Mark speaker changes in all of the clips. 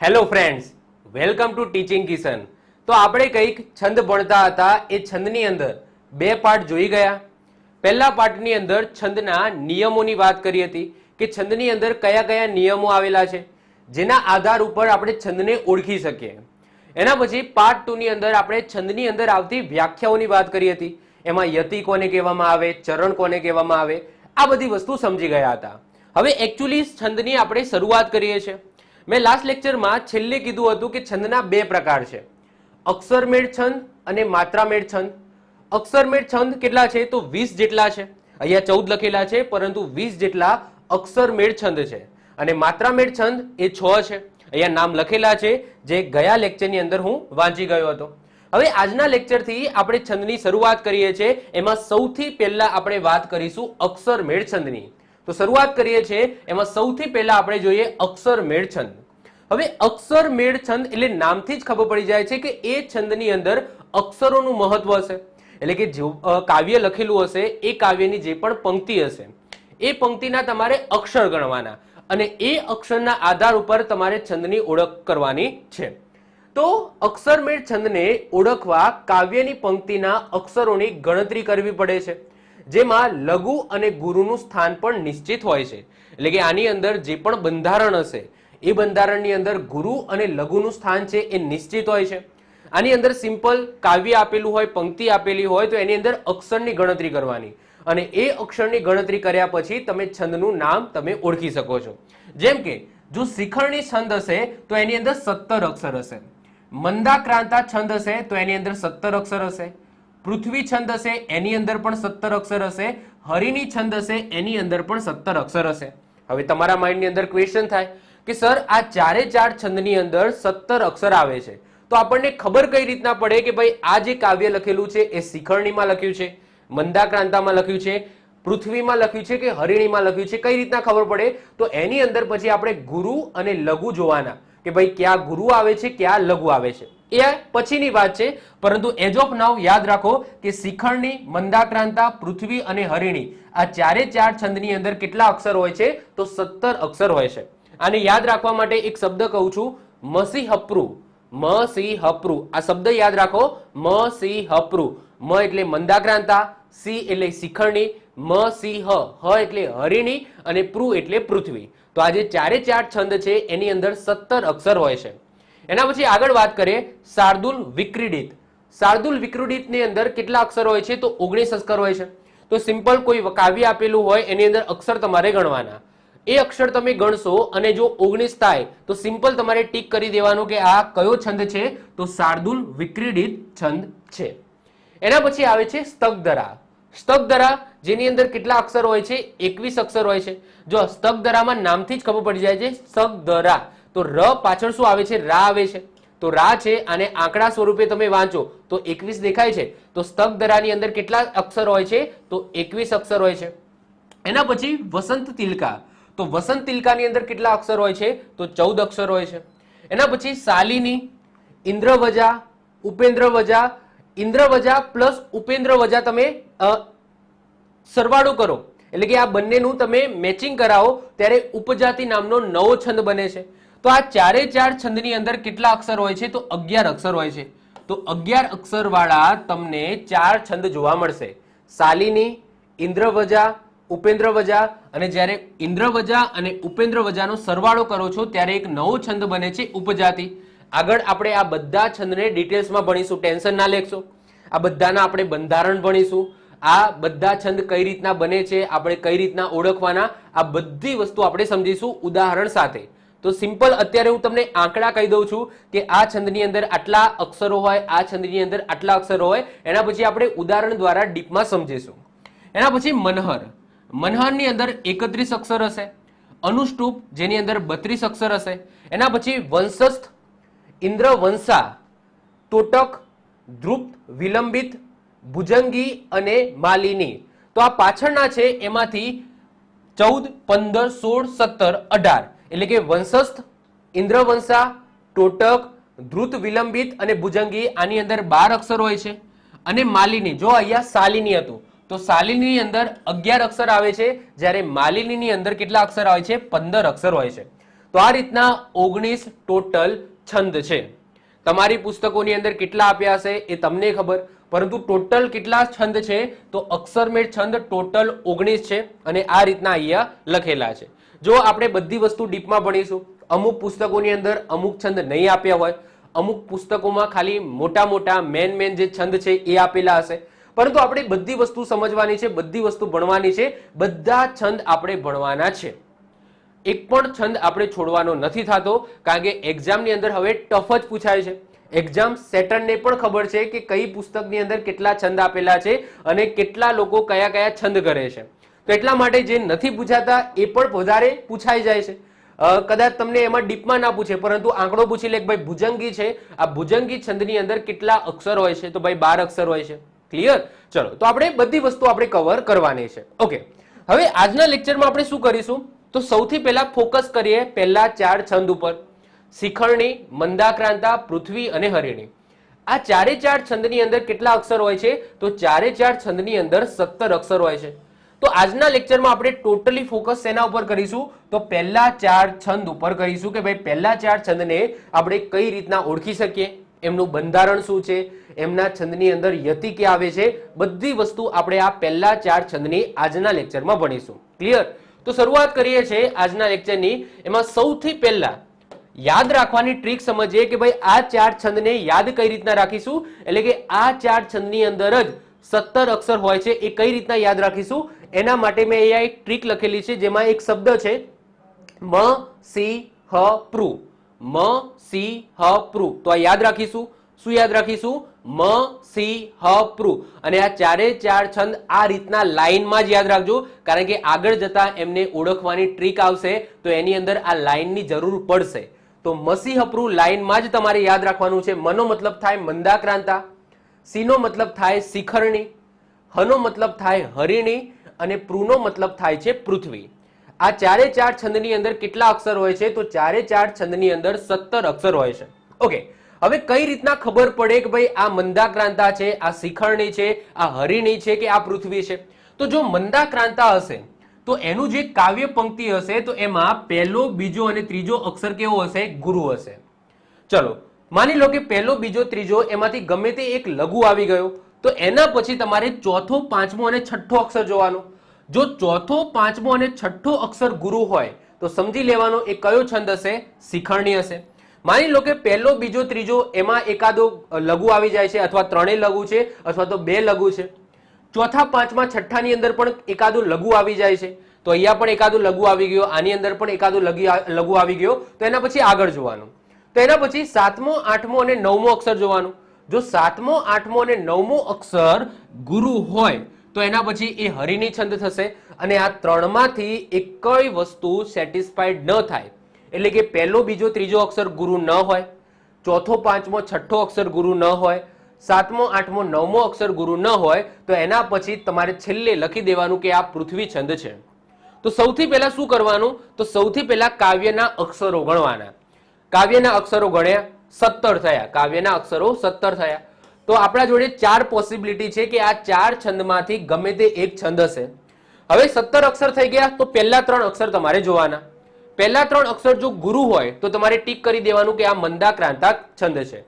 Speaker 1: Hello friends, welcome to teaching Kishan. તો આપણે કંઈક છંદ ભણતા હતા. એ છંદની અંદર બે પાર્ટ જોઈ ગયા. પહેલા પાર્ટની અંદર છંદના નિયમોની વાત કરી હતી કે છંદની અંદર કયા કયા નિયમો આવેલા છે જેના આધાર ઉપર આપણે છંદને ઓળખી શકીએ. એના પછી પાર્ટ 2 ની અંદર આપણે છંદની અંદર આવતી વ્યાખ્યાઓની વાત કરી હતી. એમાં યતિ કોને કહેવામાં આવે, ચરણ કોને કહેવામાં આવે, આ બધી વસ્તુ સમજી ગયા હતા. હવે એકચ્યુઅલી છંદની આપણે શરૂઆત કરીએ છીએ. મેં લાસ્ટ લેક્ચરમાં છેલ્લે કીધું હતું કે છંદના બે પ્રકાર છે, અક્ષરમેળ છંદ અને માત્રામેળ છંદ. અક્ષરમેળ છંદ કેટલા છે તો 20 જેટલા છે. અહીંયા 14 લખેલા છે, પરંતુ 20 જેટલા અક્ષરમેળ છંદ છે. અને માત્રામેળ છંદ એ 6 છે. અહીંયા નામ લખેલા છે જે ગયા લેક્ચરની અંદર હું વાંચી ગયો હતો. હવે આજના લેક્ચરથી આપણે છંદની શરૂઆત કરીએ છીએ. એમાં સૌથી પહેલા આપણે વાત કરીશું અક્ષરમેળ છંદની. તો શરૂઆત કરીએ છીએ. એમાં સૌથી પહેલા આપણે જોઈએ અક્ષરમેળ છંદ. હવે અક્ષરમેળ છંદ એટલે નામથી જ ખબર પડી જાય છે કે એ છંદની અંદર અક્ષરોનું મહત્વ હશે. એટલે કે જે કાવ્ય લખેલું હશે એ કાવ્યની જે પણ પંક્તિ હશે એ પંક્તિના તમારે અક્ષર ગણવાના અને એ અક્ષરના આધાર ઉપર તમારે છંદની ઓળખ કરવાની છે. તો અક્ષરમેળ છંદને ઓળખવા કાવ્યની પંક્તિના અક્ષરોની ગણતરી કરવી પડે છે, જેમાં લઘુ અને ગુરુનું સ્થાન પણ નિશ્ચિત હોય છે. એટલે કે આની અંદર જે પણ બંધારણ હશે એ બંધારણની અંદર ગુરુ અને લઘુનું સ્થાન છે એ નિશ્ચિત હોય છે. આની અંદર સિમ્પલ કાવ્ય આપેલું હોય, પંક્તિ આપેલી હોય તો એની અંદર અક્ષરની ગણતરી કરવાની અને એ અક્ષરની ગણતરી કર્યા પછી તમે છંદનું નામ તમે ઓળખી શકો છો. જેમ કે જો શિખરણી છંદ હશે તો એની અંદર 17 અક્ષર હશે. મંદાક્રાંતા છંદ હશે તો એની અંદર 17 અક્ષર હશે. પૃથ્વી છંદ હશે એની અંદર પણ 17 અક્ષર હશે. હરિની છંદ હશે એની અંદર પણ 17 અક્ષર હશે. હવે તમારા માઇન્ડની અંદર ક્વેશ્ચન થાય કે સર આ ચારે ચાર છંદની અંદર 17 અક્ષર આવે છે તો આપણને ખબર કઈ રીતના પડે કે ભાઈ આ જે કાવ્ય લખેલું છે એ શિખરણીમાં લખ્યું છે, મંદાક્રાંતામાં લખ્યું છે, પૃથ્વીમાં લખ્યું છે કે હરિણીમાં લખ્યું છે? કઈ રીતના ખબર પડે? તો એની અંદર પછી આપણે ગુરુ અને લઘુ જોવાના કે ભાઈ ક્યાં ગુરુ આવે છે, ક્યાં લઘુ આવે છે. એ પછીની વાત છે, પરંતુ એજ ઓફ નાઉ યાદ રાખો કે શિખરણી, મંદાક્રાંતા, પૃથ્વી અને હરિણી આ ચારે ચાર છંદની અંદર કેટલા અક્ષર હોય છે તો 17 અક્ષર હોય છે. આને યાદ રાખવા માટે એક શબ્દ કહું છું, મસીહપ્રુ. મસીહપ્રુ આ શબ્દ યાદ રાખો, મસીહપ્રુ. મ એટલે મંદાક્રાંતા, સી એટલે શિખરણી, મસીહ હ એટલે હરિણી અને પ્રુ એટલે પૃથ્વી. તો આ જે ચારે ચાર છંદ છે એની અંદર 17 અક્ષર હોય છે. એના પછી આગળ વાત કરીએ શાર્દુલ વિક્રીડિત. શાર્દુલ વિક્રીડિતની અંદર કેટલા અક્ષર હોય છે તો 19 અક્ષર હોય છે. તો સિમ્પલ કોઈ કાવ્ય આપેલું હોય એની અંદર અક્ષર તમારે ગણવાના. એ અક્ષર તમે ગણશો અને જો 19 થાય તો સિમ્પલ તમારે ટીક કરી દેવાનું કે આ કયો છંદ છે તો શાર્દુલ વિક્રીડિત છંદ છે. એના પછી આવે છે સ્તગધરા. સ્તગધરા જેની અંદર કેટલા અક્ષર હોય છે 21 અક્ષર હોય છે. જો સ્તગધરામાં નામથી જ ખબર પડી જાય છે સ્તગધરા, તો ર પાછળ શું આવે છે? રા આવે છે. તો રા છે આને આંકડા સ્વરૂપે તમે વાંચો તો 21 દેખાય છે. તો સ્તગધરાની અંદર કેટલા અક્ષર હોય છે તો 21 અક્ષર હોય છે. એના પછી વસંત તિલકા. તો વસંત તિલકાની અંદર કેટલા અક્ષર હોય છે તો 14 અક્ષર હોય છે. એના પછી શાલિની, ઇન્દ્રવજા, ઉપેન્દ્રવજા. ઇન્દ્રવજા પ્લસ ઉપેન્દ્રવજા તમે સરવાળો કરો એટલે કે આ બંનેનું તમે મેચિંગ કરાવો ત્યારે ઉપજાતિ નામનો નવો છંદ બને છે. તો આ ચારે ચાર છંદની અંદર કેટલા અક્ષર હોય છે તો 11 અક્ષર હોય છે. તો 11 અક્ષર વાળા તમને ચાર છંદ જોવા મળશે, શાલિની, ઇન્દ્રવજા, ઉપેન્દ્રવજા. અને જ્યારે ઇન્દ્રવજા અને ઉપેન્દ્રવજાનો સરવાળો કરો છો ત્યારે એક નવો છંદ બને છે ઉપજાતિ. આગળ આપણે આ બધા છંદને ડિટેલ્સમાં ભણીશું, ટેન્શન ના લેશો. આ બધાના આપણે બંધારણ ભણીશું, આ બધા છંદ કઈ રીતના બને છે, આપણે કઈ રીતના ઓળખવાના, આ બધી વસ્તુ આપણે સમજીશું ઉદાહરણ સાથે. તો સિમ્પલ અત્યારે હું તમને આંકડા કહી દઉં છું કે આ છંદની અંદર આટલા અક્ષરો હોય, આ છંદની અંદર આટલા અક્ષરો હોય. એના પછી આપણે ઉદાહરણ દ્વારા ડીપમાં સમજીશું. એના પછી મનહર. મનહરની અંદર 31 અક્ષર હશે. અનુષ્ટુપ જેની અંદર 32 અક્ષર હશે. એના પછી વંશસ્થ, ઇન્દ્રવંશા, તોટક, ધ્રુપ, વિલંબિત, ભુજંગી અને માલિની. તો આ પાછળના છે એમાંથી 14, 15, 16, 17, 18 એટલે કે વંશસ્થ, ઇન્દ્રવંશા, તોટક, ધ્રુત, વિલંબિત અને ભુજંગી આની અંદર 12 અક્ષર હોય છે. અને માલિની, જો અહીંયા શાલિની હતું તો શાલિનીની અંદર 11 અક્ષર આવે છે, જ્યારે માલિનીની અંદર કેટલા અક્ષર આવે છે 15 અક્ષર હોય છે. તો આ રીતના 19 ટોટલ છંદ છે. તમારી પુસ્તકોની અંદર કેટલા આપ્યા હશે એ તમને ખબર, પરંતુ ટોટલ કેટલા છંદ છે તો અક્ષરમેળ છંદ ટોટલ 19 છે અને આ રીતના અહીંયા લખેલા છે. જો આપણે બધી વસ્તુ ડીપમાં ભણીશું, અમુક પુસ્તકોની અંદર અમુક છંદ નહીં આપ્યા હોય, અમુક પુસ્તકોમાં ખાલી મોટા મોટા મેન જે છંદ છે એ આપેલા હશે, પરંતુ આપણે બધી વસ્તુ સમજવાની છે, બધી વસ્તુ ભણવાની છે, બધા છંદ આપણે ભણવાના છે. એક પણ છંદ આપણે છોડવાનો નથી થતો, કારણ કે એક્ઝામની અંદર હવે ટફ જ પૂછાય છે. એક્ઝામ સેટરને પણ ખબર છે કે કઈ પુસ્તકની અંદર કેટલા છંદ આપેલા છે અને કેટલા લોકો કયા કયા છંદ કરે છે. તો એટલા માટે જે નથી પૂછાતા એ પણ વધારે પૂછાઈ જાય છે. કદાચ તમને એમાં ડીપમાં ના પૂછે, પરંતુ આંકડો પૂછી લે કે ભાઈ ભુજંગી છે, આ ભુજંગી છંદની અંદર કેટલા અક્ષર હોય છે, તો ભાઈ 12 અક્ષર હોય છે. ક્લિયર? ચલો, તો આપણે બધી વસ્તુ આપણે કવર કરવાની છે. ઓકે, હવે આજના લેક્ચરમાં આપણે શું કરીશું તો સૌથી પહેલા ફોકસ કરીએ પહેલા 4 છંદ ઉપર. શિખરણી, મંદાક્રાંતા, પૃથ્વી અને હરિણી. આ 4 છંદની અંદર કેટલા અક્ષર હોય છે તો 4 છંદની અંદર 17 અક્ષર હોય છે. તો આજના લેક્ચરમાં આપણે ટોટલી ફોકસ શેના ઉપર કરીશું તો પહેલા 4 છંદ ઉપર કરીશું કે ભાઈ પહેલા 4 છંદને આપણે કઈ રીતના ઓળખી શકીએ, એમનું બંધારણ શું છે, એમના છંદની અંદર યતિ ક્યાં આવે છે, બધી વસ્તુ આપણે આ પહેલા 4 છંદની આજના લેક્ચરમાં ભણીશું. ક્લિયર? તો શરૂઆત કરીએ છીએ આજના લેક્ચરની. એમાં સૌથી પહેલા યાદ રાખવાની ટ્રીક સમજીએ કે ભાઈ આ 4 છંદને યાદ કઈ રીતના રાખીશું, એટલે કે આ 4 છંદની અંદર જ 17 અક્ષર હોય છે, એ કઈ રીતના યાદ રાખીશું એના માટે મેં અહીંયા એક ટ્રીક લખેલી છે, જેમાં એક શબ્દ છે મ સી હ પ્રુ. મ સી હ પ્રુ. તો આ યાદ રાખીશું. શું યાદ રાખીશું? મ સી હ પ્રુ. અને આ 4 છંદ આ રીતના લાઈનમાં જ યાદ રાખજો, કારણ કે આગળ જતા એમને ઓળખવાની ટ્રીક આવશે તો એની અંદર આ લાઈનની જરૂર પડશે. તો મસી હપ્રુ લાઈનમાં જ તમારે યાદ રાખવાનું છે. મનો મતલબ થાય મંદાક્રાંતા, સીનો મતલબ થાય શિખરણી, હનો મતલબ થાય હરિણી અને પ્રુનો મતલબ થાય છે પૃથ્વી. આ 4 છંદની અંદર કેટલા અક્ષર હોય છે તો 4 છંદની અંદર 17 અક્ષર હોય છે. ઓકે, હવે કઈ રીતના ખબર પડે કે ભાઈ આ મંદાક્રાંતા છે, આ શિખરણી છે, આ હરિણી છે કે આ પૃથ્વી છે? તો જો મંદાક્રાંતા હશે તો એનું જે કાવ્ય પંક્તિ હશે તો એમાં પહેલો, બીજો અને ત્રીજો અક્ષર કેવો હશે? ગુરુ હશે. ચલો, માની લો કે પહેલો, બીજો, ત્રીજો એમાંથી ગમે તે એક લઘુ આવી ગયો, તો એના પછી તમારે ચોથો, પાંચમો અને છઠ્ઠો અક્ષર જોવાનો. જો ચોથો, પાંચમો અને છઠ્ઠો અક્ષર ગુરુ હોય તો સમજી લેવાનો એ કયો છંદ હશે? શિખરણી હશે. માની લો કે પહેલો, બીજો, ત્રીજો એમાં એકાદો લઘુ આવી જાય છે, અથવા 3 લઘુ છે અથવા તો 2 લઘુ છે. ચોથા, પાંચમા, છઠ્ઠાની અંદર પણ એકાદો લઘુ આવી જાય છે, તો અહીંયા પણ એકાદો લઘુ આવી ગયો, આની અંદર પણ એકાદો લઘુ આવી ગયો, તો એના પછી આગળ જોવાનું. તો એના પછી 7મો, 8મો અને 9મો અક્ષર જોવાનું. જો 7મો, 8મો અને 9મો અક્ષર ગુરુ હોય તો એના પછી એ હરિણી છંદ થશે. અને આ ત્રણમાંથી એકય વસ્તુ સેટિસ્ફાઈડ ન થાય, એટલે કે પહેલો, બીજો, ત્રીજો અક્ષર ગુરુ ન હોય, ચોથો, પાંચમો, છઠ્ઠો અક્ષર ગુરુ ન હોય, 7મો, 8મો, 9મો અક્ષર ગુરુ ન હોય, તો એના પછી તમારે છેલ્લે લખી દેવાનું કે આ પૃથ્વી છંદ છે. તો સૌથી પહેલા શું કરવાનું તો સૌથી પહેલા કાવ્યના અક્ષરો ગણવાના. કાવ્યના અક્ષરો ગણ્યા, 17 થયા. કાવ્યના અક્ષરો 17 થયા. તો આપણા જોડે 4 પોસિબિલિટી છે કે આ 4 છંદમાંથી ગમે તે એક છંદ હશે. હવે 17 અક્ષર થઈ ગયા તો પહેલા 3 અક્ષર તમારે જોવાના. પહેલા 3 અક્ષર જો ગુરુ હોય તો તમારે ટીક કરી દેવાનું કે આ મંદાક્રાંતા છંદ છે.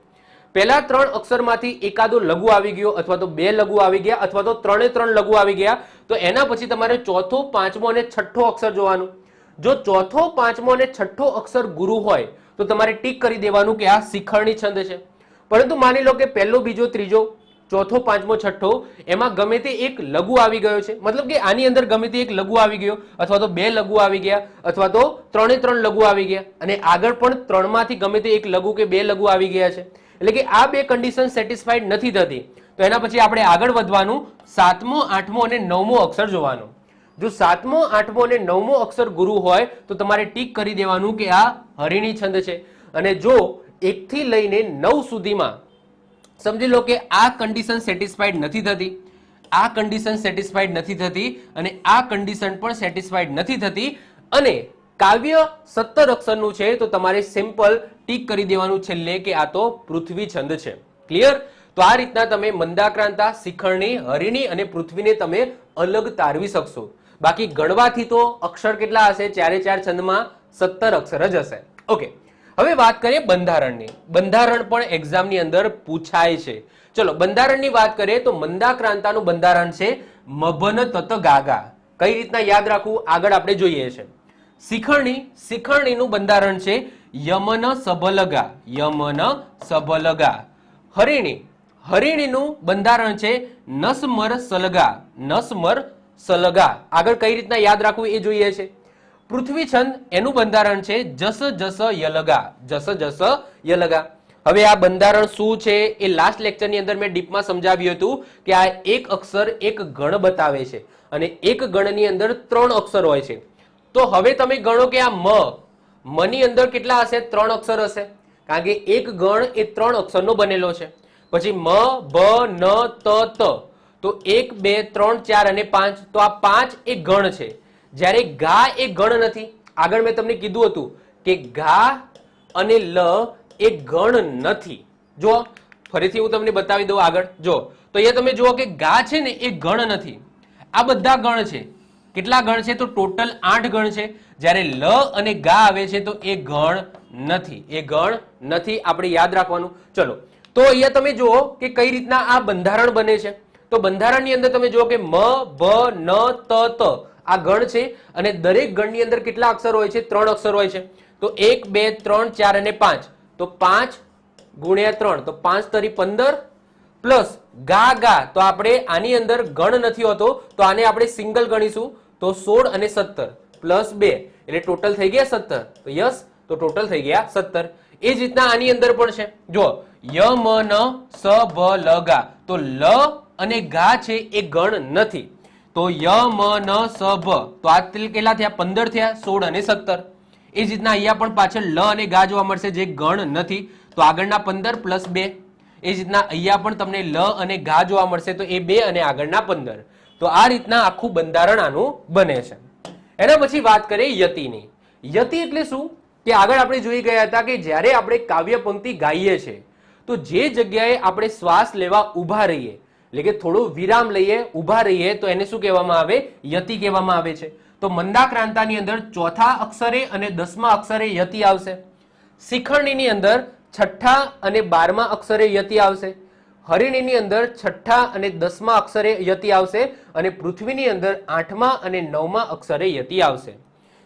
Speaker 1: પહેલા 3 અક્ષરમાંથી એકાદો લઘુ આવી ગયો, અથવા તો 2 લઘુ આવી ગયા, અથવા તો 3 લઘુ આવી ગયા, તો એના પછી તમારે ચોથો, પાંચમો અને છઠ્ઠો અક્ષર જોવાનું. જો ચોથો, પાંચમો અને છઠ્ઠો અક્ષર ગુરુ હોય તો તમારે ટીક કરી દેવાનું કે આ શિખરણી છંદ છે. પરંતુ માની લો કે પહેલો, બીજો, ત્રીજો, ચોથો, પાંચમો, છઠ્ઠો એમાં ગમે તે એક લઘુ આવી ગયો છે, મતલબ કે આની અંદર ગમે તે એક લઘુ આવી ગયો, અથવા તો 2 લઘુ આવી ગયા, અથવા તો 3 લઘુ આવી ગયા, અને આગળ પણ 3 માંથી ગમે તે એક લઘુ કે 2 લઘુ આવી ગયા છે. એટલે કે આ 2 કન્ડિશન સેટિસ્ફાઈડ નથી થતી, તો એના પછી આપણે આગળ વધવાનું. 7મો, 8મો અને 9મો અક્ષર જોવાનો. જો 7મો, 8મો અને 9મો અક્ષર ગુરુ હોય તો તમારે ટીક કરી દેવાનું કે આ હરિણી છંદ છે. અને જો 1 થી લઈને 9 સુધીમાં સમજી લો કે આ કન્ડિશન સેટિસ્ફાઈડ નથી થતી, આ કન્ડિશન સેટિસ્ફાઈડ નથી થતી, અને આ કન્ડિશન પણ સેટિસ્ફાઈડ નથી થતી, અને કાવ્ય 17 અક્ષરનું છે, તો તમારે સિમ્પલ ટીક કરી દેવાનું છેલ્લે કે આ તો પૃથ્વી છંદ છે. ક્લિયર? તો આ રીતના તમે મંદાક્રાંતા, શિખરણી, હરિણી અને પૃથ્વીને તમે અલગ તારવી શકશો. બાકી ગણવાથી તો અક્ષર કેટલા હશે 4 છંદમાં? 17 અક્ષર જ હશે. ઓકે, હવે વાત કરીએ બંધારણની. બંધારણ પણ એક્ઝામની અંદર પૂછાય છે. ચલો બંધારણની વાત કરીએ તો મંદાક્રાંતાનું બંધારણ છે મભન તત ગાગા. કઈ રીતના યાદ રાખવું આગળ આપણે જોઈએ છે. શિખરણીનું બંધારણ છે યમન સભલગા. યમન સભલગા. હરિણીનું બંધારણ છે નસમર સલગા. નસમર સલગા. આગળ કઈ રીતના યાદ રાખવું એ જોઈએ છે. પૃથ્વીછંદ એનું બંધારણ છે જસ જસ યલગા. જસ જસ યલગા. હવે આ બંધારણ શું છે એ લાસ્ટ લેક્ચરની અંદર મેં ડીપમાં સમજાવ્યું હતું કે આ એક અક્ષર એક ગણ બતાવે છે અને એક ગણની અંદર 3 અક્ષર હોય છે. તો હવે તમે ગણો કે આ મની અંદર કેટલા હશે? 3 અક્ષર હશે, કારણ કે એક ગણ એ 3 અક્ષરનો બનેલો છે. પછી મ, ભ, ન, ત, ત. તો 1 2 3 4 અને 5. તો આ 5 એ ગણ છે, જ્યારે ગા એ ગણ નથી. આગળ મેં તમને કીધું હતું કે ગા અને લ એ ગણ નથી. જો ફરીથી હું તમને બતાવી દઉં આગળ. જો તો અહીંયા તમે જુઓ કે ગા છે ને એ ગણ નથી. આ બધા ગણ છે. કેટલા ગણ છે? તો ટોટલ 8 ગણ છે, જ્યારે લ અને ગા આવે છે તો એ ગણ નથી. એ ગણ નથી, આપણે યાદ રાખવાનું. ચલો તો અહીંયા તમે જુઓ કે કઈ રીતના આ બંધારણ બને છે. તો બંધારણની અંદર તમે જુઓ કે મ, ભ, ન, ત, ત આ ગણ છે અને દરેક ગણની અંદર કેટલા અક્ષર હોય છે? 3 અક્ષર હોય છે. તો 1 2 3 4 અને 5. તો 5 ગુણ્યા 3 તો 5 તરી 15 પ્લસ ગા ગા. તો આપણે આની અંદર ગણ નથી હોતો તો આને આપણે સિંગલ ગણીશું. તો 16 અને 17 પ્લસ 2 એટલે ટોટલ થઈ ગયા 17. તો યસ, તો ટોટલ થઈ ગયા 17. એ જ રીતના આની અંદર પણ છે. જો ય મ ન સ ભ લ ગા. તો લ અને ગા છે એ ગણ નથી. તો ય મ ન સ ભ. તો આ કેટલા થયા? 15 થયા. 16 અને 17. એ જ રીતના અહીંયા પણ પાછળ લ અને ગા જોવા મળશે જે ગણ નથી. તો આગળના 15 પ્લસ 2. એ જ રીતના અહીંયા પણ તમને લ અને ગા જોવા મળશે તો એ 2 અને આગળના 15. તો આ રીતના આખું બંધારણ આનું બને છે. એના પછી વાત કરીએ યતિની. યતિ એટલે શું? કે આગળ આપણે જોઈ ગયા હતા કે જ્યારે આપણે કાવ્ય પંક્તિ ગાઈએ છીએ તો જે જગ્યાએ આપણે શ્વાસ લેવા ઊભા રહીએ, એટલે કે થોડો વિરામ લઈએ, ઊભા રહીએ, તો એને શું કહેવામાં આવે? યતિ કહેવામાં આવે છે. તો મંદાક્રાંતાની અંદર 4થા અક્ષરે અને 10મા અક્ષરે યતિ આવશે. શિખરણીની અંદર 6ઠ્ઠા અને 12મા અક્ષરે યતિ આવશે. હરિણીની અંદર 6ઠ્ઠા અને 10મા અક્ષરે યતિ આવશે અને પૃથ્વીની અંદર 8મા અને 9મા અક્ષરે યતિ આવશે.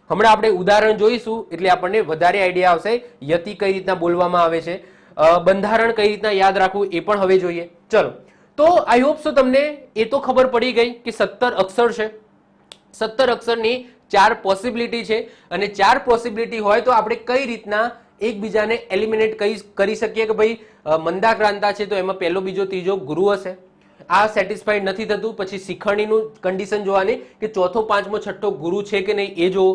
Speaker 1: હમણાં આપણે ઉદાહરણ જોઈશું એટલે આપણને વધારે આઈડિયા આવશે યતિ કઈ રીતના બોલવામાં આવે છે, બંધારણ કઈ રીતના યાદ રાખવું એ પણ હવે જોઈએ. ચલો તો આઈ હોપ સો તમને એ તો ખબર પડી ગઈ કે 17 અક્ષર છે. 17 અક્ષરની 4 પોસિબિલિટી છે અને 4 પોસિબિલિટી હોય તો આપણે કઈ રીતના એકબીજાને એલિમિનેટ કરી શકીએ કે ભાઈ મંદાક્રાંતા છે તો એમાં પહેલો બીજો ત્રીજો ગુરુ હશે. આ સેટિસ્ફાઈડ નથી થતું પછી શિખરણીનું કન્ડિશન જોવાની કે ચોથો પાંચમો છઠ્ઠો ગુરુ છે કે નહીં એ જોવો.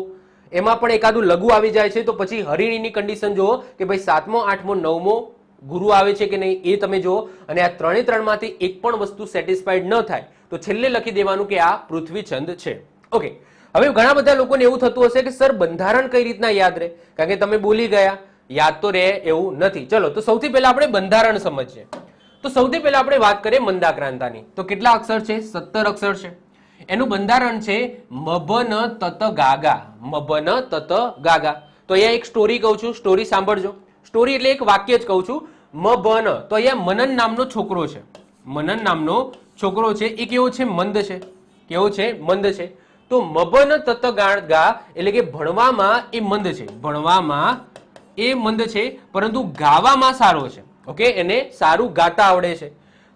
Speaker 1: એમાં પણ એકાદું લઘુ આવી જાય છે તો પછી હરિણીની કન્ડિશન જોવો કે ભાઈ 7મો 8મો 9મો ગુરુ આવે છે કે નહીં એ તમે જુઓ. અને આ 3 માંથી એક પણ વસ્તુ સેટિસ્ફાઈડ ન થાય તો છેલ્લે લખી દેવાનું કે આ પૃથ્વી છંદ છે. ઓકે, હવે ઘણા બધા લોકોને એવું થતું હશે કે સર બંધારણ કઈ રીતના યાદ રહે, કારણ કે તમે બોલી ગયા, યાદ તો રહે એવું નથી. ચલો તો સૌથી પહેલા આપણે બંધારણ સમજીએ. તો સૌથી પહેલા આપણે વાત કરીએ મંદાક્રાંતાની. તો કેટલા અક્ષર છે? 17 અક્ષર છે. એનું બંધારણ છે મભન તત ગાગા. મભન તત ગાગા. તો અહીંયા એક સ્ટોરી કહું છું, સ્ટોરી સાંભળજો. સ્ટોરી એટલે એક વાક્ય જ કહું છું. મભન, તો અહીંયા મનન નામનો છોકરો છે. મનન નામનો છોકરો છે એ કેવો છે? મંદ છે. કેવો છે? મંદ છે. તો મભન તત ગાગા એટલે કે ભણવામાં એ મંદ છે. ભણવામાં એ મંદ છે પરંતુ ગાવામાં સારો છે. ઓકે, એને સારું ગાતા આવડે છે.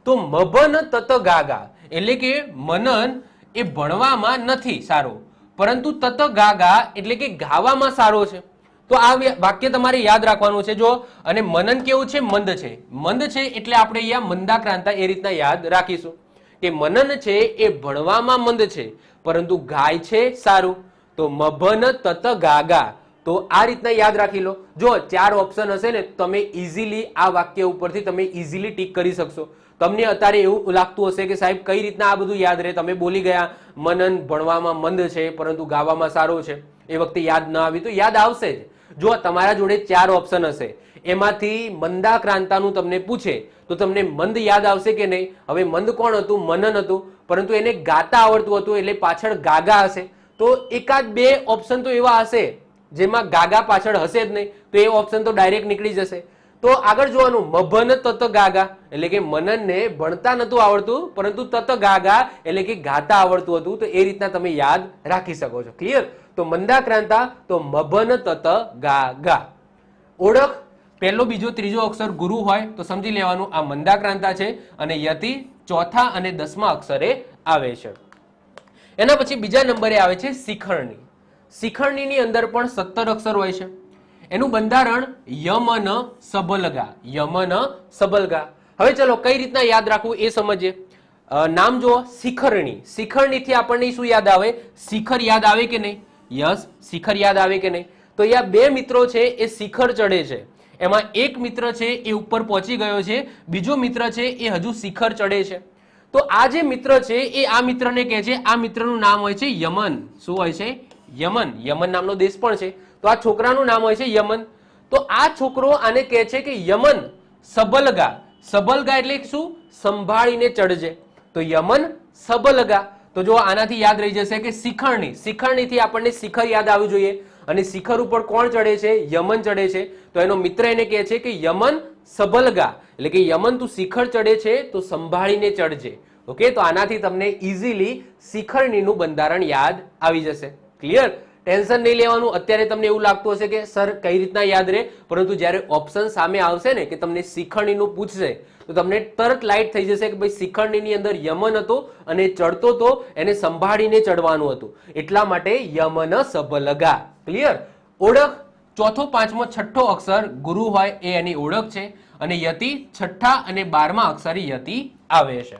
Speaker 1: તો મભન તત ગાગા એટલે કે મનન એ ભણવામાં નથી સારો પરંતુ તત ગાગા એટલે કે ગાવામાં સારો છે. તો આ વાક્ય તમારે યાદ રાખવાનું છે. જો અને મનન કેવું છે? મંદ છે. મંદ છે એટલે આપણે અહીંયા મંદાક્રાંતા એ રીતના યાદ રાખીશું કે મનન છે એ ભણવામાં મંદ છે પરંતુ ગાય છે સારું. તો મભન તત ગાગા. તો આ રીતના યાદ રાખી લો. જો 4 ઓપ્શન હશે ને તમે ઇઝીલી આ વાક્ય ઉપરથી તમે ઇઝીલી ટીક કરી શકશો. તમને અત્યારે એવું લાગતું હશે કે સાહેબ કઈ રીતના આ બધું યાદ રહે, તમે બોલી ગયા મનન ભણવામાં મંદ છે પરંતુ ગાવામાં સારો છે, એ વખતે યાદ ન આવી તો યાદ આવશે જ. જો તમારા જોડે 4 ઓપ્શન હશે એમાંથી મંદાક્રાંતાનું તમને પૂછે તો તમને મંદ યાદ આવશે કે નહીં? હવે મંદ કોણ હતું? મનન હતું, પરંતુ એને ગાતા આવડતું હતું એટલે પાછળ ગાગા હશે. તો એકાદ 2 ઓપ્શન તો એવા હશે જેમાં ગાગા પાછળ હશે જ નહીં, તો એ ઓપ્શન તો ડાયરેક્ટ નીકળી જશે. તો આગળ જોવાનું, મભન તત ગાગા એટલે કે મનનને ભણતા નતું આવડતું, પરંતુ તત ગાગા એટલે કે ગાતા આવડતું હતું. તો એ રીતના તમે યાદ રાખી શકો છો. ક્લિયર? તો મંદાક્રાંતા તો મભન તત ગાગા. ઓળખ પહેલો બીજો ત્રીજો અક્ષર ગુરુ હોય તો સમજી લેવાનું આ મંદાક્રાંતા છે, અને યતિ ચોથા અને 10મા અક્ષરે આવે છે. એના પછી બીજા નંબરે આવે છે શિખરણી. શિખરણીની અંદર પણ 17 અક્ષર હોય છે. એનું બંધારણ યમન સબલગા. યમન સબલગા. હવે ચલો કઈ રીતના યાદ રાખવું એ સમજીએ. નામ જુઓ, શિખરણી. શિખરણીથી આપણને શું યાદ આવે? શિખર યાદ આવે કે નહીં? યસ, શિખર યાદ આવે કે નહીં? તો અહીંયા બે મિત્રો છે એ શિખર ચડે છે. એમાં એક મિત્ર છે એ ઉપર પહોંચી ગયો છે, બીજો મિત્ર છે એ હજુ શિખર ચડે છે. તો આ જે મિત્ર છે એ આ મિત્રને કહે છે, આ મિત્રનું નામ હોય છે યમન. શું હોય છે? યમન. યમન નામનો દેશ પણ છે. તો આ છોકરાનું નામ હોય છે યમન. તો આ છોકરો આને કહે છે કે યમન સબલગા. સબલગા એટલે શું? સંભાળીને ચડજે. તો યમન સબલગા. તો જો આનાથી યાદ રહી જશે કે શિખરણી. શિખરણીથી આપણને શિખર યાદ આવવું જોઈએ, અને શિખર ઉપર કોણ ચડે છે? યમન ચડે છે. તો એનો મિત્ર એને કહે છે કે યમન સબલગા એટલે કે યમન તું શિખર ચડે છે તો સંભાળીને ચડજે. ઓકે, તો આનાથી તમને ઇઝીલી શિખરણીનું બંધારણ યાદ આવી જશે. ક્લિયર? ટેન્શન નહીં લેવાનું. અત્યારે તમને એવું લાગતું હશે કે સર કઈ રીતના યાદ રહે, પરંતુ જ્યારે ઓપ્શન સામે આવશે ને કે તમને શિખરણીનું પૂછશે તો તમને તરત લાઈટ થઈ જશે કે ભાઈ શિખરણીની અંદર યમન હતો અને ચડતો તો એને સંભાળીને ચડવાનું હતું, એટલા માટે યમન સબલગા. ક્લિયર? ઓળખ ચોથો, પાંચમો, છઠ્ઠો અક્ષર ગુરુ હોય એ એની ઓળખ છે, અને યતિ છઠ્ઠા અને 12મા અક્ષરે યતિ આવે છે.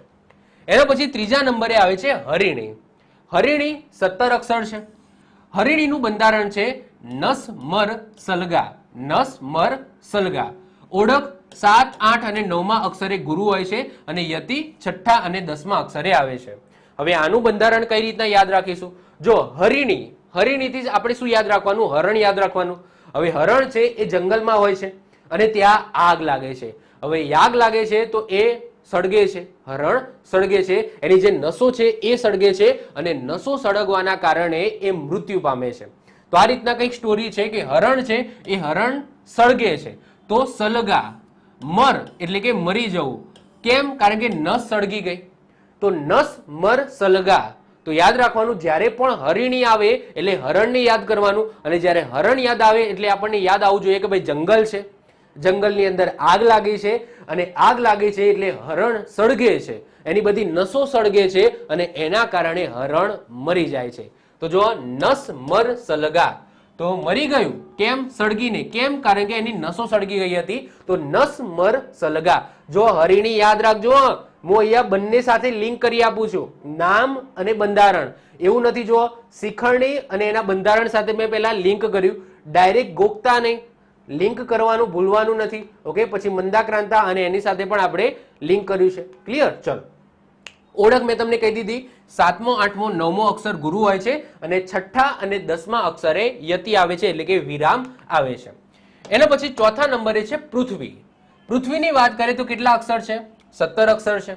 Speaker 1: એના પછી ત્રીજા નંબરે આવે છે હરિણી. હરિણી 17 અક્ષર છે. હરિણીનું બંધારણ છે નસ મર સલગા. નસ મર સલગા. ઓળખ 7, 8 અને 9મા અક્ષરે ગુરુ હોય છે, અને યતિ છઠ્ઠા અને 10મા અક્ષરે આવે છે. હવે આનું બંધારણ કઈ રીતના યાદ રાખીશું? જો હરિણી, હરિણીથી જ આપણે શું યાદ રાખવાનું? હરણ યાદ રાખવાનું. હવે હરણ છે એ જંગલમાં હોય છે અને ત્યાં આગ લાગે છે. હવે આગ લાગે છે તો એ સળગે છે, હરણ સળગે છે, એની જે નસો છે એ સળગે છે, અને નસો સળગવાના કારણે એ મૃત્યુ પામે છે. તો આ રીતના કંઈક સ્ટોરી છે કે હરણ છે એ હરણ સળગે છે તો સલગા. મર એટલે કે મરી જવું. કેમ? કારણ કે નસ સળગી ગઈ. તો નસ મર સલગા. તો યાદ રાખવાનું, જ્યારે પણ હરિણી આવે એટલે હરણને યાદ કરવાનું, અને જ્યારે હરણ યાદ આવે એટલે આપણને યાદ આવવું જોઈએ કે ભાઈ જંગલ છે, જંગલની અંદર આગ લાગી છે, અને આગ લાગી છે એટલે હરણ સળગે છે, એની બધી નસો સળગે છે, અને એના કારણે હરણ મરી જાય છે. તો જો નસ મર સલગા, તો મરી ગયું. કેમ? સળગીને. કેમ? કારણ કે એની નસો સળગી ગઈ હતી. તો નસ મર સલગા. જો હરિણી યાદ રાખજો, હું અહીંયા બંને સાથે લિંક કરી આપું છું, નામ અને બંધારણ. એવું નથી જો શિખરણી અને એના બંધારણ સાથે મેં પહેલા લિંક કર્યું, ડાયરેક્ટ ગોખતા નહીં, લિંક કરવાનું ભૂલવાનું નથી. ઓકે, પછી મંદાક્રાંતા અને એની સાથે પણ આપણે લિંક કર્યું છે. ક્લિયર? ચલો, ઓળખ મેં તમને કહી દીધી. 7મો, 8મો, 9મો અક્ષર ગુરુ હોય છે, અને છઠ્ઠા અને 10મા અક્ષરે યતિ આવે છે એટલે કે વિરામ આવે છે. એના પછી ચોથા નંબરે છે પૃથ્વી. પૃથ્વીની વાત કરીએ તો કેટલા અક્ષર છે? 17 અક્ષર છે.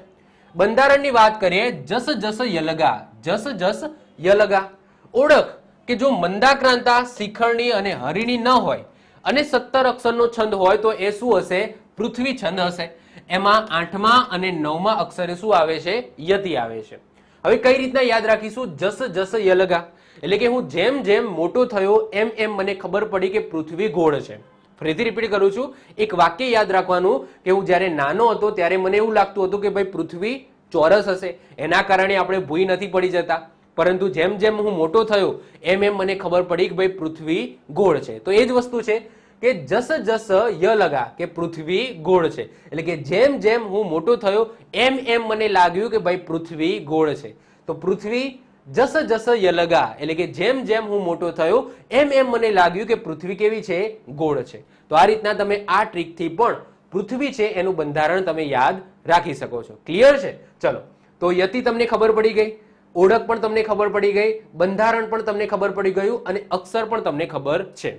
Speaker 1: બંધારણની વાત કરીએ, જસ જસ યલગા. જસ જસ યલગા. ઓળખ કે જો મંદાક્રાંતા, શિખરણી અને હરિણી ન હોય અને 17 અક્ષરનો છંદ હોય તો એ શું હશે? પૃથ્વી છંદ હશે. એમાં 8મા અને 9મા અક્ષરે શું આવે છે? યતિ આવે છે. હવે કઈ રીતના યાદ રાખીશું? જસ જસ યલગા એટલે કે હું જેમ જેમ મોટો થયો એમ એમ મને ખબર પડી કે પૃથ્વી ગોળ છે. ફરીથી રિપીટ કરું છું, એક વાક્ય યાદ રાખવાનું કે હું જ્યારે નાનો હતો ત્યારે મને એવું લાગતું હતું કે ભાઈ પૃથ્વી ચોરસ હશે, એના કારણે આપણે ભૂઈ નથી પડી જતા, પરંતુ જેમ જેમ હું મોટો થયો એમ એમ મને ખબર પડી કે ભાઈ પૃથ્વી ગોળ છે. તો એ જ વસ્તુ છે કે જસ જસ યલગા કે પૃથ્વી ગોળ છે, એટલે કે જેમ જેમ હું મોટો થયો એમ એમ મને લાગ્યું કે ભાઈ પૃથ્વી ગોળ છે. તો પૃથ્વી જસ જસ યલગા એટલે કે જેમ જેમ હું મોટો થયો એમ એમ મને લાગ્યું કે પૃથ્વી કેવી છે? ગોળ છે. તો આ રીતના તમે આ ટ્રીકથી પણ પૃથ્વી છે એનું બંધારણ તમે યાદ રાખી શકો છો. ક્લિયર છે? ચલો, તો યતિ તમને ખબર પડી ગઈ, ઓળખ પણ તમને ખબર પડી ગઈ, બંધારણ પણ તમને ખબર પડી ગયું, અને અક્ષર પણ તમને ખબર છે.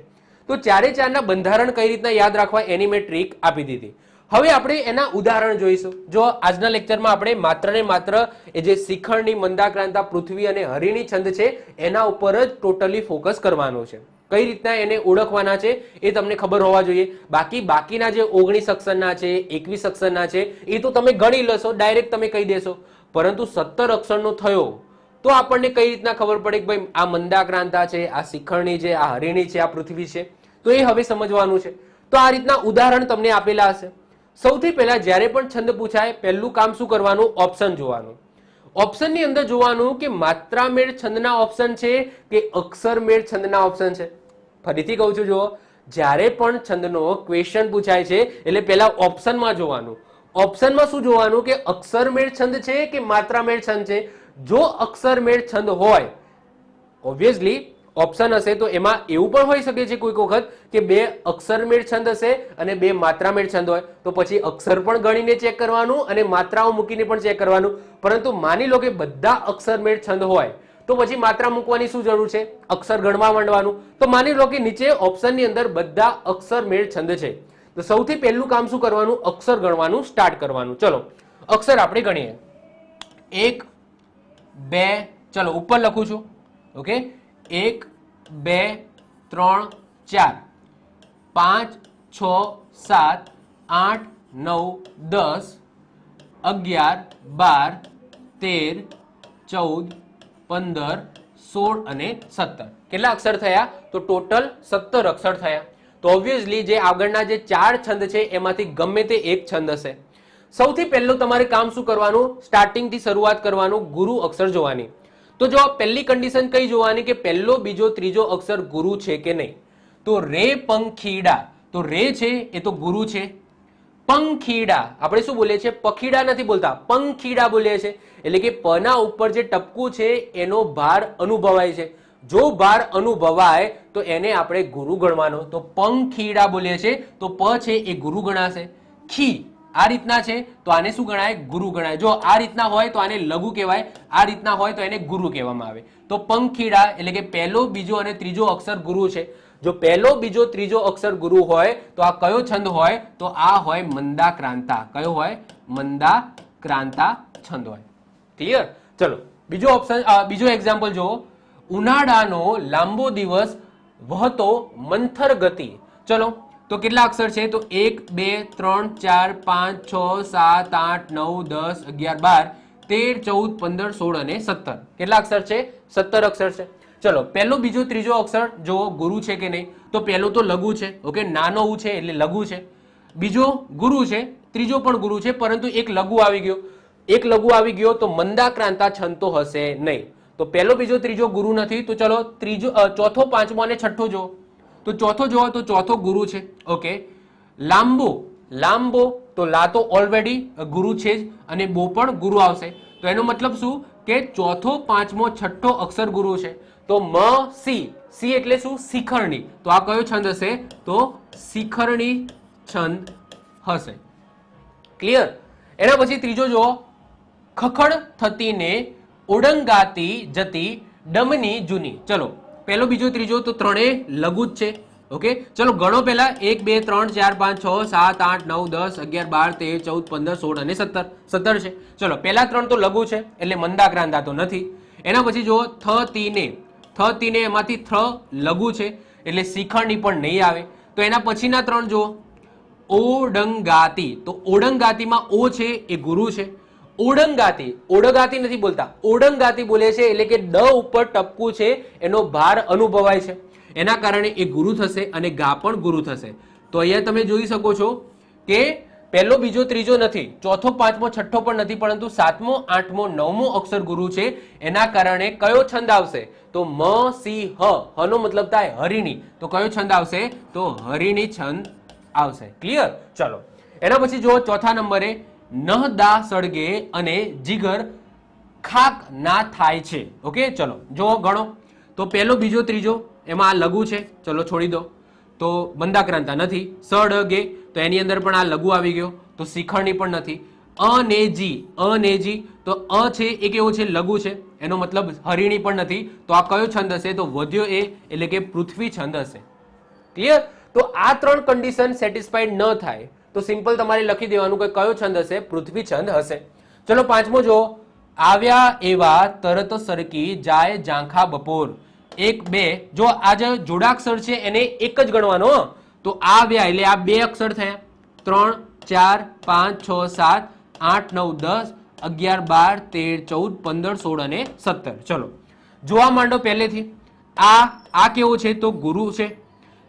Speaker 1: તો ચારે ચારના બંધારણ કઈ રીતના યાદ રાખવા એની મેં ટ્રીક આપી દીધી. હવે આપણે એના ઉદાહરણ જોઈશું. જો આજના લેક્ચરમાં આપણે માત્ર ને માત્ર એ જે શિખરણી, મંદાક્રાંતા, પૃથ્વી અને હરિણી છંદ છે એના ઉપર જ ટોટલી ફોકસ કરવાનો છે. કઈ રીતના એને ઓળખવાના છે એ તમને ખબર હોવા જોઈએ. બાકીના જે 19 અક્ષરના છે, 21 અક્ષરના છે એ તો તમે ગણી લેશો, ડાયરેક્ટ તમે કહી દેશો. પરંતુ 17 અક્ષરનો થયો તો આપણને કઈ રીતના ખબર પડે કે ભાઈ આ મંદાક્રાંતા છે, આ શિખરણી છે, આ હરિણી છે, આ પૃથ્વી છે, તો એ હવે સમજવાનું છે. તો આ રીતના ઉદાહરણ તમને આપેલા હશે. સૌથી પહેલા જ્યારે પણ છંદ પૂછાય પહેલું કામ શું કરવાનું? ઓપ્શન જોવાનું. ઓપ્શનની અંદર જોવાનું કે માત્રા મેળ છંદના ઓપ્શન છે કે અક્ષર મેળ છંદના ઓપ્શન છે. ફરીથી કહું છું, જુઓ, જ્યારે પણ છંદનો ક્વેશ્ચન પૂછાય છે એટલે પહેલા ઓપ્શનમાં જોવાનું. ઓપ્શનમાં શું જોવાનું કે અક્ષર મેળ છંદ છે કે માત્રા મેળ છંદ છે. જો અક્ષર મેળ છંદ હોય, ઓબ્વિયસલી ઓપ્શન હશે તો એમાં એવું પણ હોઈ શકે છે કોઈક વખત કે બે અક્ષર મેળ છંદ હશે અને બે માત્રા મેળ છંદ હોય, તો પછી અક્ષર પણ ગણીને ચેક કરવાનું અને માત્રાઓ મૂકીને પણ ચેક કરવાનું. પરંતુ માની લો કે બધા અક્ષર મેળ છંદ હોય તો પછી માત્રા મૂકવાની શું જરૂર છે? અક્ષર ગણવા માંડવાનું. તો માની લો કે નીચે ઓપ્શનની અંદર બધા અક્ષર મેળ છંદ છે, તો સૌથી પહેલું કામ શું કરવાનું? અક્ષર ગણવાનું સ્ટાર્ટ કરવાનું. ચલો અક્ષર આપણે ગણીએ. 1 2, ચલો ઉપર લખું છું, ઓકે, 1 2 3 4 5 6 7 8 9 10 11 12 13 14 15 16 અને 17. કેટલા અક્ષર થયા? તો ટોટલ 17 અક્ષર થયા. તો ઓબ્વિયસલી જે આગળના જે 4 છંદ છે એમાંથી ગમે તે એક છંદ હશે. સૌથી પહેલું તમારે કામ શું કરવાનું? સ્ટાર્ટિંગથી શરૂઆત કરવાનું, ગુરુ અક્ષર જોવાની. તો જો પહેલી કન્ડિશન કઈ જોવાની કે પહેલો, બીજો, ત્રીજો અક્ષર ગુરુ છે કે નહીં. તો રે પંખીડા, તો રે છે એ તો ગુરુ છે. પંખીડા આપણે શું બોલીએ છીએ? પખીડા નથી બોલતા, પંખીડા બોલીએ છીએ. એટલે કે પના ઉપર જે ટપકું છે એનો ભાર અનુભવાય છે. જો ભાર અનુભવાય તો એને આપણે ગુરુ ગણવાનો. તો પંખીડા બોલીએ છીએ તો પ છે એ ગુરુ ગણાશે. ખી આ રીતના છે તો આને શું ગણાય? ગુરુ ગણાય. જો આ રીતના હોય તો આને લઘુ કહેવાય, આ રીતના હોય તો એને ગુરુ કહેવામાં આવે. તો પંખીડા એટલે કે પહેલો, બીજો અને ત્રીજો અક્ષર ગુરુ છે. જો પહેલો, બીજો, ત્રીજો અક્ષર ગુરુ હોય તો આ કયો છંદ હોય? તો આ હોય મંદાક્રાંતા. કયો હોય? મંદાક્રાંતા છંદ હોય. ક્લિયર? ચલો બીજો ઓપ્શન, બીજો એક્ઝામ્પલ જુઓ. ઉનાળાનો લાંબો દિવસ વહતો મંથર ગતિ. ચલો તો કેટલા અક્ષર છે? તો 1 2 3 4 5 6 7 8 9 10 11 12 13 14 15 16 અને 17. કેટલા અક્ષર છે? 17 અક્ષર છે. ચલો પહેલો, બીજો, ત્રીજો અક્ષર જો ગુરુ છે કે નહીં? તો પહેલો તો લઘુ છે, ઓકે, નાનો ઉ છે એટલે લઘુ છે. બીજો ગુરુ છે, ત્રીજો પણ ગુરુ છે, પરંતુ એક લઘુ આવી ગયો. એક લઘુ આવી ગયો તો મંદાક્રાંતા છંદ તો હશે નહીં. તો પહેલો, બીજો, ત્રીજો ગુરુ નથી. તો ચલો ત્રીજો, ચોથો, પાંચમો અને છઠ્ઠો જો. તો ચોથો જોવો તો ચોથો ગુરુ છે, ઓકે. લાંબો, લાંબો તો લા તો ઓલરેડી ગુરુ છે જ અને બો પણ ગુરુ આવશે. તો એનો મતલબ શું કે ચોથો, પાંચમો, છઠ્ઠો અક્ષર ગુરુ છે. તો મ સી, સી એટલે શું? શિખરણી. તો આ કયો છંદ હશે? તો શિખરણી છંદ હશે. ક્લિયર? એના પછી ત્રીજો જો, ખખડ થતી ને ઓળંગાતી જતી ડમની જૂની. ચલો પહેલો, બીજો, ત્રીજો તો ત્રણેય લઘુ જ છે, ઓકે. ચલો ગણો પહેલા. 1 2 3 4 5 6 7 8 9 10 11 12 13 14 15 16 અને 17. 17 છે. ચલો પહેલા ત્રણ તો લઘુ છે એટલે મંદાક્રાંતા તો નથી. એના પછી જો થ તીને, થ તીને એમાંથી થ લઘુ છે એટલે શિખરણી પણ નહીં આવે. તો એના પછીના ત્રણ જો, ઓડંગાતી, તો ઓડંગાતીમાં ઓ છે એ ગુરુ છે. ઓડંગાતી, ઓડગાતી નથી બોલતા, ઓડંગાતી બોલે છે એટલે કે ડ ઉપર ટપકું છે એનો ભાર અનુભવાય છે, એના કારણે એ ગુરુ થશે અને ગા પણ ગુરુ થશે. તો અહીંયા તમે જોઈ શકો છો કે પહેલો, બીજો, ત્રીજો નથી, ચોથો, પાંચમો, છઠ્ઠો પણ નથી, પરંતુ સાતમો, આઠમો, નવમો અક્ષર ગુરુ છે. એના કારણે કયો છંદ આવશે? તો મ સી હ, હ નો મતલબ થાય હરિણી. તો કયો છંદ આવશે? તો હરિણી છંદ આવશે. ક્લિયર? ચલો એના પછી જો ચોથા નંબરે, નહ દા સળગે અને જીગર ખાક ના થાય છે, ઓકે. ચલો જો ગણો તો પહેલો, બીજો, ત્રીજો એમાં આ લઘુ છે, ચલો છોડી દો. તો મંદાક્રાંતા નથી. સળગે તો એની અંદર પણ આ લઘુ આવી ગયો તો શિખરણી પણ નથી. અનેજી, અનેજી તો અ છે એ કેવો છે? લઘુ છે, એનો મતલબ હરિણી પણ નથી. તો આ કયો છંદ હશે? તો વધ્યો એ એટલે કે પૃથ્વી છંદ હશે. ક્લિયર? તો આ ત્રણ કન્ડિશન સેટિસ્ફાઈડ ન થાય તો સિમ્પલ તમારે લખી દેવાનું કે કયો છંદ હશે? પૃથ્વી છંદ હશે. ચલો પાંચમો જો, આવ્યા એવા તરત સરકી જાય ઝાંખા બપોર. 1 2 જો આ જે જોડાક્ષર છે એને એક જ ગણવાનો તો આ આવ્યા એટલે આ બે અક્ષર થયા 3 4 5 6 7 8 9 10 11 12 13 14 15 16 અને 17 ચલો જોવા માંડો પહેલેથી આ કેવો છે તો ગુરુ છે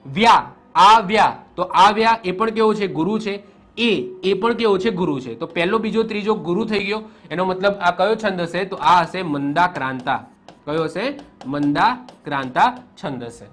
Speaker 1: વ્યા આ વ્યા તો આ વ્યા એ પણ કેવો છે ગુરુ છે એ પણ કેવો છે ગુરુ છે તો પહેલો બીજો ત્રીજો ગુરુ થઈ ગયો એનો મતલબ આ કયો છંદ હશે તો આ હશે મંદાક્રાંતા કયો હશે મંદાક્રાંતા છંદ હશે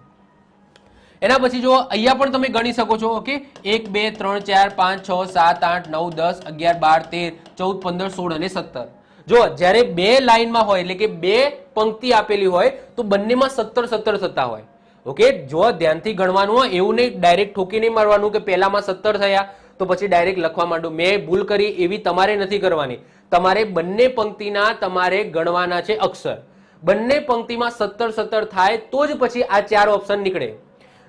Speaker 1: એના પછી જો અહીંયા પણ તમે ગણી શકો છો ઓકે 1 2 3 4 5 6 7 8 9 10 11 12 13 14 15 16 અને 17 જો જ્યારે બે લાઈનમાં હોય એટલે કે બે પંક્તિ આપેલી હોય તો બંનેમાં 17 17 થતા હોય ઓકે જો ધ્યાનથી ગણવાનું હોય એવું નહીં ડાયરેક્ટ ઠોકી નહીં મારવાનું કે પહેલામાં 17 થયા તો પછી ડાયરેક્ટ લખવા માંડો મેં ભૂલ કરી એવી તમારે નથી કરવાની તમારે બંને પંક્તિના તમારે ગણવાના છે અક્ષર બંને પંક્તિમાં 17 17 થાય તો જ પછી આ ચાર ઓપ્શન નીકળે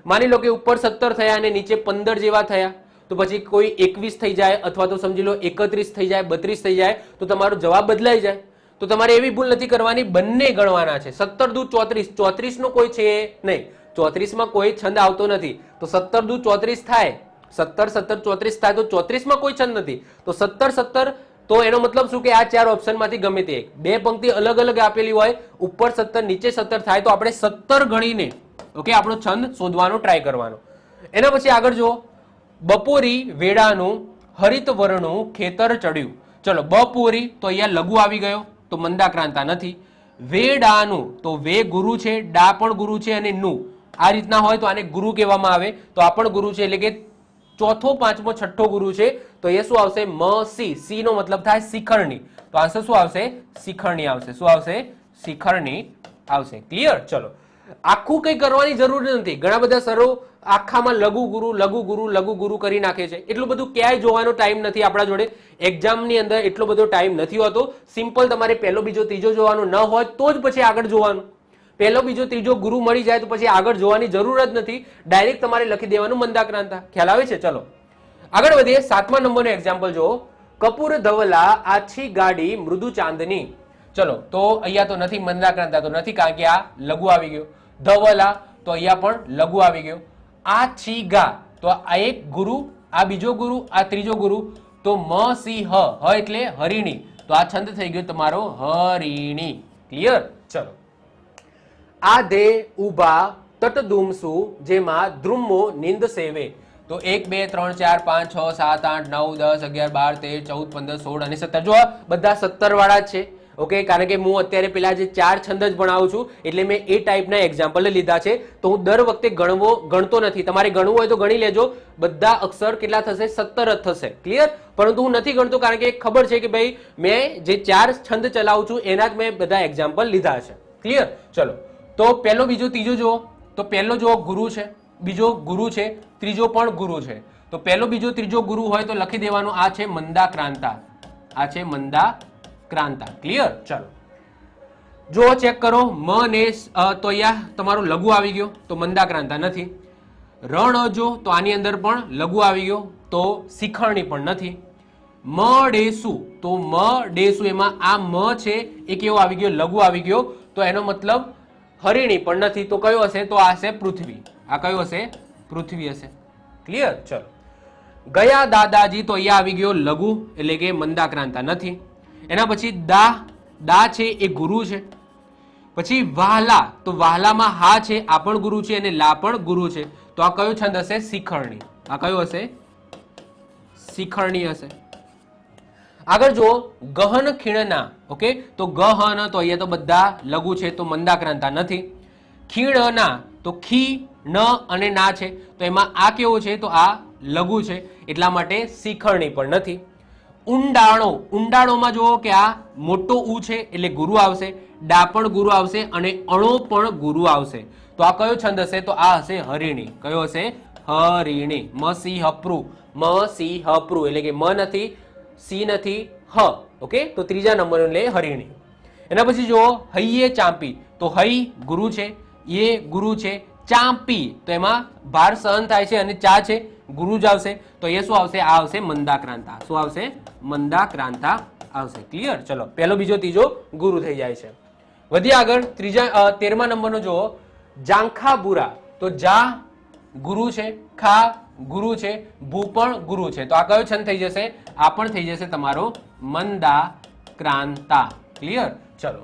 Speaker 1: માની લો કે ઉપર 17 થયા અને નીચે 15 જેવા થયા તો પછી કોઈ 21 થઈ જાય અથવા તો સમજી લો 31 થઈ જાય 32 થઈ જાય તો તમારો જવાબ બદલાઈ જાય તો તમારે એવી ભૂલ નથી કરવાની બંને ગણવાના છે 17 દુ 34 34 નો કોઈ છે નહીં 34 માં કોઈ છંદ આવતો નથી તો 17 દુ 34 થાય 17 17 34 થાય તો 34 માં કોઈ છંદ નથી તો 17 17 તો એનો મતલબ શું કે આ ચાર ઓપ્શન માંથી ગમે તે એક બે પંક્તિ અલગ અલગ આપેલી હોય ઉપર 17 નીચે 17 થાય તો આપણે 17 ગણીને ઓકે આપણો છંદ શોધવાનો ટ્રાય કરવાનો એના પછી આગળ જો બપોરી વેડાનું હરિત વર્ણનું ખેતર ચડ્યું ચલો બપોરી તો અહીંયા લઘુ આવી ગયો તો મંદાક્રાંતા નથી વેડાનું તો વે ગુરુ છે ડા પણ ગુરુ છે અને નું આ રીતના હોય તો આને ગુરુ કહેવામાં આવે તો આ પણ ગુરુ છે એટલે કે ચોથો પાંચમો છઠ્ઠો ગુરુ છે તો એ શું આવશે મ સી સી નો મતલબ થાય શિખરણી તો આન્સર શું આવશે શિખરણી આવશે શું આવશે શિખરણી આવશે ક્લિયર ચલો આખું કઈ કરવાની જરૂર નથી ઘણા બધા સરો આખામાં લઘુ ગુરુ લઘુ ગુરુ લઘુ ગુરુ કરી નાખે છે એટલું બધું ક્યાંય જોવાનો ટાઈમ નથી આપણા જોડે એક્ઝામની અંદર એટલો બધો ટાઈમ નથી હોતો સિમ્પલ તમારે પહેલો બીજો ત્રીજો જોવાનું ન હોય તો જ પછી આગળ જોવાનું પહેલો બીજો ત્રીજો ગુરુ મળી જાય તો પછી આગળ જોવાની જરૂર જ નથી ડાયરેક્ટ તમારે લખી દેવાનું મંદાક્રાંતા ખ્યાલ આવે છે ચલો આગળ વધીએ 7મા નંબરનું એક્ઝામ્પલ જો કપૂર ધવલા આછી ગાડી મૃદુ ચાંદની ચલો તો અહીંયા તો નથી મંદાક્રાંતા તો નથી કારણ કે આ લઘુ આવી ગયો ધવલા તો અહીંયા પણ લઘુ આવી ગયો આછી ગા તો આ એક ગુરુ આ બીજો ગુરુ આ ત્રીજો ગુરુ તો મ સી હ એટલે હરિણી તો આ છંદ થઈ ગયો તમારો હરિણી ક્લિયર ચલો આધે ઉભા તટધુમસુ જેમાં દ્રુમો નિંદ સેવે તો 1 2 3 4 5 6 7 8 9 10 11 12 13 14 15 16 અને 17 જો બધા 17 વાળા જ છે ઓકે કારણ કે હું અત્યારે પેલા જે ચાર છંદ જ ભણાવું છું એટલે મેં એ ટાઈપના એક્ઝામ્પલ લીધા છે તો હું દર વખતે ગણતો નથી તમારે ગણવું હોય તો ગણી લેજો બધા અક્ષર કેટલા થશે 17 જ થશે ક્લિયર પરંતુ હું નથી ગણતો કારણ કે ખબર છે કે ભાઈ મેં જે ચાર છંદ ચલાવું છું એના જ મેં બધા એક્ઝામ્પલ લીધા છે ક્લિયર ચલો તો પહેલો બીજો ત્રીજો જુઓ તો પહેલો જો ગુરુ છે બીજો ગુરુ છે ત્રીજો પણ ગુરુ છે તો પહેલો બીજો ત્રીજો ગુરુ હોય તો લખી દેવાનું આ છે મંદાક્રાંતા આ છે મંદાક્રાંતા ક્લિયર ચાલો જો ચેક કરો મ ને તો અહીંયા તમારો લઘુ આવી ગયો તો મંદાક્રાંતા નથી રણ જો તો આની અંદર પણ લઘુ આવી ગયો તો શિખરણી પણ નથી મ ડેસુ તો મ ડેસુ એમાં આ મ છે એ કેવો આવી ગયો લઘુ આવી ગયો તો એનો મતલબ હરિણી પણ નથી તો કયો હશે તો આ હશે પૃથ્વી આ કયો હશે પૃથ્વી હશે ક્લિયર ચલો ગયા દાદાજી તો અહીંયા આવી ગયો લઘુ એટલે કે મંદાક્રાંતા નથી એના પછી દા છે એ ગુરુ છે પછી વાહલા તો વાહલામાં હા છે આ પણ ગુરુ છે અને લા પણ ગુરુ છે તો આ કયો છંદ હશે શિખરણી આ કયો હશે શિખરણી હશે આગળ જુઓ ગહન ખીણના ઓકે તો ગહન તો અહીંયા તો બધા લઘુ છે તો મંદાક્રાંતા નથી ખીણના તો ખી ન અને ના છે તો એમાં આ કેવો છે તો આ લઘુ છે એટલા માટે શિખરણી પણ નથી ઊંડાણો ઊંડાણોમાં જુઓ કે આ મોટો ઉ છે એટલે ગુરુ આવશે ડા પણ ગુરુ આવશે અને અણો પણ ગુરુ આવશે તો આ કયો છંદ હશે તો આ હશે હરિણી કયો હશે હરિણી મ સી હપ્રુ એટલે કે મ નથી સી નથી હ ઓકે તો ત્રીજા નંબર એટલે હરિણી એના પછી જુઓ હૈયે ચાંપી તો હૈ ગુરુ છે એ ગુરુ છે ચાંપી તો એમાં ભાર સહન થાય છે અને ચા છે ગુરુ જ આવશે તો એ શું આવશે આ આવશે મંદાક્રાંતા શું આવશે મંદાક્રાંતા આવશે ક્લિયર ચલો પહેલો બીજો ત્રીજો ગુરુ થઈ જાય છે વધી આગળ 13મા નંબરનો જુઓ જાંખાબુરા, તો જા ગુરુ છે, ખા ગુરુ છે, ભૂ પણ ગુરુ છે, તો આ કયો છંદ થઈ જશે? આ પણ થઈ જશે તમારો મંદાક્રાંતા. ક્લિયર? ચલો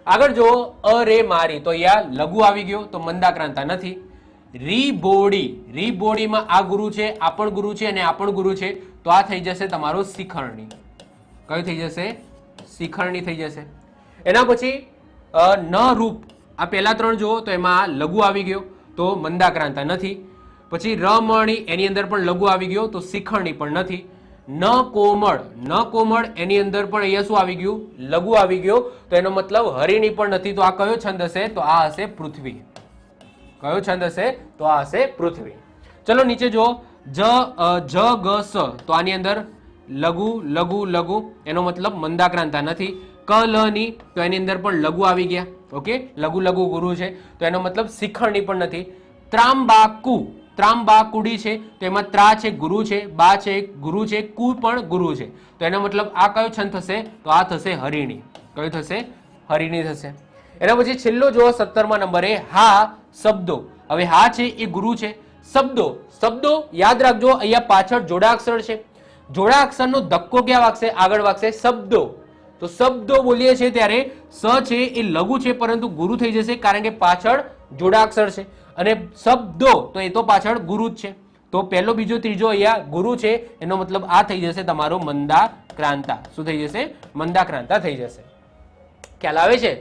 Speaker 1: આગળ જો અરે મારી, તો અહીંયા લઘુ આવી ગયો, તો મંદાક્રાંતા નથી. રી બોડી, રી બોડીમાં આ ગુરુ છે, આ પણ ગુરુ છે અને આ પણ ગુરુ છે, તો આ થઈ જશે તમારો શિખરણી. કયું થઈ જશે? શિખરણી થઈ જશે. એના પછી ન રૂપ, આ પહેલા ત્રણ જુઓ તો એમાં લઘુ આવી ગયો, તો મંદાક્રાંતા નથી. પછી રમણી, એની અંદર પણ લઘુ આવી ગયો, તો શિખરણી પણ નથી. ન કોમળ, ન કોમળ એની અંદર પણ અહીંયા શું આવી ગયું? લઘુ આવી ગયો, તો એનો મતલબ હરિણી પણ નથી. તો આ કયો છંદ હશે? તો આ હશે પૃથ્વી. કયો છંદ હશે? તો આ હશે પૃથ્વી. ચલો નીચે જુઓ, જ ગ સ, તો આની અંદર લઘુ લઘુ લઘુ, એનો મતલબ મંદાક્રાંતા નથી. ક લ ની, તો એની અંદર પણ લઘુ આવી ગયા. ઓકે, લઘુ લઘુ ગુરુ છે, તો એનો મતલબ શિખરણી પણ નથી. ત્રાંબાકુ, ત્રાંબાકુડી છે, તો એમાં ત્રા છે ગુરુ છે, બા છે ગુરુ છે, કુ પણ ગુરુ છે, તો એનો મતલબ આ કયો છંદ થશે? તો આ થશે હરિણી. કયું થશે? હરિણી થશે. એના પછી છેલ્લો જો 17મા નંબરે હા શબ્દો. હવે હા છે એ ગુરુ છે. શબ્દો, શબ્દો યાદ રાખજો, અહીંયા પાછળ જોડાક્ષર છે. જોડાક્ષરનો ધક્કો ક્યાં વાગશે? આગળ વાગશે શબ્દો. તો શબ્દો બોલીએ છીએ ત્યારે સ છે એ લઘુ છે, પરંતુ ગુરુ થઈ જશે, કારણ કે પાછળ જોડાક્ષર છે. અને શબ્દો, તો એ તો પાછળ ગુરુ જ છે, તો પહેલો બીજો ત્રીજો અહીંયા ગુરુ છે, એનો મતલબ આ થઈ જશે તમારો મંદાક્રાંતા. શું થઈ જશે? મંદાક્રાંતા થઈ જશે. ખ્યાલ આવે છે?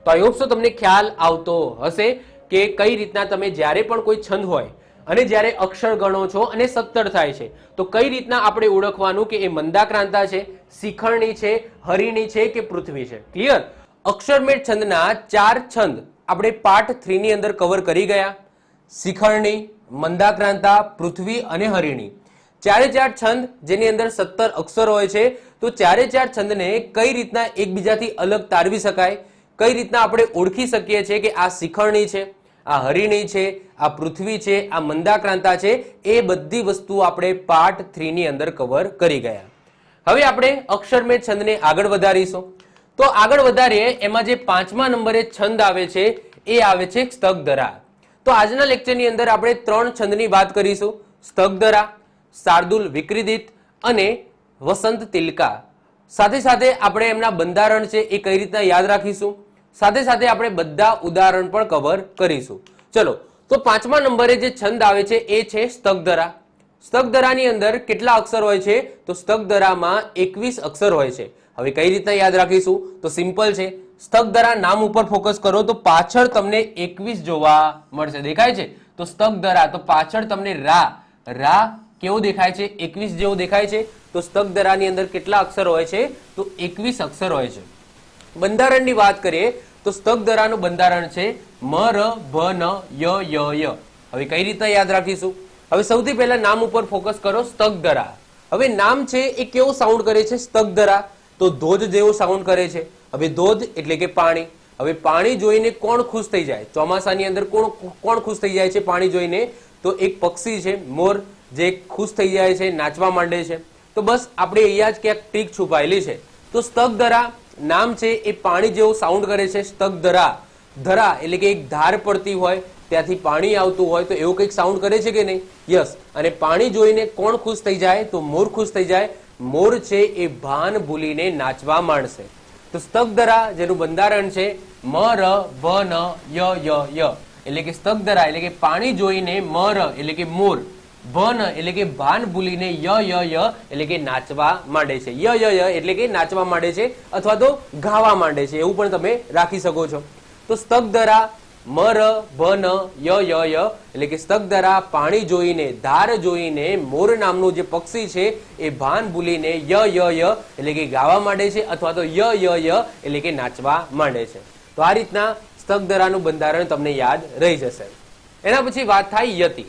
Speaker 1: તો આઈ હોપ સો તમને ખ્યાલ આવતો હશે કે કઈ રીતના તમે જ્યારે પણ કોઈ છંદ હોય અને જ્યારે અક્ષર ગણો છો અને 17 થાય છે, તો કઈ રીતના આપણે ઓળખવાનું કે એ મંદાક્રાંતા છે, શિખરણી છે, હરિણી છે કે પૃથ્વી છે. ક્લિયર? અક્ષરમેળ છંદના 4 છંદ આપણે પાર્ટ 3 ની અંદર કવર કરી ગયા. શિખરણી, મંદાક્રાંતા, પૃથ્વી અને હરિણી. ચારે ચાર છંદ જેની અંદર 17 અક્ષર હોય છે, તો ચારે ચાર છંદને કઈ રીતના એકબીજાથી અલગ તારવી શકાય, કઈ રીતના આપણે ઓળખી શકીએ છીએ કે આ શિખરણી છે, આ હરિણી છે, આ પૃથ્વી છે, આ મંદાક્રાંતા છે, એ બધી વસ્તુઓ આપણે પાર્ટ 3 ની અંદર કવર કરી ગયા. હવે આપણે અક્ષરમેળ છંદને આગળ વધારીશું. તો આગળ વધારીએ, એમાં જે 5મા નંબરે છંદ આવે છે એ આવે છે સ્તગધરા. તો આજના લેક્ચરની અંદર આપણે 3 છંદની વાત કરીશું: સ્તગધરા, શાર્દુલ વિક્રીડિત અને વસંત તિલકા. સાથે સાથે આપણે એમના બંધારણ છે એ કઈ રીતના યાદ રાખીશું, સાથે સાથે આપણે બધા ઉદાહરણ પણ કવર કરીશું. ચલો, તો 5મા નંબરે જે છંદ આવે છે એ છે સ્તગધરા. સ્તગધરાની અંદર કેટલા અક્ષર હોય છે? તો સ્તગધરામાં 21 અક્ષર હોય છે. હવે કઈ રીતના યાદ રાખીશું? તો સિમ્પલ છે. સ્તગધરા નામ ઉપર ફોકસ કરો તો પાછળ તમને 21 જોવા મળશે. દેખાય છે? તો સ્તગધરા, તો પાછળ તમને રા કેવો દેખાય છે? 21 જેવો દેખાય છે. તો સ્તગધરાની અંદર કેટલા અક્ષર હોય છે? તો 21 અક્ષર હોય છે. બંધારણની વાત કરીએ તો સ્તગધરાનું બંધારણ છે મ ર ભ ન ય ય ય. હવે કઈ રીતના યાદ રાખીશું? હવે સૌથી પહેલા નામ ઉપર ફોકસ કરો, સ્તગધરા. હવે નામ છે એ કેવો સાઉન્ડ કરે છે? સ્તગધરા, તો ધોધ જેવો સાઉન્ડ કરે છે. હવે ધોધ એટલે કે પાણી. હવે પાણી જોઈને કોણ ખુશ થઈ જાય? ચોમાસાની અંદર કોણ ખુશ થઈ જાય છે પાણી જોઈને? તો એક પક્ષી છે મોર, જે ખુશ થઈ જાય છે, નાચવા માંડે છે. તો બસ આપણે અહીંયા જ ક્યાંક ટ્રીક છુપાયેલી છે. તો સ્તગધરા નામ છે એ પાણી જેવો સાઉન્ડ કરે છે. સ્તગધરા, ધરા એટલે કે એક ધાર પડતી હોય, ત્યાંથી પાણી આવતું હોય, તો એવું કંઈક સાઉન્ડ કરે છે કે નહીં? યસ. અને પાણી જોઈને કોણ ખુશ થઈ જાય? તો મોર ખુશ થઈ જાય. મોર છે એ ભાન ભૂલીને નાચવા માંડશે. તો સ્તગધરા જેનું બંધારણ છે મ ર ભ ન ય ય ય, એટલે કે સ્તગધરા એટલે કે પાણી જોઈને મ ર એટલે કે મોર, ભ ન એટલે કે ભાન ભૂલીને ય ય ય એટલે કે નાચવા માંડે છે. ય ય ય એટલે કે નાચવા માંડે છે અથવા તો ગાવા માંડે છે, એવું પણ તમે રાખી શકો છો. તો સ્તગધરા મ ર ભ ન ય ય ય એટલે કે સ્તગધરા પાણી જોઈને, ધાર જોઈને મોર નામનું જે પક્ષી છે એ ભાન ભૂલીને ય ય ય એટલે કે ગાવા માંડે છે અથવા તો ય ય ય એટલે કે નાચવા માંડે છે. તો આ રીતના સ્તગધરાનું બંધારણ તમને યાદ રહી જશે. એના પછી વાત થાય યતિ.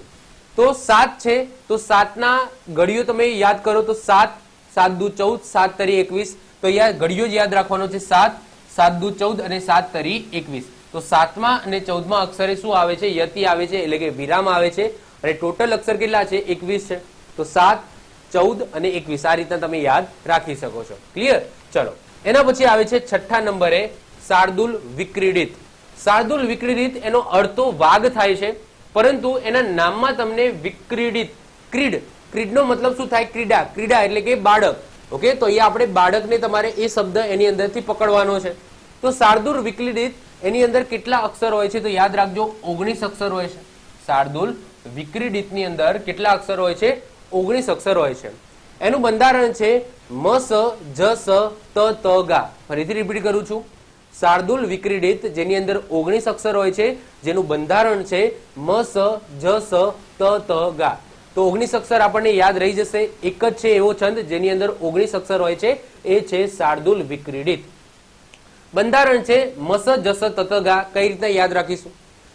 Speaker 1: તો 7 છે, તો 7ના ઘડીઓ તમે યાદ કરો તો 7, 7 દુ 14, 7 તરી 21. તો અહીંયા ઘડીઓ જ યાદ રાખવાનો છે. 7, 7 દુ 14 અને 7 તરી 21. તો 7મા અને 14મા અક્ષરે શું આવે છે? યતિ આવે છે, એટલે કે વિરામ આવે છે. અને ટોટલ અક્ષર કેટલા છે? 21 છે. તો 7, 14 અને 21 આ રીતના તમે યાદ રાખી શકો છો. ક્લિયર? ચલો, એના પછી આવે છે 6ઠ્ઠા નંબરે શાર્દુલ વિક્રીડિત. શાર્દુલ વિક્રીડિત એનો અર્થ તો વાઘ થાય છે, પરંતુ એના નામમાં તમને વિક્રીડિત, ક્રીડનો મતલબ શું થાય? ક્રીડા એટલે કે બાળક. ઓકે, તો અહીંયા આપણે બાળકને તમારે એ શબ્દ એની અંદરથી પકડવાનો છે. તો શાર્દુલ વિક્રીડિત એની અંદર કેટલા અક્ષર હોય છે? તો યાદ રાખજો 19 અક્ષર હોય છે. શાર્દુલ વિક્રીડિતની અંદર કેટલા અક્ષર હોય છે? 19 અક્ષર હોય છે. એનું બંધારણ છે મ સ જ સ ત ત ગા. ફરીથી રિપીટ કરું છું. શાર્દુલ વિક્રીડિત જેની અંદર 19 અક્ષર હોય છે, જેનું બંધારણ છે મ સ જ સ ત ત ગા. તો 19 અક્ષર આપણને યાદ રહી જશે. એક જ છે એવો છંદ જેની અંદર 19 અક્ષર હોય છે, એ છે શાર્દુલ વિક્રીડિત. બંધારણ છે મસ જસ તતગા. કઈ રીતના યાદ રાખીશું?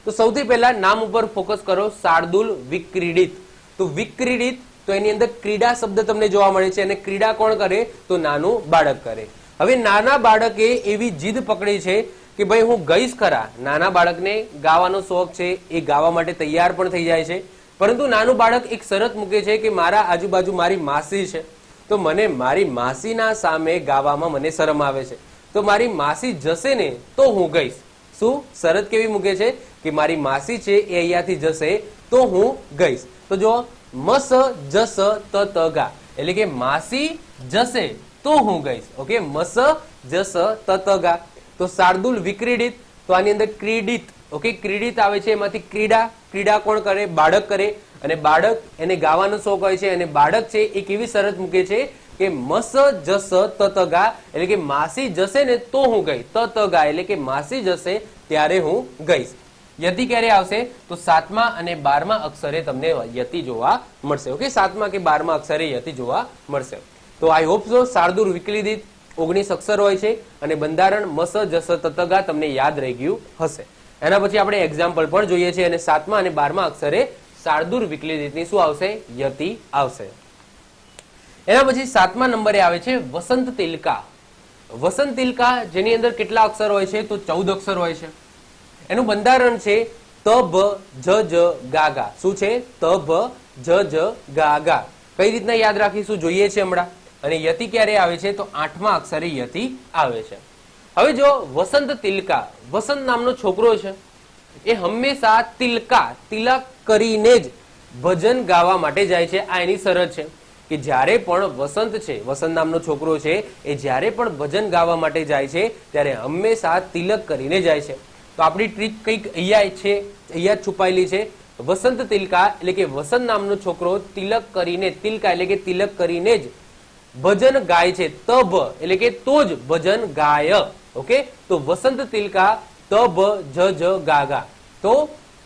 Speaker 1: તો સૌથી પહેલા નામ ઉપર ફોકસ કરો, શાર્દુલ વિક્રીડિત. તો વિક્રીડિત, તો એની અંદર ક્રીડા શબ્દ તમને જોવા મળે છે, અને ક્રીડા કોણ કરે? તો નાનું બાળક કરે. હવે નાના બાળકે એવી જીદ પકડી છે કે ભાઈ હું ગઈશ ખરા. નાના બાળકને ગાવાનો શોખ છે, એ ગાવા માટે તૈયાર પણ થઈ જાય છે, પરંતુ નાનું બાળક એક શરત મૂકે છે કે મારા આજુબાજુ મારી માસી છે, તો મને મારી માસીના સામે ગાવામાં મને શરમ આવે છે, તો મારી માસી જશે ને તો હું ગઈશ. શું શરત કેવી મૂકે છે? કે મારી માસી છે એ અહીંયાથી જશે તો હું ગઈશ. તો જો મસ જસ ત ત ગા એટલે કે માસી જશે તો હું ગઈશ. ઓકે, મસ જસ ત ત ગા. તો શાર્દુલ વિક્રીડિત, તો આની અંદર ક્રીડિત. ઓકે, ક્રીડિત આવે છે, એમાંથી ક્રીડા કોણ કરે? બાળક કરે. અને બાળક એને ગાવાનો શોખ હોય છે, અને બાળક છે એ કેવી શરત મૂકે છે કે મસ જસ ત ત ગા એટલે કે માસી જશે ને તો હું ગઈ. ત ત ગા એટલે કે માસી જશે ત્યારે હું ગઈશ. યતિ ક્યારે આવશે? તો 7મા અને 12મા અક્ષરે તમને યતિ જોવા મળશે. ઓકે, 7મા કે 12મા અક્ષરે યતિ જોવા મળશે. તો આઈ હોપ સો શાર્દુલ વિક્રીડિત 19 અક્ષર હોય છે, અને બંધારણ મસ જસ ત ગા તમને યાદ રહી ગયું હશે. એના પછી આપણે એક્ઝામ્પલ પણ જોઈએ છીએ, અને 7મા અને 12મા અક્ષરે શાર્દુલ વિક્રીડિતની શું આવશે? યતિ આવશે. એના પછી 7મા નંબરે આવે છે વસંત તિલકા. વસંત તિલકા જેની અંદર કેટલા અક્ષર હોય છે? તો 14 અક્ષર હોય છે. એનું બંધારણ છે ત ભ જ જ ગા ગા. શું છે? ત ભ જ જ ગા ગા. કઈ રીતના યાદ રાખીશું જોઈએ છે હમણાં. અને યતિ ક્યારે આવે છે? તો 8મા અક્ષરે યતિ આવે છે. હવે જો વસંત તિલકા, વસંત નામનો છોકરો છે, એ હંમેશા તિલક કરીને જ ભજન ગાવા માટે જાય છે. આ એની શરત છે કે જ્યારે પણ વસંત છે, વસંત નામનો છોકરો છે, એ જ્યારે પણ ભજન ગાવા માટે જાય છે ત્યારે હંમેશા તિલક કરીને જાય છે. તો આપણી ટ્રીક કંઈક અહીંયા છે, અહીંયા છુપાયેલી છે. વસંત તિલકા એટલે કે વસંત નામનો છોકરો તિલક કરીને, તિલકા એટલે કે તિલક કરીને જ ભજન ગાય છે. તભ એટલે કે તો જ ભજન ગાય. ઓકે, તો વસંત તિલકા તભ જ જ ગા ગા. તો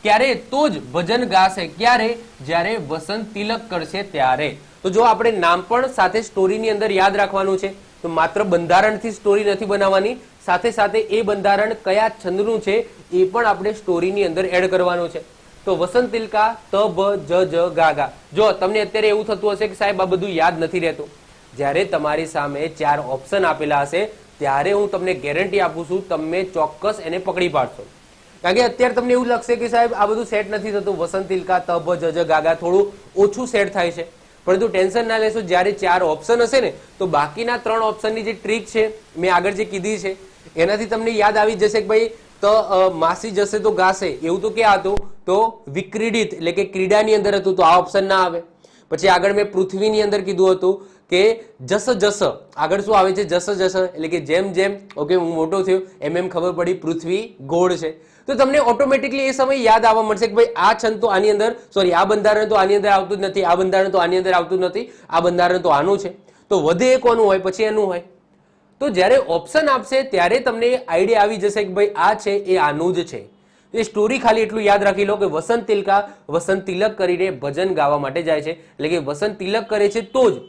Speaker 1: ક્યારે? તો જ ભજન ગાશે. ક્યારે? જ્યારે વસંત તિલક કરશે ત્યારે. તો જો આપણે નામ પણ સાથે સ્ટોરીની અંદર યાદ રાખવાનું છે. તો માત્ર બંધારણથી સ્ટોરી નથી બનાવવાની, સાથે સાથે એ બંધારણ કયા છંદનું છે એ પણ આપણે સ્ટોરીની અંદર એડ કરવાનું છે. તો વસંત તિલકા ત ભ જ જ ગા ગા. જો તમને અત્યારે એવું થતું હશે કે સાહેબ આ બધું યાદ નથી રહેતું, જ્યારે તમારી સામે 4 ઓપ્શન આપેલા હશે ત્યારે હું તમને ગેરંટી આપું છું તમે ચોક્કસ એને પકડી પાડશો. કારણ કે અત્યારે તમને એવું લાગશે કે સાહેબ આ બધું સેટ નથી થતું, વસંત તિલકા ત ભ જ જ ગા ગા થોડું ઓછું સેટ થાય છે. પરંતુ ટેન્શન ના લેશો, જ્યારે 4 ઓપ્શન હશે ને તો બાકીના 3 ઓપ્શનની જે ટ્રીક છે મેં આગળ જે કીધી છે એનાથી તમને યાદ આવી જશે કે ભાઈ તો માસી જશે તો ગાશે. એવું તો ક્યાં હતું? તો વિક્રીડિત એટલે કે ક્રીડાની અંદર હતું, તો આ ઓપ્શન ના આવે. પછી આગળ મેં પૃથ્વીની અંદર કીધું હતું કે જસ જસ, આગળ શું આવે છે? જસ જસ એટલે કે જેમ જેમ ઓકે હું મોટો થયો એમ એમ ખબર પડી પૃથ્વી ગોળ છે. તો તમને ઓટોમેટિકલી એ સમય યાદ આવવા મળશે કે ભાઈ આ છંદ તો આની અંદર, સોરી આ બંધારણ તો આની અંદર આવતું જ નથી, આ બંધારણ તો આની અંદર આવતું નથી, આ બંધારણ તો આનું છે. તો વધે એ કોનું હોય? પછી એનું હોય. તો જ્યારે ઓપ્શન આપશે ત્યારે તમને આઈડિયા આવી જશે કે ભાઈ આ છે એ આનું જ છે. એ સ્ટોરી ખાલી એટલું યાદ રાખી લો કે વસંત તિલકા વસંત તિલક કરીને ભજન ગાવા માટે જાય છે, એટલે કે વસંત તિલક કરે છે તો જ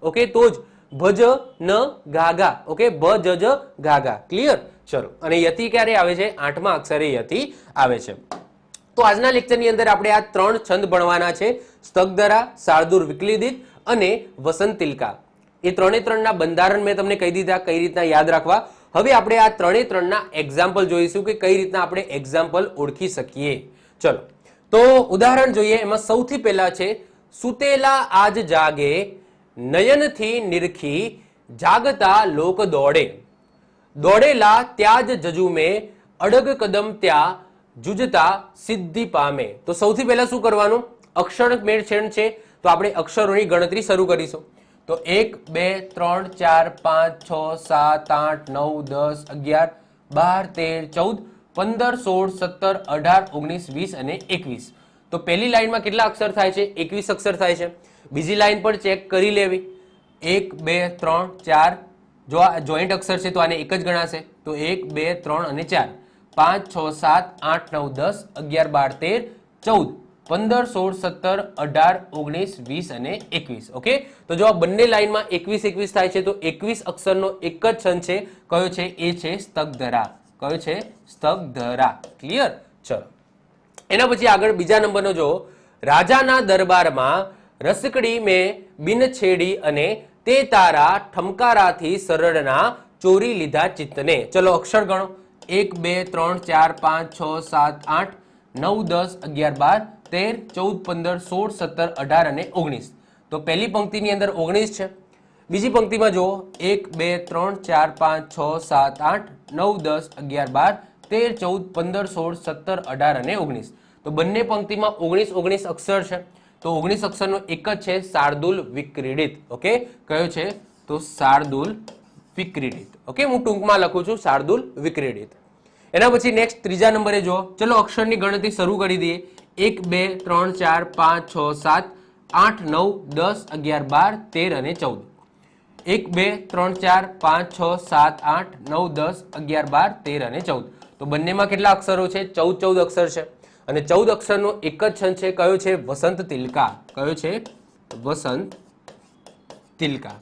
Speaker 1: ઓકે, તો જ ભજ ન ગાગા. ઓકે, ભ જ જ ગાગા. ક્લિયર? ચલો. અને યતિ ક્યારે આવે છે? 8મા અક્ષરે યતિ આવે છે. તો આજના લેક્ચરની અંદર આપણે આ 3 છંદ ભણવાના છે, સ્તગધરા, શાર્દુલ વિક્રીડિત અને વસંત તિલકા. એ 3 ના બંધારણ મેં તમને કહી દીધા કઈ રીતના યાદ રાખવા. હવે આપણે આ 3 ના એક્ઝામ્પલ જોઈશું કે કઈ રીતના આપણે એક્ઝામ્પલ ઓળખી શકીએ. ચલો, તો ઉદાહરણ જોઈએ. એમાં સૌથી પહેલા છે સુતેલા આજ જાગે, નયનથી નિરખી, જાગતા લોક દોડે, દોડેલા ત્યાં જ જજુમે, અડગ કદમ ત્યાં જુજતા સિદ્ધિ પામે. તો સૌથી પહેલા શું કરવાનું? અક્ષર મેળછેડ છે તો આપણે અક્ષરોની ગણતરી શરૂ કરીશું. તો 1 2 3 4 5 6 7 8 9 10 11 12 13 14 15 16 17 18 19 20 અને 21. તો પહેલી લાઈનમાં કેટલા અક્ષર થાય છે? 21 અક્ષર થાય છે. બીજી લાઈન પણ ચેક કરી લેવી. 1 2 3 4, જો આ જોઈન્ટ અક્ષર છે તો આને એક જ ગણાશે. તો 1 2 3 અને 4, 5 6 7 8 9 10 11 12 13 14 15 16 17 18 19 20 અને 21. ઓકે, તો જો આ બંને લાઈનમાં 21 21 થાય છે તો 21 અક્ષરનો એક જ છંદ છે. કયો છે? એ છે સ્તગધરા. કયો છે? સ્તગધરા. ક્લિયર? ચલો એના પછી આગળ બીજા નંબરનો જો, રાજાના દરબારમાં રસકડી મેં બિન છેડી અને તે તારા ઠમકારાથી સરળના ચોરી લીધા ચિત્તને. ચલો અક્ષર ગણો. 1 2 3 4 5 6 7 8 9 10 11 12 13 14 15 16 17 18 અને 19. તો પહેલી પંક્તિની અંદર 19 છે. બીજી પંક્તિમાં જુઓ 1 2 3 4 5 6 7 8 9 10 11 12 13 14 15 16 17 18 અને 19. તો બંને પંક્તિમાં 19 19 અક્ષર છે. તો 19 અક્ષરનો એક જ છે શાર્દુલ વિક્રીડિત. ઓકે, કયો છે? તો શાર્દુલ વિક્રીડિત. ઓકે, હું ટૂંકમાં લખું છું શાર્દુલ વિક્રીડિત. એના પછી નેક્સ્ટ ત્રીજા નંબરે જો, ચલો અક્ષરની ગણતરી શરૂ કરી દઈએ. 1 2 3 4 5 6 7 8 9 10 11 12 13 અને 14. 1 2 3 4 5 6 7 8 9 10 11 12 13 અને 14. તો બંનેમાં કેટલા અક્ષરો છે? 14 અક્ષર છે. અને 14 અક્ષરનો એક જ છંદ છે. કયો છે? વસંત તિલકા. કયો છે? વસંત તિલકા.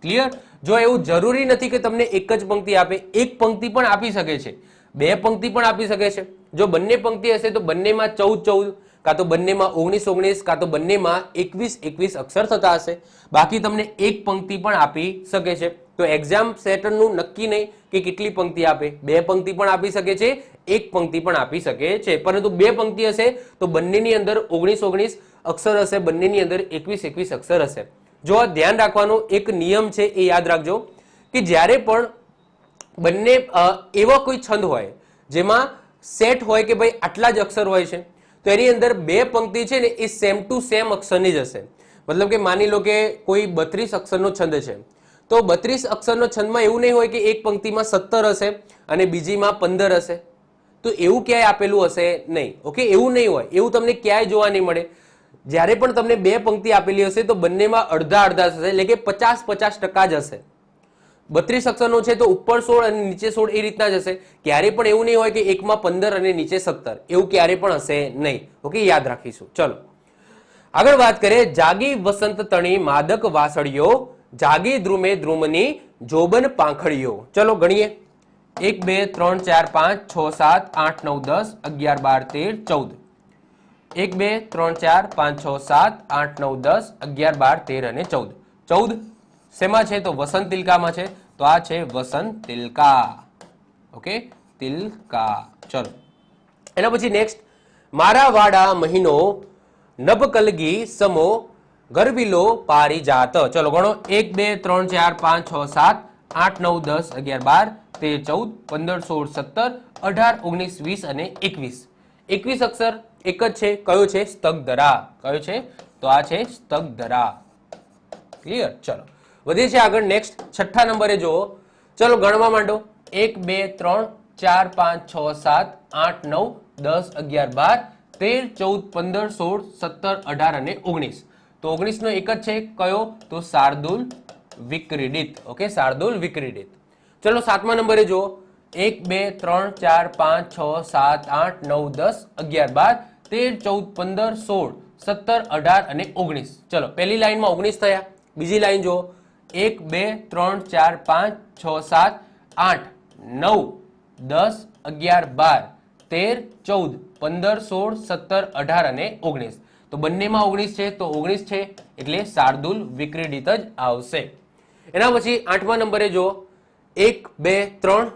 Speaker 1: ક્લિયર? જો એવું જરૂરી નથી કે તમને એક જ પંક્તિ આપે, એક પંક્તિ પણ આપી શકે છે, બે પંક્તિ પણ આપી શકે છે. જો બંને પંક્તિ હશે તો બંનેમાં 14 14, કાં તો બંનેમાં 19 19, કાં તો બંનેમાં 21 21 અક્ષર થતા હશે. બાકી તમને એક પંક્તિ પણ આપી શકે છે. તો એક્ઝામ સેટરનું નક્કી નહીં કે કેટલી પંક્તિ આપે. બે પંક્તિ પણ આપી શકે છે, એક પંક્તિ પણ આપી શકે છે. પરંતુ બે પંક્તિ હશે તો બંનેની અંદર 19 19 અક્ષર હશે, બંનેની અંદર 21 21 અક્ષર હશે. જો આ ધ્યાન રાખવાનો એક નિયમ છે, એ યાદ રાખજો કે જ્યારે પણ બંને એવા કોઈ છંદ હોય જેમાં સેટ હોય કે ભાઈ આટલા જ અક્ષર હોય છે, તો એની અંદર બે પંક્તિ છે ને એ સેમ ટુ સેમ અક્ષરની જ હશે. મતલબ કે માની લો કે કોઈ 32 અક્ષરનો છંદ છે, તો 32 અક્ષરનો છંદમાં એવું નહીં હોય કે એક પંક્તિમાં 17 હશે અને બીજીમાં 15 હશે. તો એવું ક્યાંય આપેલું હશે નહીં. ઓકે, એવું નહીં હોય, એવું તમને ક્યાંય જોવા નહીં મળે. જ્યારે પણ તમને બે પંક્તિ આપેલી હશે તો બંનેમાં અડધા અડધા હશે, એટલે કે 50-50% જ હશે. 32 અક્ષરનો છે તો ઉપર 16 અને નીચે 16 એ રીતના જ હશે. ક્યારે પણ એવું નહીં હોય કે એકમાં 15 અને નીચે 17, એવું ક્યારે પણ હશે નહીં. ઓકે, યાદ રાખીશું. ચલો આગળ વાત કરીએ. જાગી વસંત તણી માદક વાસળીઓ, જાગી દ્રુમે દ્રુમની જોબન પાંખડીઓ. ચલો ગણીએ. 1 2 3 4 5 6 7 8 9 10 11 12 13 14. 1 2 3 4 5 6 7 8 9 10 11 12 13 અને 14. 14 શેમાં છે? તો વસંત તિલકામાં છે. તો આ છે વસંત તિલકા. ઓકે, તિલકા. ચલો એના પછી નેક્સ્ટ, મારા વાડા મહિનો નભકલગી સમો ગરબીલો પારિજાત. ચલો ગણો. 1 2 3 4 5 6 7 8 9 10 11 12 13 14 15 16 17 18 19 20 અને 21. 21 અક્ષર એક જ છે. કયો છે? સ્તગધરા. કયો છે? તો આ છે સ્તગધરા. ક્લિયર? ચલો વધીએ છે આગળ. નેક્સ્ટ છઠ્ઠા નંબરે જુઓ. ચલો ગણવા માંડો. 1 2 3 4 5 6 7 8 9 10 11 12 13 14 15 16 17 18 અને 19. તો 19 નો એક જ છે. કયો? તો શાર્દુલ વિક્રીડિત. ઓકે, શાર્દુલ વિક્રીડિત. ચલો સાતમા નંબરે જુઓ. 1 2 3 4 5 6 7 8 9 10 11 12 13 14 15 16 17 18 અને 19. ચલો પહેલી લાઈનમાં 19 થયા. બીજી લાઈન જુઓ. 1 2 3 4 5 6 7 8 9 10 11 12 13 14 15 16 17 18 અને 19. તો બંનેમાં 19 છે, તો 19 છે એટલે શાર્દુલ વિક્રીડિત જ આવશે. એના પછી આઠમા નંબરે જુઓ. 1 2 3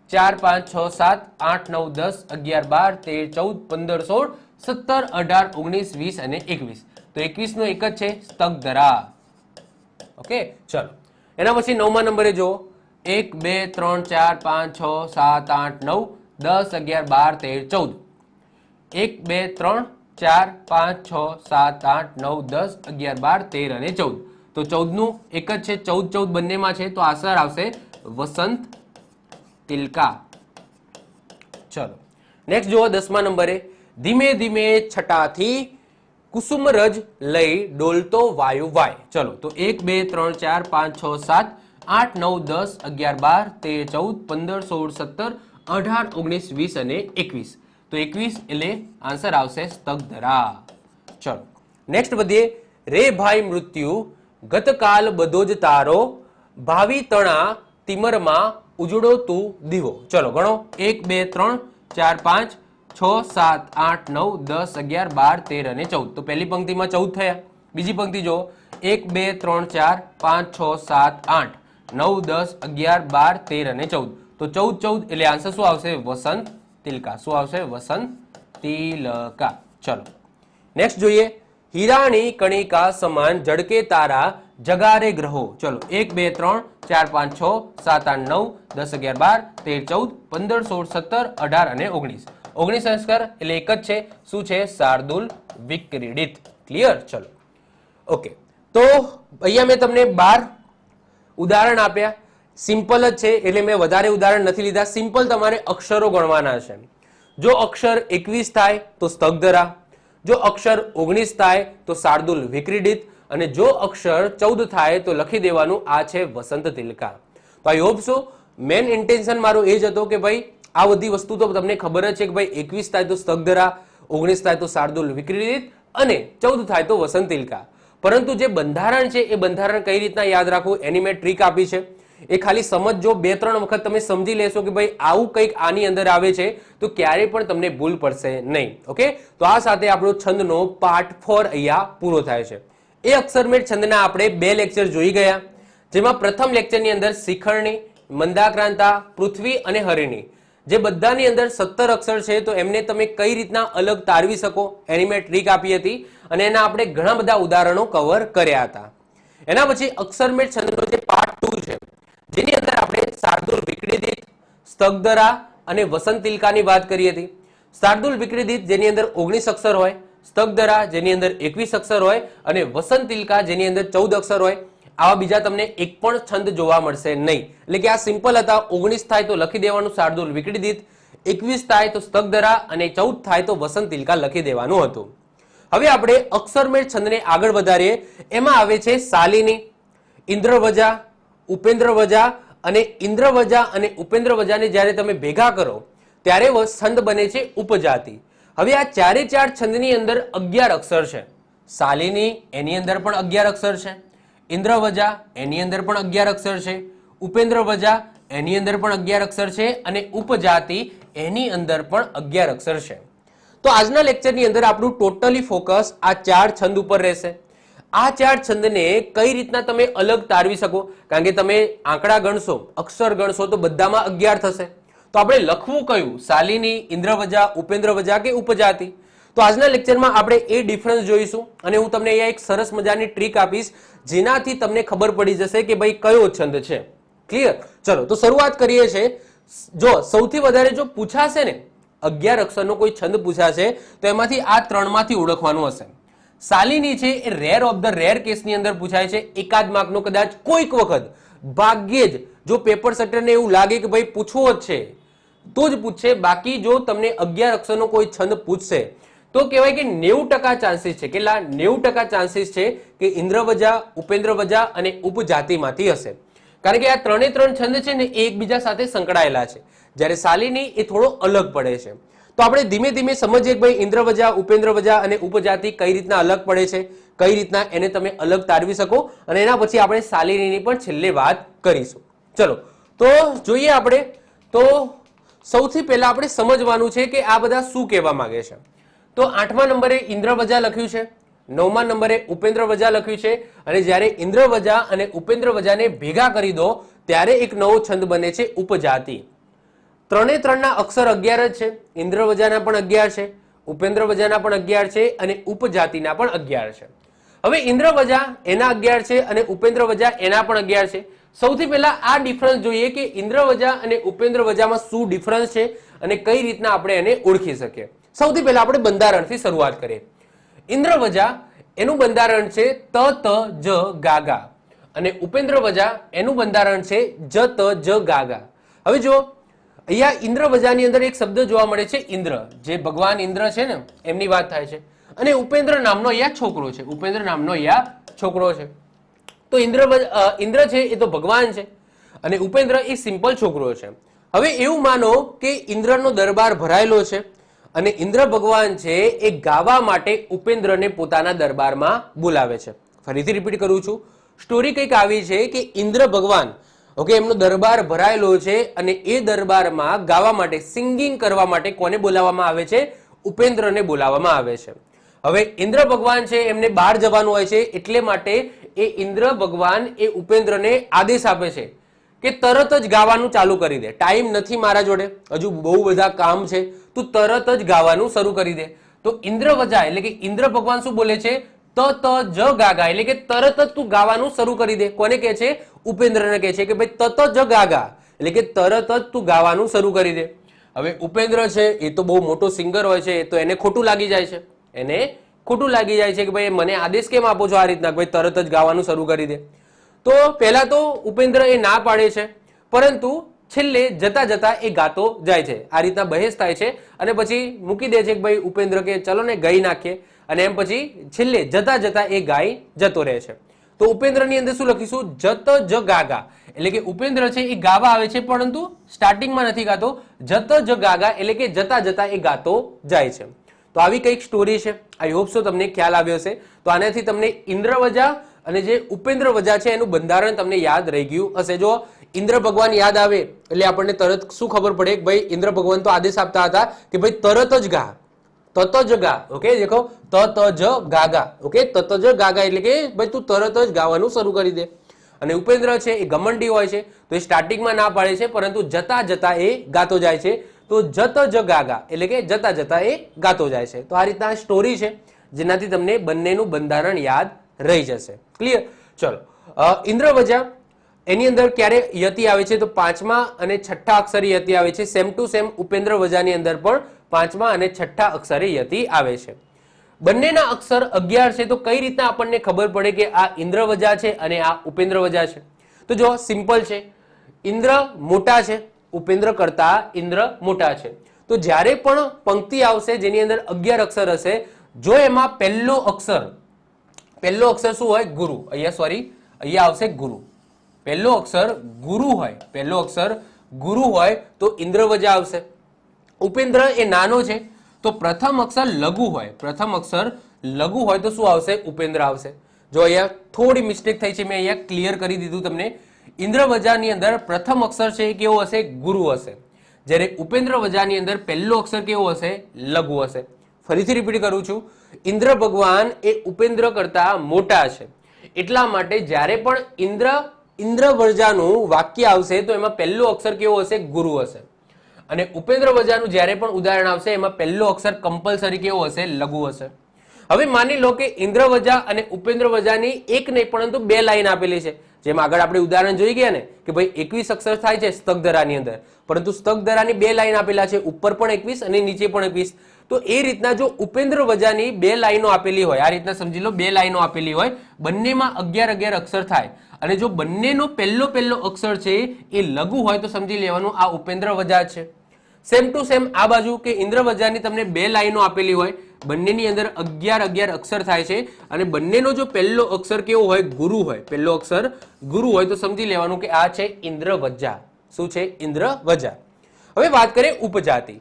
Speaker 1: 4 5 6 7 8 9 10 11 12 13 14 15 16 17 18 19 20 અને 21. તો 21 નો એક જ છે, સ્તગધરા. ઓકે, ચલો એના પછી નવમા નંબરે જુઓ. 1 2 3 4 5 6 7 8 9 10 11 12 13 14 1 2 3 4 5 6 7 8 9 10 11 12 13 અને 14 તો 14 નું એક જ છે 14 14 બંનેમાં છે તો આન્સર આવશે વસંત તિલકા. ચલો નેક્સ્ટ જુઓ 10મા નંબરે ધીમે ધીમે છટાથી કુસુમરજ લઈ ડોલતો વાયુ વાય. ચલો તો 1 2 3 4 5 6 7 8 9 10 11 12 13 14 15 16 17 18 19 20 અને 21 તો 21 એટલે આન્સર આવશે સ્તગધરા. ચલો નેક્સ્ટ વધીએ રે ભાઈ મૃત્યુ ગતકાલ બધો જ તારો ભાવિ તણા તિમરમાં ઉજળો તું દીવો. ચલો ગણો 1 2 3 4 5 6 7 8 9 10 11 12 13 અને 14 તો પહેલી પંક્તિમાં 14 થયા. બીજી પંક્તિ જો 1 2 3 4 5 6 7 8 9 10 11 12 13 અને 14 તો 14 14 એટલે આન્સર શું આવશે વસંત તિલકા. શું આવશે વસંત તિલકા. ચલો નેક્સ્ટ જોઈએ હીરાની કણિકા સમાન જડકે તારા જગારે ગ્રહો. ચલો 1 2 3 4 5 6 7 8 9 10 11 12 13 14 15 16 17 18 અને 19 19 સંસ્કાર એટલે એક જ છે શું છે શાર્દુલ વિક્રીડિત. ક્લિયર. ચલો ઓકે તો અહીંયા મેં તમને 12 ઉદાહરણ આપ્યા. સિમ્પલ જ છે એટલે મેં વધારે ઉદાહરણ નથી લીધા. સિમ્પલ તમારે અક્ષરો ગણવાના છે. જો અક્ષર 21 થાય તો સ્તગધરા, જો અક્ષર 19 થાય તો શાર્દુલ વિક્રીડિત અને જો અક્ષર 14 થાય તો લખી દેવાનું આ છે વસંત તિલકા. તો I hope so main intention મારો એ જ હતો કે ભાઈ આ બધી વસ્તુ તો તમને ખબર જ છે કે ભાઈ 21 થાય તો સ્તગધરા, 19 થાય તો શાર્દુલ વિક્રીડિત અને 14 થાય તો વસંત તિલકા. પરંતુ જે બંધારણ છે એ બંધારણ કઈ રીતના યાદ રાખવું એની મેં ટ્રીક આપી છે. એ ખાલી સમજજો 2-3 વખત તમે સમજી લેશો કે ભાઈ આવું કંઈક આની અંદર આવે છે તો ક્યારે પણ તમને ભૂલ પડશે નહીં. ઓકે તો આ સાથે આપણો છંદનો પાર્ટ 4 અહીંયા પૂરો થાય છે. એ અક્ષરમેળ છંદના આપણે 2 લેક્ચર જોઈ ગયા જેમાં પ્રથમ લેક્ચરની અંદર શિખરણી, મંદાક્રાંતા, પૃથ્વી અને હરિણી જે બધાની અંદર 17 અક્ષર છે તો એમને તમે કઈ રીતના અલગ તારવી શકો એની મેં ટ્રીક આપી હતી અને એના આપણે ઘણા બધા ઉદાહરણો કવર કર્યા હતા. એના પછી અક્ષરમેળ છંદનો જે પાર્ટ 2 છે જેની અંદર આપણે શાર્દુલ વિક્રીડિત, સ્તગધરા અને વસંત તિલકાની વાત કરી હતી. શાર્દુલ વિક્રીડિત જેની અંદર 19 અક્ષર હોય, સ્તગધરા જેની અંદર 21 અક્ષર હોય અને વસંત તિલકા જેની અંદર 14 અક્ષર હોય. આવા બીજા તમને એક પણ છંદ જોવા મળશે નહીં. એટલે કે આ સિમ્પલ હતા. 19 થાય તો લખી દેવાનું શાર્દુલ વિક્રીડિત, 21 થાય તો સ્તગધરા અને 14 થાય તો વસંત તિલકા લખી દેવાનું હતું. હવે આપણે અક્ષરમેળ છંદને આગળ વધારીએ. એમાં આવે છે શાલિની, ઇન્દ્રવજા, ઉપેન્દ્રવજા અને ઇન્દ્રવજા અને ઉપેન્દ્રવજાને જ્યારે તમે ભેગા કરો ત્યારે છંદ બને છે ઉપજાતિ. હવે આ ચારે ચાર છંદની અંદર 11 અક્ષર છે. શાલિની એની અંદર પણ 11 અક્ષર છે, ઇન્દ્રવજા એની અંદર પણ 11 અક્ષર છે, ઉપેન્દ્રવજા એની અંદર પણ 11 અક્ષર છે અને ઉપજાતિ એની અંદર પણ 11 અક્ષર છે. તો આજના લેક્ચરની અંદર આપણું ટોટલી ફોકસ આ 4 છંદ ઉપર રહેશે. આ 4 છંદને કઈ રીતના તમે અલગ તારવી શકો કારણ કે તમે આંકડા ગણશો, અક્ષર ગણશો તો બધામાં 11 થશે. તો આપણે લખવું કયું શાલિની, ઇન્દ્રવજા, ઉપેન્દ્રવજા કે ઉપજાતિ. તો આજના લેક્ચરમાં આપણે એ ડિફરન્સ જોઈશું અને હું તમને અહીંયા એક સરસ મજાની ટ્રીક આપીશ જેનાથી તમને ખબર પડી જશે કે ભાઈ કયો છંદ છે. ક્લિયર. ચલો તો શરૂઆત કરીએ છીએ. જો સૌથી વધારે જો પૂછાશે ને 11 અક્ષરનો કોઈ છંદ પૂછાશે તો એમાંથી આ 3 માંથી ઓળખવાનું હશે. શાલિની છે એ રેર ઓફ ધ રેર કેસની અંદર પૂછાય છે. એકાદ માર્કનો કદાચ કોઈક વખત ભાગ્યે જ જો પેપર સેટરને એવું લાગે કે ભાઈ પૂછવો જ છે તો જ પૂછશે. બાકી જો તમને 11 અક્ષરનો કોઈ છંદ પૂછશે તો કહેવાય કે 90% ચાન્સીસ છે. કેટલા? 90% ચાન્સીસ છે કે ઇન્દ્રવજા, ઉપેન્દ્રવજા અને ઉપજાતિમાંથી હશે. કારણ કે આ 3 છંદ છે ને એ એકબીજા સાથે સંકળાયેલા છે જ્યારે શાલિની એ થોડો અલગ પડે છે. તો આપણે ધીમે ધીમે સમજીએ કે ભાઈ ઇન્દ્રવજા, ઉપેન્દ્રવજા અને ઉપજાતિ કઈ રીતના અલગ પડે છે, કઈ રીતના એને તમે અલગ તારવી શકો અને એના પછી આપણે શાલિનીની પણ છેલ્લે વાત કરીશું. ચલો તો જોઈએ આપણે. તો સૌથી પહેલા આપણે સમજવાનું છે કે આ બધા શું કહેવા માંગે છે. તો 8મા નંબરે ઇન્દ્રવજા લખ્યું છે, 9મા નંબરે ઉપેન્દ્રવજા લખ્યું છે અને જ્યારે ઇન્દ્રવજા અને ઉપેન્દ્રવજાને ભેગા કરી દો ત્યારે એક નવો છંદ બને છે ઉપજાતિ. 3 ના અક્ષર 11 જ છે. ઇન્દ્રવજાના પણ 11 છે, ઉપેન્દ્રવજાના પણ 11 છે અને ઉપજાતિના પણ 11 છે. હવે ઇન્દ્રવજા એના 11 છે અને ઉપેન્દ્રવજા એના પણ 11 છે. સૌથી પહેલા આ ડિફરન્સ જોઈએ કે ઇન્દ્રવજા અને ઉપેન્દ્રવજામાં શું ડિફરન્સ છે અને કઈ રીતના આપણે એને ઓળખી શકીએ. સૌથી પહેલા આપણે બંધારણથી શરૂઆત કરીએ. ઇન્દ્રવજા એનું બંધારણ છે ત ત જ ગા ગા અને ઉપેન્દ્રવજા એનું બંધારણ છે જ ત જ ગા ગા. હવે જો અહીંયા ઇન્દ્રવજાની અંદર એક શબ્દ જોવા મળે છે ઇન્દ્ર, જે ભગવાન ઇન્દ્ર છે ને એમની વાત થાય છે, અને ઉપેન્દ્ર નામનો અહીંયા છોકરો છે. ઉપેન્દ્ર નામનો અહીંયા છોકરો છે. તો ઇન્દ્ર છે એ તો ભગવાન છે અને ઉપેન્દ્ર એ સિમ્પલ છોકરો છે. હવે એવું માનો કે ઇન્દ્રનો દરબાર ભરાયેલો છે અને ઇન્દ્ર ભગવાન છે એ ગાવા માટે ઉપેન્દ્રને પોતાના દરબારમાં બોલાવે છે. ફરીથી રિપીટ કરું છું, સ્ટોરી કંઈક આવી છે કે ઇન્દ્ર ભગવાન ઓકે એમનો દરબાર ભરાયેલો છે અને એ દરબારમાં ગાવા માટે, સિંગિંગ કરવા માટે કોને બોલાવવામાં આવે છે? ઉપેન્દ્રને બોલાવવામાં આવે છે. હવે ઇન્દ્ર ભગવાન છે એમને બહાર જવાનું હોય છે, એટલે માટે એ ઇન્દ્ર ભગવાન એ ઉપેન્દ્રને આદેશ આપે છે કે તરત જ ગાવાનું ચાલુ કરી દે. ટાઈમ નથી મારા જોડે, હજુ બહુ બધા કામ છે, તું તરત જ ગાવાનું શરૂ કરી દે. તો ઇન્દ્રવજા એટલે કે ઇન્દ્ર ભગવાન શું બોલે છે? ત ત જ ગા ગા, એટલે કે તરત જ તું ગાવાનું શરૂ કરી દે. કોને કહે છે? ઉપેન્દ્રને કહે છે કે ભાઈ ત ત જ ગા ગા, એટલે કે તરત જ તું ગાવાનું શરૂ કરી દે. હવે ઉપેન્દ્ર છે એ તો બહુ મોટો સિંગર હોય છે, તો એને ખોટું લાગી જાય છે. એને ખોટું લાગી જાય છે કે ભાઈ મને આદેશ કેમ આપો છો આ રીતના, ભાઈ તરત જ ગાવાનું શરૂ કરી દે. તો પહેલા તો ઉપેન્દ્ર એ ના પાડે છે, પરંતુ છેલ્લે જતા જતા એ ગાતો જાય છે. આ રીતના બહેસ થાય છે અને પછી મૂકી દે છે કે ભાઈ ઉપેન્દ્ર કે ચલો ને ગાઈ નાખીએ, અને એમ પછી છેલ્લે જતા જતા એ ગાય જતો રહે છે. તો ઉપેન્દ્રની અંદર શું લખીશું? જત જ ગા ગા, એટલે કે ઉપેન્દ્ર છે એ ગાવા આવે છે પરંતુ સ્ટાર્ટિંગમાં નથી ગાતો. જત જ ગા ગા એટલે કે જતા જતા એ ગાતો જાય છે. તો આવી કંઈક સ્ટોરી છે. આઈ હોપ સો તમને ખ્યાલ આવ્યો હશે. તો આનાથી તમને ઇન્દ્રવજા અને જે ઉપેન્દ્રવજા છે એનું બંધારણ તમને યાદ રહી ગયું હશે. જો ઇન્દ્ર ભગવાન યાદ આવે એટલે આપણને તરત શું ખબર પડે કે ભાઈ ઇન્દ્ર ભગવાન તો આદેશ આપતા હતા કે ભાઈ તરત જ ગા, તત જ ગા. ઓકે દેખો, ત ત જ ગા ગા. ઓકે, તત જ ગા ગા એટલે કે ભાઈ તું તરત જ ગાવાનું શરૂ કરી દે. અને ઉપેન્દ્ર છે એ ઘમંડી હોય છે, તો એ સ્ટાર્ટિંગમાં ના પાડે છે, પરંતુ જતા જતા એ ગાતો જાય છે. તો જત જ ગા ગા એટલે કે જતા જતા એ ગાતો જાય છે. તો આ રીતના સ્ટોરી છે જેનાથી તમને બંનેનું બંધારણ યાદ રહી જશે. ક્લિયર? ચલો, ઇન્દ્રવજા એની અંદર ક્યારે યતિ આવે છે? તો 5મા અને 6ઠ્ઠા અક્ષરે યતિ આવે છે. સેમ ટુ સેમ ઉપેન્દ્રવજાની અંદર પણ 5મા અને 6ઠ્ઠા અક્ષરે યતિ આવે છે. બંનેના અક્ષર 11 છે. તો કઈ રીતના આપણને ખબર પડે કે આ ઇન્દ્રવજા છે અને આ ઉપેન્દ્રવજા છે? તો જો સિમ્પલ છે, ઇન્દ્ર મોટા છે, ઉપેન્દ્ર કરતા ઇન્દ્ર મોટા છે. તો જ્યારે પણ પંક્તિ આવશે જેની અંદર 11 અક્ષર હશે, જો એમાં પહેલો અક્ષર શું હોય? ગુરુ. અહીંયા આવશે ગુરુ. પહેલો અક્ષર ગુરુ હોય, પહેલો અક્ષર ગુરુ હોય તો ઇન્દ્રવજા આવશે. ઉપેન્દ્ર એ નાનો છે તો પ્રથમ અક્ષર લઘુ હોય, પ્રથમ અક્ષર લઘુ હોય તો શું આવશે? ઉપેન્દ્ર આવશે. જો અહીંયા થોડી મિસ્ટેક થઈ છે, મેં અહીંયા ક્લિયર કરી દીધું તમને. ઇન્દ્રવજાની અંદર પ્રથમ અક્ષર છે એ કેવો હશે? ગુરુ હશે. જ્યારે ઉપેન્દ્રવજાની અંદર પહેલો અક્ષર કેવો હશે? લઘુ હશે. ફરીથી રિપીટ કરું છું, ઇન્દ્ર ભગવાન એ ઉપેન્દ્ર કરતા મોટા છે, એટલા માટે જ્યારે પણ ઇન્દ્રવજાનું વાક્ય આવશે તો એમાં પહેલો અક્ષર કેવો હશે? ગુરુ હશે. અને ઉપેન્દ્રવજાનું જ્યારે પણ ઉદાહરણ આવશે એમાં પહેલો અક્ષર કમ્પલસરી કેવો હશે? લઘુ હશે. હવે માની લો કે ઇન્દ્રવજા અને ઉપેન્દ્રવજાની એક નહીં પરંતુ 2 લાઈન આપેલી છે. જેમ આગળ આપણે ઉદાહરણ જોઈ ગયા ને કે ભાઈ 21 અક્ષર થાય છે સ્તગધરાની અંદર, પરંતુ સ્તગધરાની 2 લાઈન આપેલા છે, ઉપર પણ 21 અને નીચે પણ 21. તો એ રીતના જો ઉપેન્દ્રવજાની 2 લાઈનો આપેલી હોય, આ રીતના સમજી લો 2 લાઈનો આપેલી હોય, બંનેમાં 11 અક્ષર થાય અને જો બંનેનો પહેલો અક્ષર છે એ લઘુ હોય તો સમજી લેવાનું આ ઉપેન્દ્રવજા છે. સેમ ટુ સેમ આ બાજુ કે ઇન્દ્રવજાની તમને 2 લાઈનો આપેલી હોય, બંનેની અંદર 11 અક્ષર થાય છે અને બંનેનો જો પહેલો અક્ષર કેવો હોય? ગુરુ હોય. પહેલો અક્ષર ગુરુ હોય તો સમજી લેવાનું કે આ છે ઇન્દ્રવજા. શું છે? ઇન્દ્રવજા. હવે વાત કરીએ ઉપજાતિ.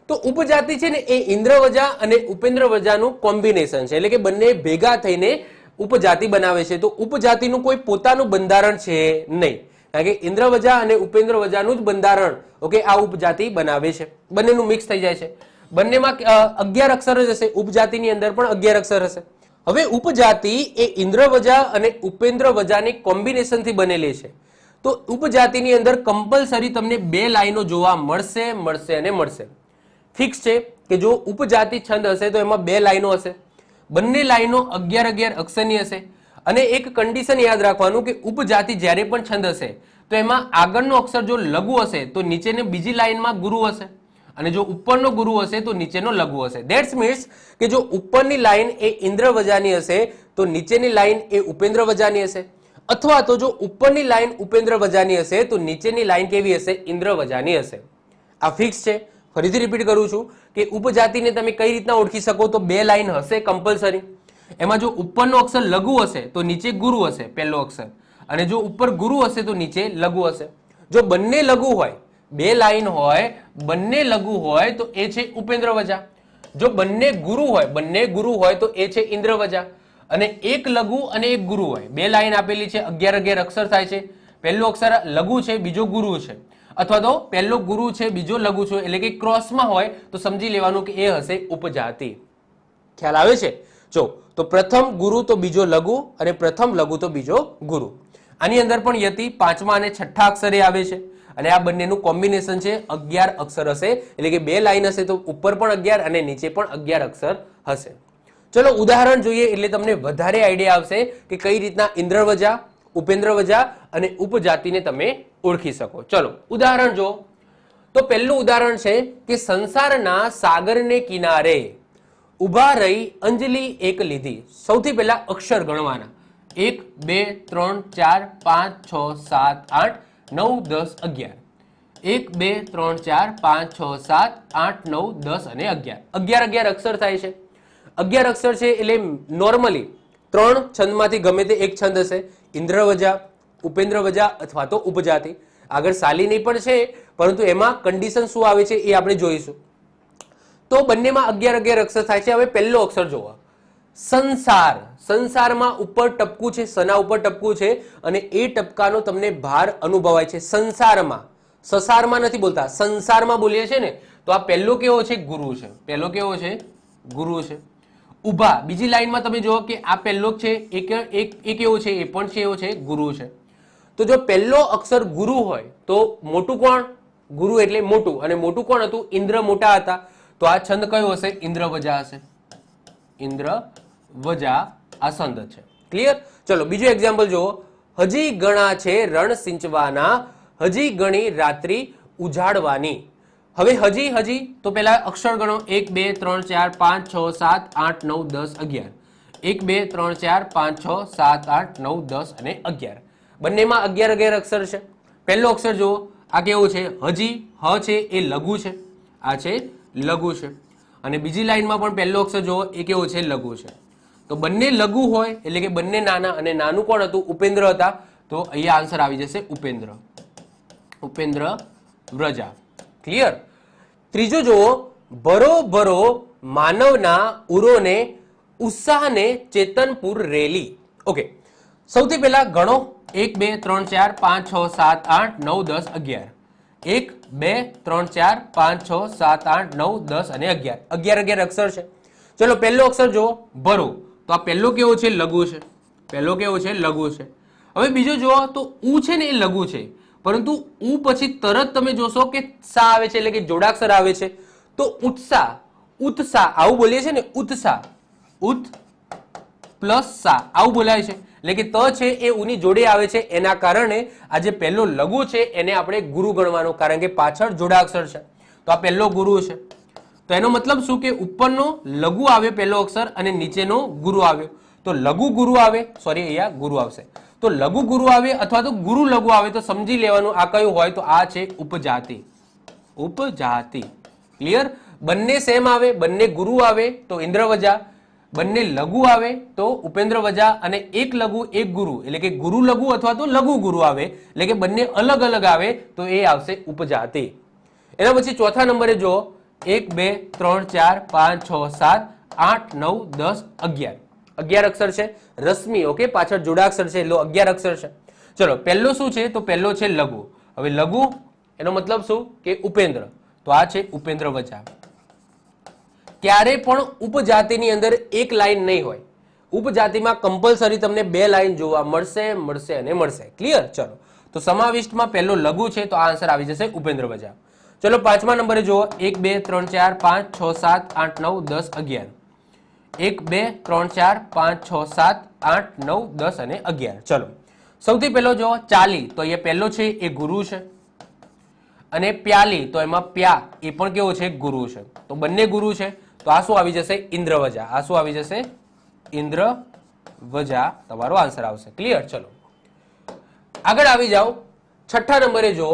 Speaker 1: તો ઉપજાતિ છે ને એ ઇન્દ્રવજા અને ઉપેન્દ્રવજાનું કોમ્બિનેશન છે, એટલે કે બંને ભેગા થઈને ઉપજાતિ બનાવે છે. તો ઉપજાતિનું કોઈ પોતાનું બંધારણ છે નહીં, કારણ કે ઇન્દ્રવજા અને ઉપેન્દ્રવજાનું જ બંધારણ ઓકે આ ઉપજાતિ બનાવે છે. બંનેનું મિક્સ થઈ જાય છે. બંનેમાં 11 અક્ષર જ હશે, ઉપજાતિની અંદર પણ 11 અક્ષર હશે. હવે ઉપજાતિ એ ઇન્દ્રવજા અને ઉપેન્દ્રવજાની કોમ્બિનેશનથી બનેલી છે. તો ઉપજાતિની અંદર કમ્પલસરી તમને 2 લાઈનો જોવા મળશે. ફિક્સ છે કે જો ઉપજાતિ છંદ હશે તો એમાં 2 લાઈનો હશે, બંને લાઈનો 11 અક્ષરની હશે. અને એક કન્ડિશન યાદ રાખવાનું કે ઉપજાતિ જ્યારે પણ છંદ હશે તો એમાં આગળનો અક્ષર જો લઘુ હશે તો નીચેની બીજી લાઈનમાં ગુરુ હશે અને જો ઉપરનો ગુરુ હશે તો નીચેનો લઘુ હશે. ધેટ્સ મીન્સ કે જો ઉપરની લાઈન એ ઇન્દ્ર વજાની હશે તો નીચેની લાઈન એ ઉપેન્દ્ર વજાની હશે, અથવા તો જો ઉપરની લાઈન ઉપેન્દ્ર વજાની હશે તો નીચેની લાઈન કેવી હશે? ઇન્દ્ર વજાની હશે. આ ફિક્સ છે. ફરીથી રિપીટ કરું છું કે ઉપજાતિને તમે કઈ રીતના ઓળખી શકો? તો બે લાઈન હશે કમ્પલસરી. એમાં જો ઉપરનો અક્ષર લઘુ હશે તો નીચે ગુરુ હશે પહેલો અક્ષર, અને જો ઉપર ગુરુ હશે તો નીચે લઘુ હશે. જો બંને લઘુ હોય, બે લાઈન હોય, બંને લઘુ હોય તો એ છે ઉપેન્દ્ર વજા. જો બંને ગુરુ હોય તો એ છે ઇન્દ્ર વજા. અને એક લઘુ અને એક ગુરુ હોય, બે લાઈન આપેલી છે, 11 અક્ષર થાય છે, પહેલો અક્ષર લઘુ છે, બીજો ગુરુ છે, અથવા તો પહેલો ગુરુ છે, બીજો લઘુ છે, એટલે કે ક્રોસમાં હોય તો સમજી લેવાનું કે એ હશે ઉપજાતિ. ખ્યાલ આવે છે? જો તો પ્રથમ ગુરુ તો બીજો લઘુ, અને પ્રથમ લઘુ તો બીજો ગુરુ. આની અંદર પણ યતિ 5મા અને 6ઠ્ઠા અક્ષરે આવે છે, અને આ બંનેનું કોમ્બિનેશન છે 11 અક્ષર હશે, એટલે કે બે લાઈન હશે તો ઉપર પણ 11 અને નીચે પણ 11 અક્ષર હશે. ચલો ઉદાહરણ જોઈએ એટલે તમને વધારે આઈડિયા આવશે કે કઈ રીતના ઇન્દ્ર વજા, ઉપેન્દ્ર વજા અને ઉપજાતિને તમે ઓળખી શકો. ચલો ઉદાહરણ જો. તો પહેલું ઉદાહરણ છે કે સંસારના સાગરને કિનારે ઉભા રહી અંજલિ એક લીધી. સૌથી પહેલા અક્ષર ગણવાના. 1 2 3 4 5 6 7 8 9 10 11. 1 2 3 4 5 6 7 8 9 10 અને 11. 11 અક્ષર થાય છે. 11 અક્ષર છે એટલે નોર્મલી 3 છંદમાંથી ગમે તે એક છંદ હશે, ઇન્દ્ર વજા, ઉપેન્દ્ર વજા અથવા તો ઉપજાતિ. આગળ શાલિની પણ છે, પરંતુ એમાં કન્ડિશન શું આવે છે એ આપણે જોઈશું. તો બંનેમાં 11 અક્ષર થાય છે. હવે પહેલો અક્ષર જોવો, સંસાર. સંસારમાં ઉપર ટપકું છે, સના ઉપર ટપકું છે, અને એ ટપકાનો તમને ભાર અનુભવાય છે. સંસારમાં, સસારમાં નથી બોલતા, સંસારમાં બોલીએ છીએ ને, તો આ પહેલો કેવો છે? ગુરુ છે. પહેલો કેવો છે? ગુરુ છે. ઉભા, બીજી લાઈનમાં તમે જુઓ કે આ પહેલો છે, એ કેવો છે? એ પણ છે, એવો છે, ગુરુ છે. તો જો પહેલો અક્ષર ગુરુ હોય તો મોટું કોણ? ગુરુ એટલે મોટું, અને મોટું કોણ હતું? ઇન્દ્ર મોટા હતા. તો આ છંદ કયો હશે? ઇન્દ્ર વજા હશે. ઇન્દ્ર વજા આ છંદ છે. ક્લિયર? ચલો બીજું એક્ઝામ્પલ જુઓ. હજી ઘણા છે રણ સિંચવાના, હજી ઘણી રાત્રિ ઉજાડવાની. હવે હજી તો પેલા અક્ષર ગણો. 1 2 3 4 5 6 7 8 9 10 11. 1 2 3 4 5 6 7 8 9 10 અને 11. બંનેમાં 11 અક્ષર છે. પહેલો અક્ષર જુઓ, આ કેવો છે? હજી. હ છે એ લઘુ છે, આ છે લઘુ છે. અને બીજી લાઈનમાં પણ પહેલો અક્ષર જુઓ, એ કેવો છે? લઘુ છે. તો બંને લઘુ હોય એટલે કે બંને નાના, અને નાનું કોણ હતું? ઉપેન્દ્ર હતા. તો અહીંયા આન્સર આવી જશે ઉપેન્દ્ર. ઉપેન્દ્ર વ્રજા. ક્લિયર? ત્રીજો જુઓ, ભરો માનવના ઉરોને ઉત્સાહને ચેતનપુર રેલી. ઓકે, સૌથી પહેલા ગણો. 1 2 3 4 5 6 7 8 9 10 11. 1 2 3 4 5 6 7 8 9 10 અને 11. 11 અક્ષર છે. ચલો પહેલો અક્ષર જુઓ, ભરો. તો આ પહેલો કેવો છે? લઘુ છે. પહેલો કેવો છે? લઘુ છે. હવે બીજો જુઓ તો ઉ છે ને એ લઘુ છે, પરંતુ ઉ પછી તરત તમે જોશો કે સા આવે છે, એટલે કે જોડાક્ષર આવે છે. તો ઉત્સાહ, ઉત્સાહ આવું બોલીએ છીએ ને, ઉત્સાહ. ઉત પ્લસ સા આવું બોલાય છે. એટલે કે ત છે એ ઉની જોડે આવે છે, એના કારણે આ જે પહેલો લઘુ છે એને આપણે ગુરુ ગણવાનો, કારણ કે પાછળ જોડાક્ષર છે. તો આ પહેલો ગુરુ છે. તો એનો મતલબ શું કે ઉપરનો લઘુ આવ્યો પહેલો અક્ષર, અને નીચેનો ગુરુ આવ્યો. તો લઘુ ગુરુ આવે, સોરી અહીંયા ગુરુ આવશે. તો લઘુ ગુરુ આવે અથવા તો ગુરુ લઘુ આવે તો સમજી લેવાનું આ કયું હોય? તો આ છે ઉપજાતિ. ઉપજાતિ. ક્લિયર? બંને સેમ આવે, બંને ગુરુ આવે તો ઇન્દ્ર વજા, બંને લઘુ આવે તો ઉપેન્દ્ર વજા, અને એક લઘુ એક ગુરુ એટલે કે ગુરુ લઘુ અથવા તો લઘુ ગુરુ આવે, એટલે કે બંને અલગ અલગ આવે તો એ આવશે ઉપજાતિ. એના પછી ચોથા નંબરે જો 1 2 3 4 5 6 7 8 9 10 11. 11 અક્ષર છે. રશ્મિ, ઓકે, પાછળ જોડાક્ષર છે એટલે 11 અક્ષર છે. ચલો પહેલો શું છે? તો પહેલો છે લઘુ. હવે લઘુ એનો મતલબ શું કે ઉપેન્દ્ર, તો આ છે ઉપેન્દ્ર વજા. ક્યારે પણ ઉપજાતિની અંદર એક લાઈન નહીં હોય. ઉપજાતિમાં કમ્પલસરી તમને બે લાઈન જોવા મળશે અને મળશે. ક્લિયર? ચલો તો સમાવિષ્ટમાં પહેલો લઘુ છે તો આ આન્સર આવી જશે ઉપેન્દ્ર વજા. ચલો પાંચમા નંબરે જુઓ. 1 2 3 4 5 6 7 8 9 10 11. 1 2 3 4 5 6 7 8 9 10 અને 11. ચલો સૌથી પહેલો જો ચાલી, તો અહીંયા પહેલો છે એ ગુરુ છે. અને પ્યાલી તો એમાં પ્યા એ પણ કેવો છે ગુરુ છે, તો બંને ગુરુ છે, તો આ શું આવી જશે ઇન્દ્રવજા, આ શું આવી જશે ઇન્દ્રવજા તમારો આન્સર આવશે. ક્લિયર? ચલો આગળ આવી જાઓ. છઠ્ઠા નંબરે જો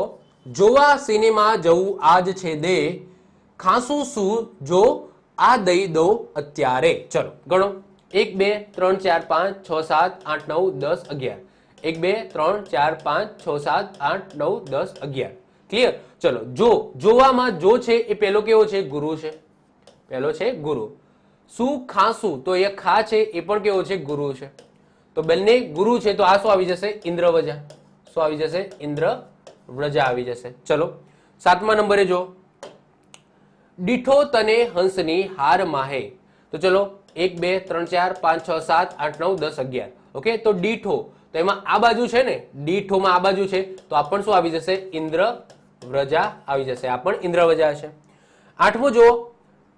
Speaker 1: જોવા સિનેમા જવું આજ છે દે, ખાંસું શું જો આ દઈ દો અત્યારે. ચલો ગણો 1 2 3 4 5 6 7 8 9 10 11. 1 2 3 4 5 6 7 8 9 10 11. ક્લિયર? ચલો જો જોવામાં જો છે એ પેલો કેવો છે ગુરુ છે, પેલો છે ગુરુ. શું ખાંસું તો એ ખા છે એ પણ કેવો છે ગુરુ છે, તો બંને ગુરુ છે, તો આ શું આવી જશે ઇન્દ્રવજા. શું આવી જશે ઇન્દ્રવજા આવી જશે. ચલો સાતમા નંબરે જો દીઠો તને હંસની હાર માહે, તો ચલો 1 2 3 4 5 6 7 8 9 10 11. ઓકે, તો દીઠો તો એમાં આ બાજુ છે ને, દીઠોમાં આ બાજુ છે, તો આ પણ શું આવી જશે ઇન્દ્રવ્રજા આવી જશે, આ પણ ઇન્દ્રવજા છે. આઠમું જો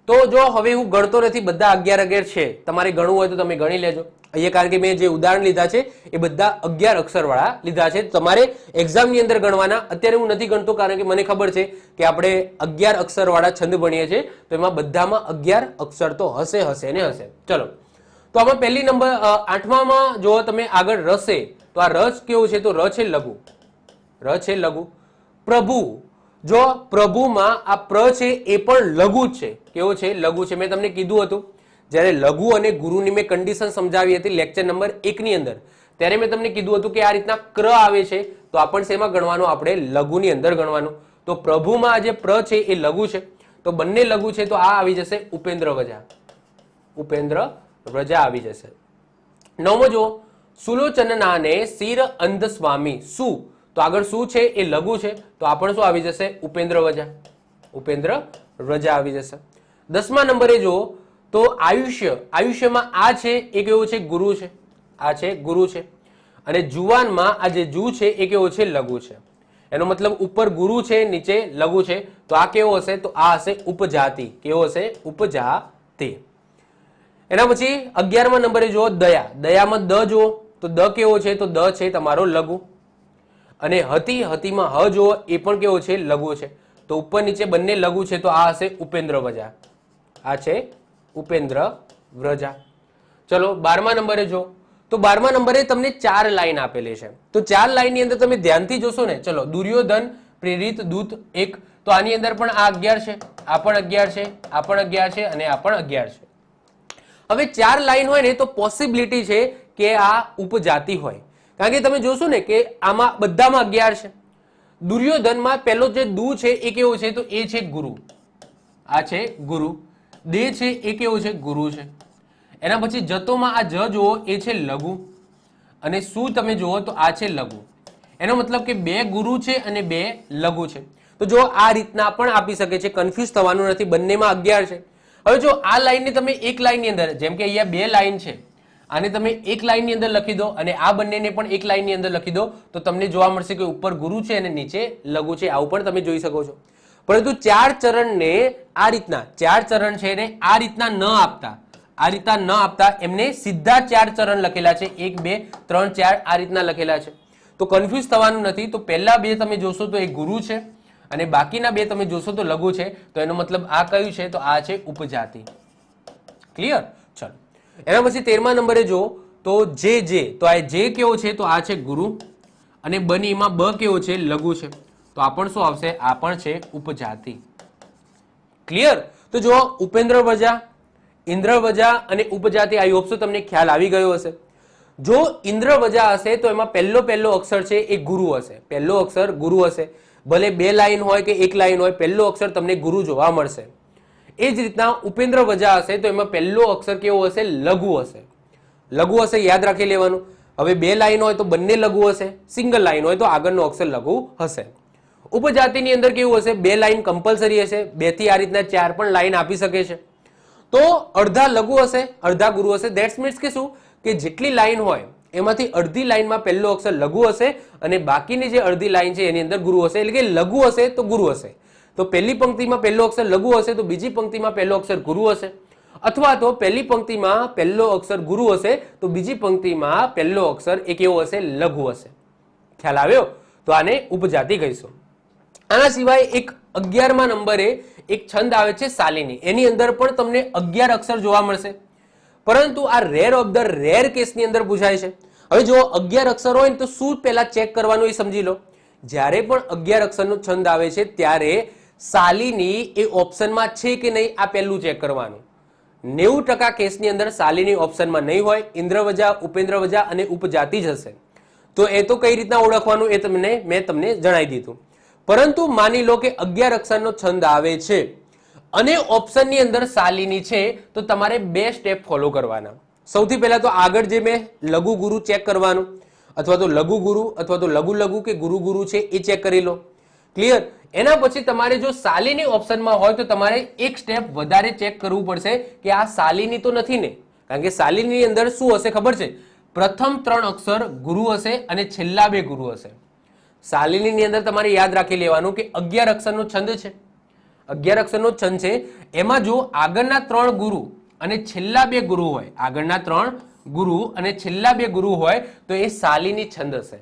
Speaker 1: તો જો હવે હું ગણતો નથી, બધા 11 11 છે, તમારે ગણવું હોય તો તમે ગણી લેજો અહીંયા, કારણ કે મેં જે ઉદાહરણ લીધા છે એ બધા 11 અક્ષર વાળા લીધા છે, તમારે એક્ઝામની અંદર ગણવાના. અત્યારે હું નથી ગણતો કારણ કે મને ખબર છે કે આપણે 11 અક્ષર વાળા છંદ ભણીએ છીએ, તો એમાં બધામાં 11 અક્ષર તો હશે ને હશે. ચલો તો આમાં પહેલી નંબર આઠમામાં જો તમે આગળ રસે, તો આ રસ કેવું છે, તો ર છે લઘુ, ર છે લઘુ. પ્રભુ જો પ્રભુમાં આ પ્ર છે એ પણ લઘુ જ છે, કેવો છે લઘુ છે. મેં તમને કીધું હતું જ્યારે લઘુ અને ગુરુની મેં કન્ડિશન સમજાવી હતી લેક્ચર નંબર 1 ની અંદર, ત્યારે મેં તમને કીધું હતું કે આ રીતના ક્ર આવે છે તો આ પણ શેમાં ગણવાનું, આપણે લઘુની અંદર ગણવાનું. તો પ્રભુમાં આ જે પ્ર છે એ લઘુ છે, તો બંને લઘુ છે, તો આ આવી જશે ઉપેન્દ્રવજા, ઉપેન્દ્રવજા આવી જશે. નવમો જો સુલોચનનાને શિર અંધ સ્વામી, શું તો આગળ શું છે એ લઘુ છે, તો આ પણ શું આવી જશે ઉપેન્દ્રવજા, ઉપેન્દ્રવજા આવી જશે. 10મા નંબરે જો તો આયુષ્ય, આયુષ્યમાં આ છે એ કેવો છે ગુરુ છે, આ છે ગુરુ છે. અને જુવાનમાં આ જે જુ છે એ કેવો છે લઘુ છે, એનો મતલબ ઉપર ગુરુ છે નીચે લઘુ છે, તો આ કેવો હશે, તો આ હશે ઉપજાતિ, કેવો હશે ઉપજાતિ. એના પછી 11મા નંબરે જુઓ દયા, દયામાં દ જુઓ તો દ કેવો છે, તો દ છે તમારો લઘુ. અને હતી, હતીમાં હ જુઓ એ પણ કેવો છે લઘુ છે, તો ઉપર નીચે બંને લઘુ છે, તો આ હશે ઉપેન્દ્રવજા, આ છે ઉપેન્દ્રવ્રજા. ચલો 12મા નંબરે જો તો 12મા નંબરે તમને 4 લાઈન આપેલી છે, તો 4 લાઈનની અંદર તમે ધ્યાનથી જોશો ને, ચલો દુર્યોધન પ્રેરિત દૂત 1, તો આની અંદર પણ આ 11 છે, આ પણ 11 છે, આ પણ 11 છે અને આ પણ 11 છે. હવે 4 લાઈન હોય ને તો પોસિબિલિટી છે કે આ ઉપજાતિ હોય, કારણ કે તમે જોશો ને કે આમાં બધામાં 11 છે. દુર્યોધનમાં પહેલો જે દુ છે એ કેવો છે, તો એ છે ગુરુ, આ છે ગુરુ. દે છે એ કેવો છે ગુરુ છે. એના પછી જતોમાં આ જ જુઓ એ છે લઘુ, અને શું તમે જુઓ તો આ છે લઘુ, એનો મતલબ કે 2 ગુરુ છે અને 2 લઘુ છે. તો જો આ રીતના પણ આપી શકે છે, કન્ફ્યુઝ થવાનું નથી, બંનેમાં 11 છે. હવે જો આ લાઈનને તમે એક લાઈનની અંદર, જેમ કે અહીંયા 2 લાઈન છે, આને તમે એક લાઈનની અંદર લખી દો અને આ બંનેને પણ એક લાઈનની અંદર લખી દો, તો તમને જોવા મળશે કે ઉપર ગુરુ છે અને નીચે લઘુ છે, આવું પણ તમે જોઈ શકો છો. પરંતુ 4 ચરણને આ રીતના, 4 ચરણ છે ને આ રીતના ન આપતા, આ રીતના ન આપતા એમને સીધા 4 ચરણ લખેલા છે, 1 2 3 4 આ રીતના લખેલા છે, તો કન્ફ્યુઝ થવાનું નથી. તો પહેલા 2 તમે જોશો તો એ ગુરુ છે અને બાકીના 2 તમે જોશો તો લઘુ છે, તો એનો મતલબ આ કયું છે, તો આ છે ઉપજાતિ. ક્લિયર? ચલો એના પછી 13મા નંબરે જો તો જે, તો આ જે કેવો છે, તો આ છે ગુરુ, અને બનીમાં બ કેવો છે લઘુ છે, તો આ પણ શું આવશે, આ પણ છે ઉપજાતિ. ક્લિયર? તો જો ઉપેન્દ્રવજા, ઇન્દ્રવજા અને ઉપજાતિ, આઈ હોપ સો તમને ખ્યાલ આવી ગયો હશે. જો ઇન્દ્રવજા હશે તો એમાં પહેલો અક્ષર છે એ ગુરુ હશે, પહેલો અક્ષર ગુરુ હશે, ભલે 2 લાઈન હોય કે 1 લાઈન હોય, પહેલો અક્ષર તમને ગુરુ જોવા મળશે. એ જ રીતના ઉપેન્દ્રવજા હશે તો એમાં પહેલો અક્ષર કેવો હશે, લઘુ હશે, લઘુ હશે, યાદ રાખી લેવાનું. હવે 2 લાઈન હોય તો બંને લઘુ હશે, સિંગલ લાઈન હોય તો આગળનો અક્ષર લઘુ હશે. ઉપજાતિની અંદર કેવું હશે, 2 લાઈન કમ્પલસરી હશે, 2 થી આ રીતના 4 પણ લાઈન આપી શકે છે, તો અડધા લઘુ હશે, અડધા ગુરુ હશે. ધેટ્સ મીન્સ કે શું, કે જેટલી લાઈન હોય એમાંથી અડધી લાઈનમાં પહેલો અક્ષર લઘુ હશે અને બાકીની જે અડધી લાઈન છે એની અંદર ગુરુ હશે, એટલે કે લઘુ હશે તો ગુરુ હશે. તો પહેલી પંક્તિમાં પહેલો અક્ષર લઘુ હશે તો બીજી પંક્તિમાં પહેલો અક્ષર ગુરુ હશે, અથવા તો પહેલી પંક્તિમાં પહેલો અક્ષર ગુરુ હશે તો બીજી પંક્તિમાં પહેલો અક્ષર એ કેવો હશે, લઘુ હશે. ખ્યાલ આવ્યો? તો આને ઉપજાતિ કહીશું. આના સિવાય એક 11મા નંબરે એક છંદ આવે છે શાલિની, એની અંદર પણ તમને 11 અક્ષર જોવા મળશે, પરંતુ આ રેર ઓફ ધ રેર કેસની અંદર પૂછાય છે. હવે જો 11 અક્ષર હોય ને તો શું પહેલા ચેક કરવાનું એ સમજી લો. જ્યારે પણ 11 અક્ષરનો છંદ આવે છે ત્યારે શાલિની એ ઓપ્શનમાં છે કે નહીં આ પહેલું ચેક કરવાનું. 90% કેસની અંદર શાલિની ઓપ્શનમાં નહીં હોય, ઇન્દ્રવજા, ઉપેન્દ્રવજા અને ઉપજાતિ જ હશે. તો એ તો કઈ રીતના ઓળખવાનું એ મેં તમને જણાવી દીધું. પરંતુ માની લો કે 11 અક્ષરનો છંદ આવે છે અને ઓપ્શનની અંદર શાલિની છે, તો તમારે 2 સ્ટેપ ફોલો કરવાના. સૌથી પહેલા તો આગળ જે મેં લઘુ ગુરુ ચેક કરવાનું, અથવા તો લઘુ ગુરુ અથવા તો લઘુ લઘુ કે ગુરુ ગુરુ છે એ ચેક કરી લો. ક્લિયર? એના પછી તમારે જો શાલિની ઓપ્શનમાં હોય તો તમારે એક સ્ટેપ વધારે ચેક કરવું પડશે કે આ શાલિની તો નથી ને, કારણ કે શાલિની અંદર શું હશે ખબર છે? પ્રથમ 3 અક્ષર ગુરુ હશે અને છેલ્લા 2 ગુરુ હશે. શાલિની અંદર તમારે યાદ રાખી લેવાનું કે 11 અક્ષરનો છંદ છે, 11 અક્ષરનો છંદ છે, એમાં જો આગળના 3 ગુરુ અને છેલ્લા 2 ગુરુ હોય, આગળના 3 ગુરુ અને છેલ્લા 2 ગુરુ હોય તો એ શાલિની છંદ હશે.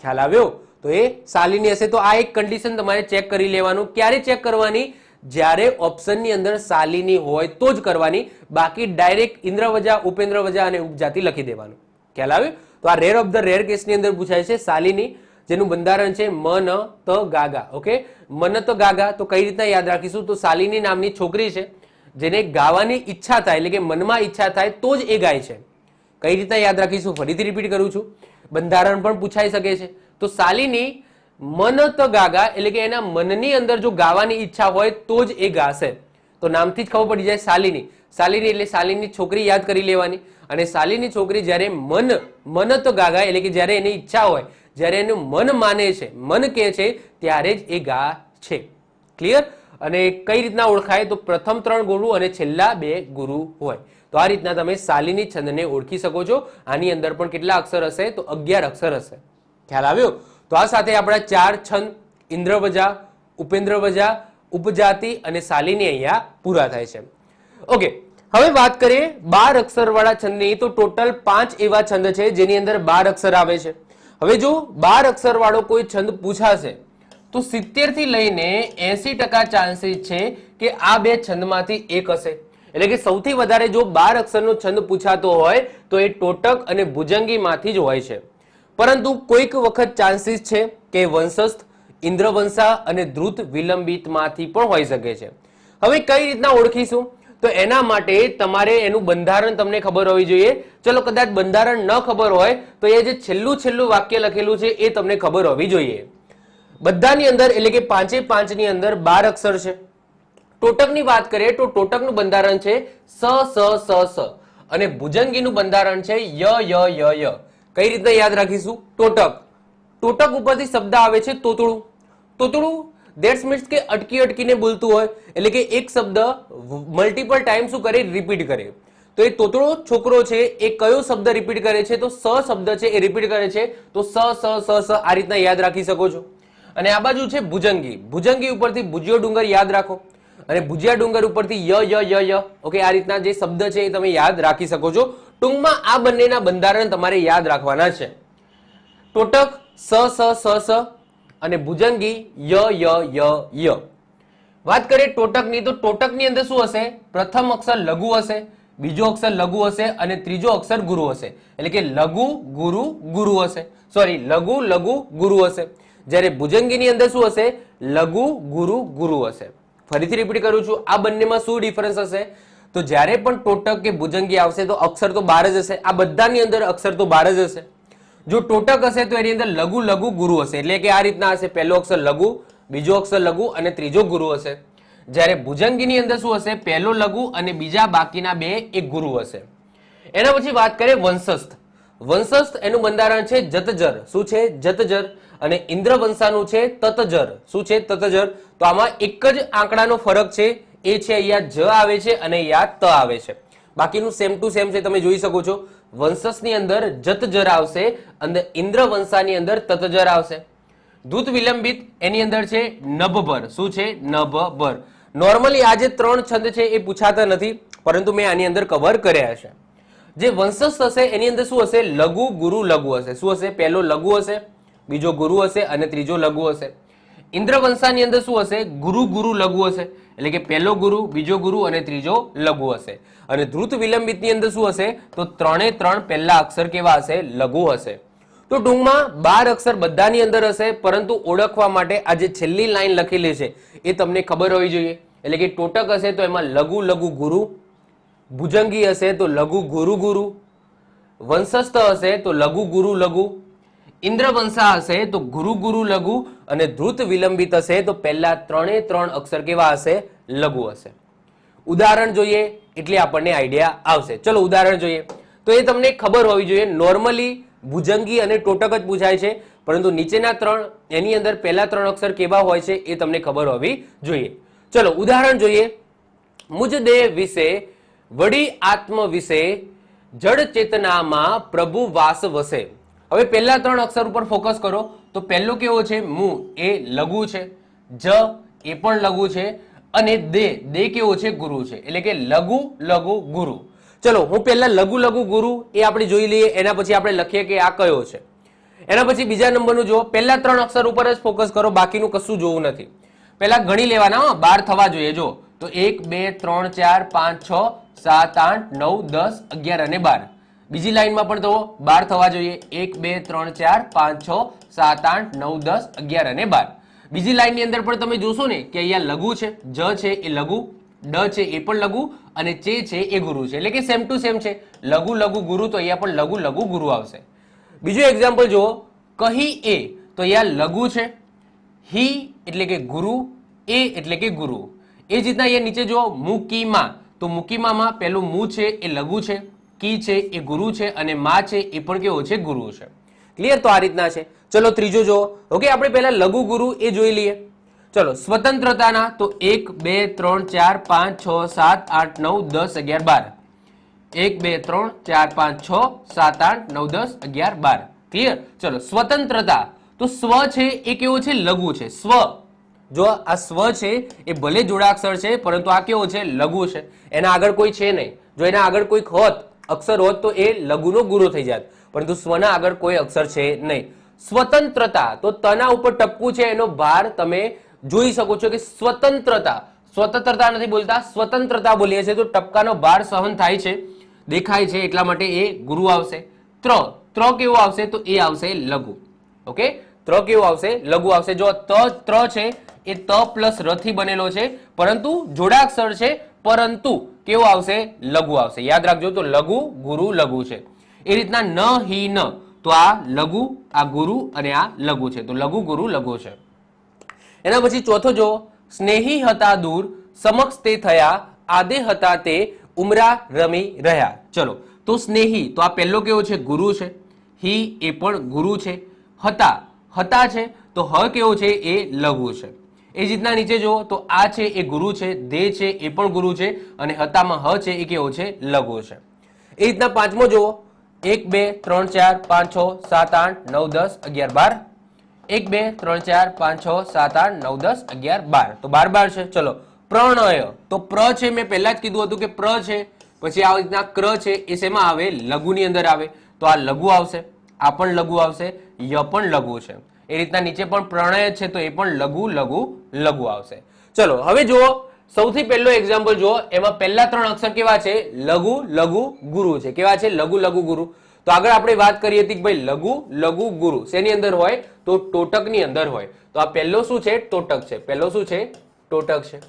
Speaker 1: ખ્યાલ આવ્યો? તો એ શાલિની હશે. તો આ એક કન્ડિશન તમારે ચેક કરી લેવાનું. ક્યારે ચેક કરવાની? જ્યારે ઓપ્શનની અંદર શાલિની હોય તો જ કરવાની, બાકી ડાયરેક્ટ ઇન્દ્રવજા, ઉપેન્દ્રવજા અને ઉપજાતિ લખી દેવાનું. ખ્યાલ આવ્યો? તો આ રેર ઓફ ધ રેર કેસની અંદર પૂછાય છે શાલિની, જેનું બંધારણ છે મ ન ત ગાગા. ઓકે, મન ત ગાગા. તો કઈ રીતના યાદ રાખીશું? તો શાલિની નામની છોકરી છે જેને ગાવાની ઈચ્છા થાય, એટલે કે મનમાં ઈચ્છા થાય તો જ એ ગાય છે. કઈ રીતના યાદ રાખીશું? ફરીથી રિપીટ કરું છું, બંધારણ પણ પૂછાઈ શકે છે. તો શાલિની મન ત ગાગા એટલે કે એના મનની અંદર જો ગાવાની ઈચ્છા હોય તો જ એ ગાશે. તો નામથી જ ખબર પડી જાય શાલિની. શાલિની એટલે શાલિની છોકરી યાદ કરી લેવાની. અને શાલિની છોકરી જ્યારે મન ત ગાગા એટલે કે જ્યારે એની ઈચ્છા હોય, જ્યારે એનું મન માને છે, મન કહે છે, ત્યારે જ એ ગા છે. ક્લિયર? અને કઈ રીતના ઓળખાય? તો પ્રથમ 3 ગુરુ અને છેલ્લા 2 ગુરુ હોય. તો આ રીતના તમે શાલિની છંદને ઓળખી શકો છો. આની અંદર પણ કેટલા અક્ષર હશે? તો 11 અક્ષર હશે. ખ્યાલ આવ્યો? તો આ સાથે આપણા 4 છંદ ઇન્દ્રવજા, ઉપેન્દ્રવજા, ઉપજાતિ અને શાલિની અહીંયા પૂરા થાય છે. ઓકે, હવે વાત કરીએ 12 અક્ષર વાળા છંદની. તો ટોટલ 5 એવા છંદ છે જેની અંદર 12 અક્ષર આવે છે. હવે જો 12 અક્ષર વાળો કોઈ છંદ પૂછાશે તો 70 થી લઈને 80% ચાન્સીસ છે કે આ 2 છંદમાંથી એક હશે. એટલે કે સૌથી વધારે જો 12 અક્ષરનો છંદ પૂછાતો હોય તો એ ટોટક અને ભુજંગીમાંથી જ હોય છે. પરંતુ કોઈક વખત ચાન્સીસ છે કે વંશસ્થ, ઇન્દ્રવંશા અને ધ્રુત વિલંબિતમાંથી પણ હોઈ શકે છે. હવે કઈ રીતના ઓળખીશું? તો એના માટે તમારે એનું બંધારણ તમને ખબર હોવી જોઈએ. ચલો કદાચ બંધારણ ન ખબર હોય તો એ જે છેલ્લું વાક્ય લખેલું છે એ તમને ખબર હોવી જોઈએ. બધાની અંદર એટલે કે 5 ની અંદર 12 અક્ષર છે. ટોટકની વાત કરીએ તો ટોટકનું બંધારણ છે સ સ સ સ અને ભુજંગીનું બંધારણ છે ય ય ય ય. કઈ રીતના યાદ રાખીશું? ટોટક, ટોટક ઉપરથી શબ્દ આવે છે તોતળું. તોતળું ધેટ્સ મીન્સ કે અટકીને બોલતું હોય, એટલે કે એક શબ્દ મલ્ટિપલ ટાઈમ શું કરે? રિપીટ કરે. તો એ તોતળો છોકરો છે એ કયો શબ્દ રિપીટ કરે છે? તો સ શબ્દ છે એ રિપીટ કરે છે. તો સ સ સ સ આ રીતના યાદ રાખી શકો છો. અને આ બાજુ છે ભુજંગી. ભુજંગી ઉપરથી ભુજિયો ડુંગર યાદ રાખો અને ભુજિયા ડુંગર ઉપરથી ય ય ય ય. ઓકે, આ રીતના જે શબ્દ છે એ તમે યાદ રાખી શકો છો. ટૂંકમાં આ બંનેના બંધારણ તમારે યાદ રાખવાના છે. ટોટક સ સ સ સ અને ભુજંગી ય ય ય ય. વાત કરીએ ટોટકની તો ટોટકની અંદર શું હશે? પ્રથમ અક્ષર લઘુ હશે, બીજો અક્ષર લઘુ હશે અને ત્રીજો અક્ષર ગુરુ હશે. એટલે કે લઘુ ગુરુ ગુરુ હશે. સોરી, લઘુ લઘુ ગુરુ હશે. જ્યારે ભુજંગીની અંદર શું હશે? લઘુ ગુરુ ગુરુ હશે. ફરીથી રિપીટ કરું છું, આ બંનેમાં શું ડિફરન્સ હશે? તો જ્યારે પણ ટોટક કે ભુજંગી આવશે તો અક્ષર તો 12 જ હશે. આ બધાની અંદર અક્ષર તો 12 જ હશે. જો ટોટક હશે તો એની અંદર લઘુ લઘુ ગુરુ હશે. એટલે કે આ રીતના હશે, પહેલો અક્ષર લઘુ, બીજો અક્ષર લઘુ અને ત્રીજો ગુરુ હશે. જ્યારે ભુજંગીની અંદર શું હશે? પહેલો લઘુ અને બીજા બાકીના 2 એ ગુરુ હશે. એના પછી વાત કરીએ વંશસ્થ. વંશસ્થ એનું બંધારણ છે જતજર. શું છે? જતજર. અને ઇન્દ્રવંશાનું છે તતજર. શું છે? તતજર. તો આમાં એક જ આંકડાનો ફરક છે, એ છે અહીંયા જ આવે છે અને અહીંયા ત આવે છે. બાકીનું સેમ ટુ સેમ છે, તમે જોઈ શકો છો. વંશસની અંદર જતજર આવશે અને ઇન્દ્રવંશાની અંદર તતજર આવશે. ધૂત વિલંબિત એની અંદર છે નભભર. શું છે? નભભર. નોર્મલી આ જે 3 છંદ છે એ પૂછાતા નથી, પરંતુ મેં આની અંદર કવર કર્યા છે. જે વંશસ્થ હશે એની અંદર શું હશે? લઘુ ગુરુ લઘુ હશે. શું હશે? પહેલો લઘુ હશે, બીજો ગુરુ હશે અને ત્રીજો લઘુ હશે. ઇન્દ્રવંશાની અંદર શું હશે? ગુરુ ગુરુ લઘુ હશે, એટલે કે પહેલો ગુરુ, બીજો ગુરુ અને ત્રીજો લઘુ હશે. અને ધ્રુત વિલંબિતની અંદર શું હશે? તો 3 એ 3 પહેલા અક્ષર કેવા હશે? લઘુ હશે. તો ટૂંકમાં 12 અક્ષર બધાની અંદર હશે, પરંતુ ઓળખવા માટે આ જે છેલ્લી લાઈન લખેલી છે એ તમને ખબર હોવી જોઈએ. એટલે કે ટોટક હશે તો એમાં લઘુ લઘુ ગુરુ, ભુજંગી હશે તો લઘુ ગુરુ ગુરુ, વંશસ્થ હશે તો લઘુ ગુરુ લઘુ, ઇન્દ્રવંશા હશે તો ગુરુ ગુરુ લઘુ, અને ધ્રુત વિલંબિત હશે તો પહેલા 3 એ 3 અક્ષર કેવા હશે? લઘુ હશે. ઉદાહરણ જોઈએ એટલે આપણને આઈડિયા આવશે. ચલો ઉદાહરણ જોઈએ. તો એ તમને ખબર હોવી જોઈએ. નોર્મલી ભુજંગી અને ટોટક જ પૂછાય છે, પરંતુ નીચેના 3 એની અંદર પહેલા 3 અક્ષર કેવા હોય છે એ તમને ખબર હોવી જોઈએ. ચલો ઉદાહરણ જોઈએ. મુજ દેહ વિશે વડી આત્મ વિશે જડ ચેતનામાં પ્રભુ વાસ વસે. હવે પહેલા 3 અક્ષર ઉપર ફોકસ કરો. તો પહેલો કેવો છે? મુ, એ લઘુ છે. જ એ પણ લઘુ છે. અને દે કેવો છે? ગુરુ છે. એટલે કે લઘુ લઘુ ગુરુ. ચલો હું પહેલા લઘુ લઘુ ગુરુ એ આપણે જોઈ લઈએ, એના પછી આપણે લખીએ કે આ કયો છે. એના પછી બીજા નંબરનું જુઓ. પહેલા 3 અક્ષર ઉપર જ ફોકસ કરો, બાકીનું કશું જોવું નથી. પહેલા ગણી લેવાના, 12 થવા જોઈએ. જો તો 1 2 3 4 5 6 7 8 9 10 11 અને 12. બીજી લાઈનમાં પણ તો 12 થવા જોઈએ. 1 2 3 4 5 6 7 8 9 10 11 અને 12. બીજી લાઈનની અંદર પણ તમે જોશો ને કે અહીંયા લઘુ છે, જ છે એ લઘુ, ડ છે એ પણ લઘુ, અને ચે છે એ ગુરુ છે. એટલે કે સેમ ટુ સેમ છે. લઘુ લઘુ ગુરુ, તો અહીંયા પણ લઘુ લઘુ ગુરુ આવશે. બીજું એક્ઝામ્પલ જુઓ. કહી એ, તો અહીંયા લઘુ છે. હી એટલે કે ગુરુ, એ એટલે કે ગુરુ. એ જ રીતના અહીંયા નીચે જુઓ. મુકીમા, તો મુકીમામાં પેલું મુ છે એ લઘુ છે, કી છે એ ગુરુ છે, અને મા છે એ પણ કેવો છે? ગુરુ છે. ક્લિયર? તો આ રીતના છે. ચલો ત્રીજો જુઓ. ઓકે, આપણે પહેલા લઘુ ગુરુ એ જોઈ લઈએ. ચલો સ્વતંત્રતાના તો 1 2 3 4 5 6 7 8 9 10 11 12. 1 2 3 4 5 6 7 8 9 10 11 12. ક્લિયર? ચલો સ્વતંત્રતા, તો સ્વ છે એ કેવો છે? લઘુ છે. સ્વ, જો આ સ્વ છે એ ભલે જોડાક્ષર છે, પરંતુ આ કેવો છે? લઘુ છે. એના આગળ કોઈ છે નહીં. જો એના આગળ કોઈ હોત, અક્ષર હોત, તો એ લઘુનો ગુરુ થઈ જાત, પરંતુ સ્વના આગળ કોઈ અક્ષર છે નહીં. સ્વતંત્રતા, તો તના ઉપર ટપકું છે, એનો ભાર તમે જોઈ શકો છો કે સ્વતંત્રતા, સ્વતંત્રતા નથી બોલતા, સ્વતંત્રતા બોલીએ છીએ, તો ટપકાનો ભાર સહન થાય છે, દેખાય છે, એટલા માટે એ ગુરુ આવશે. ત્ર કેવો આવશે? તો એ આવશે લઘુ. ઓકે, ત્ર કેવો આવશે? લઘુ આવશે. જો ત્ર છે એ ત પ્લસ ર થી બનેલો છે, પરંતુ જોડાક્ષર છે, પરંતુ કેવો આવશે? લઘુ આવશે. યાદ રાખજો. તો લઘુ ગુરુ લઘુ છે. એ રીતના ન હિ ન, તો આ લઘુ, આ ગુરુ, અને આ લઘુ છે. તો લઘુ ગુરુ લઘુ છે. એના પછી ચોથો જો. સ્નેહી હતા દૂર, સમક્ષ તે થયા, આદે હતા તે ઉમરા રમી રહ્યા. ચલો, તો સ્નેહી, તો આ પહેલો કેવો છે? ગુરુ છે. હી એ પણ ગુરુ છે. હતા છે તો હ કેવો છે? એ લઘુ છે. એ જ રીતના નીચે જુઓ. તો આ છે એ ગુરુ છે, દે છે એ પણ ગુરુ છે, અને હતામાં હ છે એ કેવો છે? લઘુ છે. એ રીતના પાંચમો જુઓ. 1 2 3 4 5 6 7 8 9 10 11 12. 1 2 3 4 5 6 7 8 9 10 11 12. તો 12 12 છે. ચલો પ્રણય, તો પ્ર છે, મેં પહેલા જ કીધું હતું કે પ્ર છે, પછી આ રીતના ક્ર છે, એ શેમાં આવે? લઘુની અંદર આવે. તો આ લઘુ આવશે, આ પણ લઘુ આવશે, ય પણ લઘુ છે. એ રીતના નીચે પણ પ્રણય છે, તો એ પણ લઘુ લઘુ લઘુ આવશે. ચલો હવે જુઓ. સૌથી પહેલો એક્ઝામ્પલ જુઓ. એમાં પહેલા 3 અક્ષર કેવા છે? લઘુ લઘુ ગુરુ છે. કેવા છે? લઘુ લઘુ ગુરુ. તો આગળ આપણે વાત કરી હતી કે ભાઈ લઘુ લઘુ ગુરુ શેની અંદર હોય? તો ટોટકની અંદર હોય. તો આ પહેલો શું છે? ટોટક છે. પહેલો શું છે? ટોટક છે.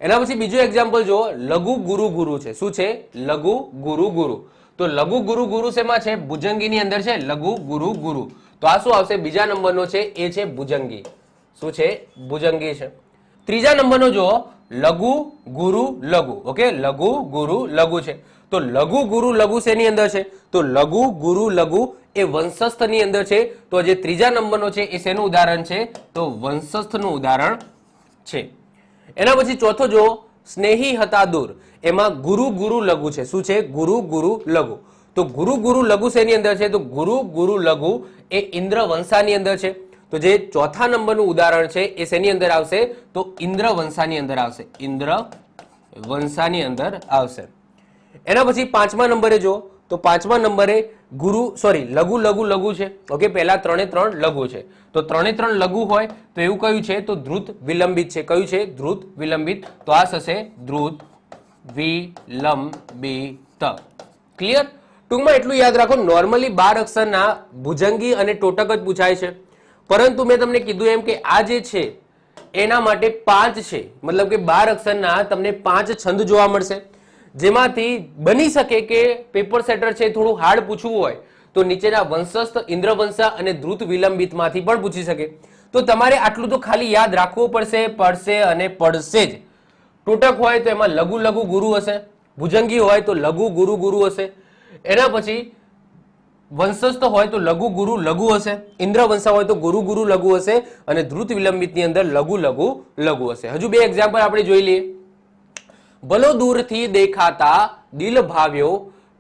Speaker 1: એના પછી બીજું એક્ઝામ્પલ જુઓ. લઘુ ગુરુ ગુરુ છે. શું છે? લઘુ ગુરુ ગુરુ. તો લઘુ ગુરુ ગુરુ શેમાં છે? ભુજંગીની અંદર છે. લઘુ ગુરુ ગુરુ. તો આ શું આવશે? બીજા નંબરનો છે એ છે ભુજંગી. શું છે? ભુજંગી છે. ત્રીજા નંબરનો જુઓ. લઘુ ગુરુ લઘુ. ઓકે, લઘુ ગુરુ લઘુ છે. તો લઘુ ગુરુ લઘુ શેની અંદર છે? તો લઘુ ગુરુ લઘુ એ વંશસ્થની અંદર છે. તો જે ત્રીજા નંબરનો છે એ શેનું ઉદાહરણ છે? તો વંશસ્થનું ઉદાહરણ છે. એના પછી ચોથો જુઓ. સ્નેહી હતા દૂર. એમાં ગુરુ ગુરુ લઘુ છે. શું છે? ગુરુ ગુરુ લઘુ. તો ગુરુ ગુરુ લઘુ શેની અંદર છે? તો ગુરુ ગુરુ લઘુ એ ઇન્દ્ર વંશાની અંદર છે. તો જે ચોથા નંબરનું ઉદાહરણ છે એ શેની અંદર આવશે? તો ઇન્દ્ર વંશાની અંદર આવશે. ઇન્દ્ર વંશાની અંદર આવશે. એના પછી પાંચમા નંબરે જો. તો તો 5મા નંબરે લઘુ લઘુ લઘુ છે. ઓકે, પહેલા 3 3 લઘુ છે, તો 3 3 લઘુ હોય તો એવું કયું છે? તો ધ્રુત વિલંબિત છે. કયું છે? ધ્રુત વિલંબિત. તો આ થશે ધ્રુત વિલંબિત. ક્લિયર? ટૂંકમાં એટલું યાદ રાખો, નોર્મલી 12 અક્ષરના ભુજંગી અને ટોટક જ પૂછાય છે, પરંતુ મેં તમને કીધું એમ કે આ જે છે એના માટે 5 છે, મતલબ કે 12 અક્ષરના તમને 5 છંદ જોવા મળશે, જેમાંથી બની શકે કે પેપર સેટર છે થોડું હાર્ડ પૂછવું હોય તો નીચેના વંશસ્થ, ઇન્દ્રવંશા અને ધ્રુત વિલંબિતમાંથી પણ પૂછી શકે. તો તમારે આટલું તો ખાલી યાદ રાખવું પડશે અને પડશે જ. ટોટક હોય તો એમાં લઘુ લઘુ ગુરુ હશે, ભુજંગી હોય તો લઘુ ગુરુ ગુરુ હશે, એના પછી વંશસ્થ હોય તો લઘુ ગુરુ લઘુ હશે, ઇન્દ્રવંશા હોય તો ગુરુ ગુરુ લઘુ હશે, અને ધ્રુત વિલંબિતની અંદર લઘુ લઘુ લઘુ હશે. હજુ 2 એક્ઝામ્પલ આપણે જોઈ લઈએ. ભલો દૂરથી દેખાતા દિલ ભાવ્યો,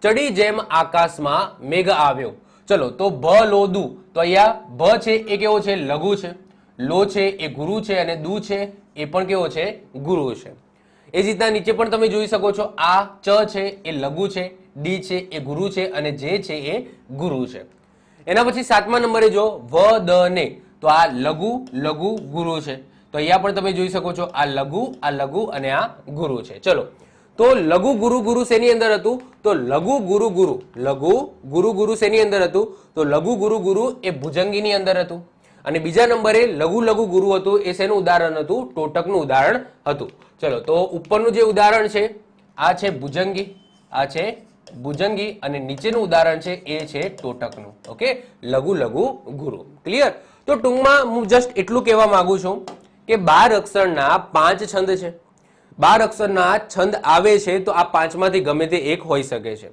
Speaker 1: ચડી જેમ આકાશમાં મેઘ આવ્યો. ચલો, તો ભ લો દુ, તો અહીંયા ભ છે એ કેવો છે? લઘુ છે. લો છે એ ગુરુ છે, અને દુ છે એ પણ કેવો છે? ગુરુ છે. એ જ રીતના નીચે પણ તમે જોઈ શકો છો, આ ચ છે એ લઘુ છે, ડી છે એ ગુરુ છે, અને જે છે એ ગુરુ છે. એના પછી 7મા નંબરે જો વ દ ને, તો આ લઘુ લઘુ ગુરુ છે. તો અહીંયા પણ તમે જોઈ શકો છો, આ લઘુ અને આ ગુરુ છે. ચલો, તો લઘુ ગુરુ ગુરુ શેની અંદર હતું? તો લઘુ ગુરુ ગુરુ શેની અંદર હતું? તો લઘુ ગુરુ ગુરુ એ ભુજંગીની અંદર હતું. અને બીજા નંબરે લઘુ લઘુ ગુરુ હતું, એ શેનું ઉદાહરણ હતું? ટોટકનું ઉદાહરણ હતું. ચલો, તો ઉપરનું જે ઉદાહરણ છે આ છે ભુજંગી, અને નીચેનું ઉદાહરણ છે એ છે ટોટકનું. ઓકે, લઘુ લઘુ ગુરુ. ક્લિયર? તો ટૂંકમાં હું જસ્ટ એટલું કહેવા માંગુ છું કે 12 અક્ષરના 5 છંદ છે. 12 અક્ષરના છંદ આવે છે તો આ 5માંથી ગમે તે એક હોઈ શકે છે.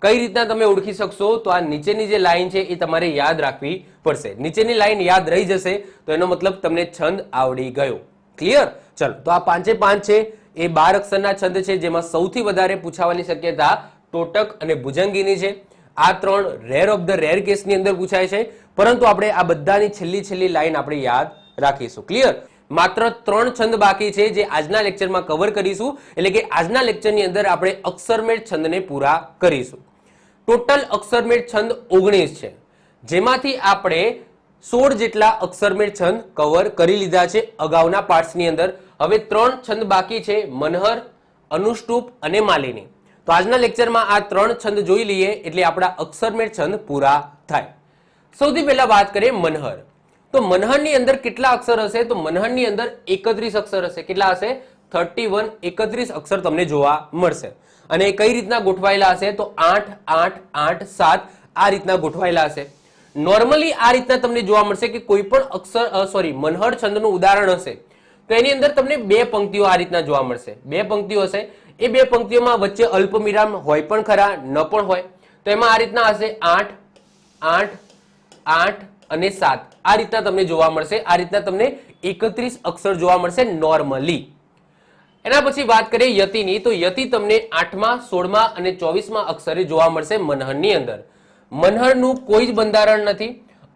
Speaker 1: કઈ રીતના તમે ઓળખી શકશો? તો આ નીચેની જે લાઈન છે એ તમારે યાદ રાખવી પડશે. નીચેની લાઈન યાદ રહી જશે તો એનો મતલબ તમને છંદ આવડી ગયો. ક્લિયર? ચલો, તો આ 5 છે એ 12 અક્ષરના છંદ છે, જેમાં સૌથી વધારે પૂછાવાની શક્યતા ટોટક અને ભુજંગીની છે. આ 3 રેર ઓફ ધ રેર કેસની અંદર પૂછાય છે, પરંતુ આપણે આ બધાની છેલ્લી લાઈન આપણે યાદ રાખીશું. ક્લિયર? માત્ર 3 છંદ બાકી છે જે આજના લેક્ચરમાં કવર કરીશું, એટલે કે આજના લેક્ચરની અંદર આપણે અક્ષરમેળ છંદને પૂરા કરીશું. ટોટલ અક્ષરમેળ છંદ 19 છે, જેમાંથી આપણે 16 જેટલા અક્ષરમેળ છંદ કવર કરી લીધા છે અગાઉના પાર્ટ્સની અંદર. હવે 3 છંદ બાકી છે, મનહર, અનુષ્ટુપ અને માલિની. તો આજના લેક્ચરમાં આ 3 છંદ જોઈ લઈએ એટલે આપણા અક્ષરમેળ છંદ પૂરા થાય. સૌથી પહેલા વાત કરીએ મનહર. તો મનહરની અંદર કેટલા અક્ષર હશે? તો મનહરની અંદર 31 અક્ષર હશે. કેટલા હશે? 31 અક્ષર તમને જોવા મળશે. અને કઈ રીતના ગોઠવાયેલા હશે? તો 8 8 8 7 આ રીતના ગોઠવાયેલા હશે. નોર્મલી આ રીતના તમને જોવા મળશે કે કોઈ પણ મનહર છંદનું ઉદાહરણ હશે તો એની અંદર તમને 2 પંક્તિઓ આ રીતના જોવા મળશે. 2 પંક્તિઓ હશે, એ 2 પંક્તિઓમાં વચ્ચે અલ્પવિરામ હોય પણ ખરા, ન પણ હોય. તો એમાં આ રીતના હશે 8 8 8 અને 7 આ રીતના તમને જોવા મળશે. આ રીતના તમને 31 અક્ષર જોવા મળશે નોર્મલી. એના પછી વાત કરીએ યતિની, તો યતિ તમને 8મા 16મા અને 24મા અક્ષરે જોવા મળશે મનહરની અંદર. મનહરનું કોઈ જ બંધારણ નથી,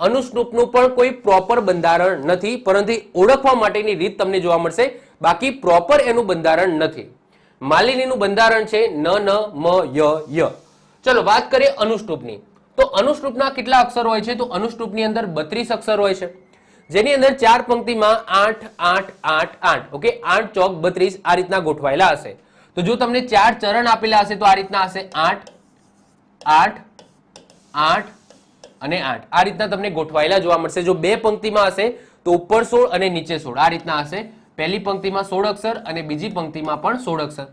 Speaker 1: અનુષ્ટુપનું પણ કોઈ પ્રોપર બંધારણ નથી, પરંતુ ઓળખવા માટેની રીત તમને જોવા મળશે, બાકી પ્રોપર એનું બંધારણ નથી. માલિનીનું બંધારણ છે ન ન મ ય. ચલો વાત કરીએ અનુષ્ટુપની. તો અનુષ્ટુપના કેટલા અક્ષર હોય છે? તો અનુષ્ટુપની અંદર 32 અક્ષર હોય છે, જેની અંદર 4 પંક્તિમાં 8 8 8 8. ઓકે, 8 ચોક 32 આ રીતના ગોઠવાયેલા હશે. તો જો તમને 4 ચરણ આપેલા હશે તો આ રીતના હશે 8 8 8 અને 8 આ રીતના તમને ગોઠવાયેલા જોવા મળશે. જો 2 પંક્તિમાં હશે તો ઉપર 16 અને નીચે 16 આ રીતના હશે. પહેલી પંક્તિમાં 16 અક્ષર અને બીજી પંક્તિમાં પણ 16 અક્ષર.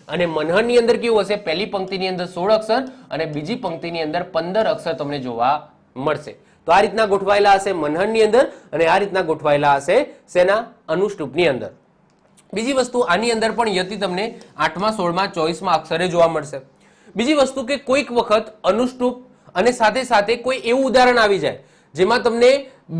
Speaker 1: અને મનહરની અંદર કેવું હશે? પહેલી પંક્તિની અંદર 16 અક્ષર અને બીજી પંક્તિની અંદર 15 અક્ષર તમને જોવા મળશે. તો આ રીતના ગોઠવાયેલા હશે મનહરની અંદર, અને આ રીતના ગોઠવાયેલા હશે શેના? અનુષ્ટુપની અંદર. બીજી વસ્તુ, આની અંદર પણ યતિ તમને 8મા 16મા 24મા અક્ષરે જોવા મળશે. બીજી વસ્તુ કે કોઈક વખત અનુષ્ટુપ અને સાથે સાથે કોઈ એવું ઉદાહરણ આવી જાય જેમાં તમને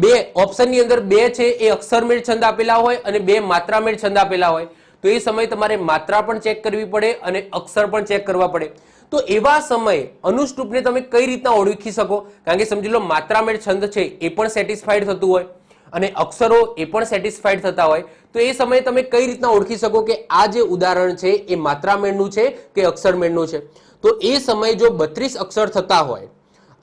Speaker 1: 2 ઓપ્શનની અંદર 2 છે એ અક્ષરમેળ છંદ આપેલા હોય અને 2 માત્રામેળ છંદ આપેલા હોય, તો એ સમયે તમારે માત્રા પણ ચેક કરવી પડે અને અક્ષર પણ ચેક કરવા પડે. તો એવા સમયે અનુષ્ટુપને તમે કઈ રીતના ઓળખી શકો? કારણ કે સમજી લો માત્રામેળ છંદ છે એ પણ સેટિસ્ફાઈડ થતું હોય અને અક્ષરો એ પણ સેટિસ્ફાઈડ થતા હોય, તો એ સમયે તમે કઈ રીતના ઓળખી શકો કે આ જે ઉદાહરણ છે એ માત્રામેળનું છે કે અક્ષરમેળનું છે? તો એ સમયે જો 32 અક્ષર થતા હોય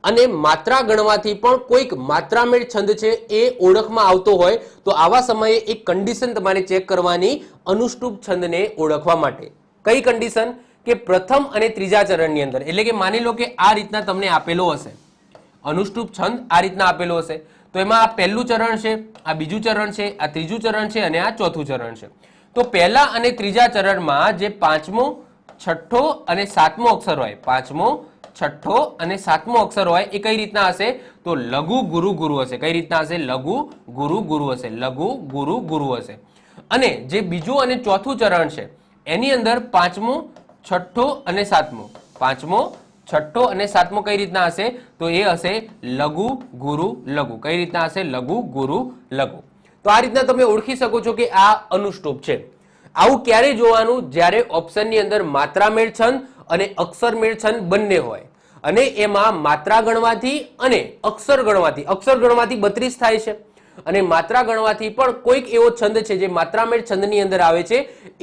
Speaker 1: અને માત્રા ગણવાથી પણ કોઈક માત્રામેળ છંદ છે એ ઓળખમાં આવતો હોય તો આવા સમયે એક કન્ડિશન તમારે ચેક કરવાની અનુષ્ટુપ છંદને ઓળખવા માટે. કઈ કન્ડિશન? કે પ્રથમ અને ત્રીજા ચરણની અંદર, એટલે કે માની લો કે આ રીતના તમને આપેલો હશે અનુષ્ટુપ છંદ, આ રીતના આપેલો હશે તો એમાં આ પહેલું ચરણ છે, આ બીજું ચરણ છે, આ ત્રીજું ચરણ છે અને આ ચોથું ચરણ છે. તો પહેલા અને ત્રીજા ચરણમાં જે પાંચમો, છઠ્ઠો અને સાતમો અક્ષર હોય, પાંચમો, છઠ્ઠો અને સાતમો અક્ષર હોય એ કઈ રીતના હશે? તો લઘુ ગુરુ ગુરુ હશે. કઈ રીતના હશે? લઘુ ગુરુ ગુરુ હશે. લઘુ ગુરુ ગુરુ હશે. અને જે બીજું અને ચોથું ચરણ છે એની અંદર પાંચમો, છઠ્ઠો અને સાતમો, પાંચમો, છઠ્ઠો અને સાતમો કઈ રીતના હશે? તો એ હશે લઘુ ગુરુ લઘુ. કઈ રીતના હશે? લઘુ ગુરુ લઘુ. તો આ રીતના તમે ઓળખી શકો છો કે આ અનુષ્ટુપ છે. આવું ક્યારે જોવાનું? જ્યારે ઓપ્શનની અંદર માત્રામેળ છંદ અને અક્ષરમેળ છંદ બંને હોય અને એમાં માત્રા ગણવાથી અને અક્ષર ગણવાથી, અક્ષર ગણવાથી 32 થાય છે અને માત્રા ગણવાથી પણ કોઈક એવો છંદ છે જે માત્રામેળ છંદની અંદર આવે છે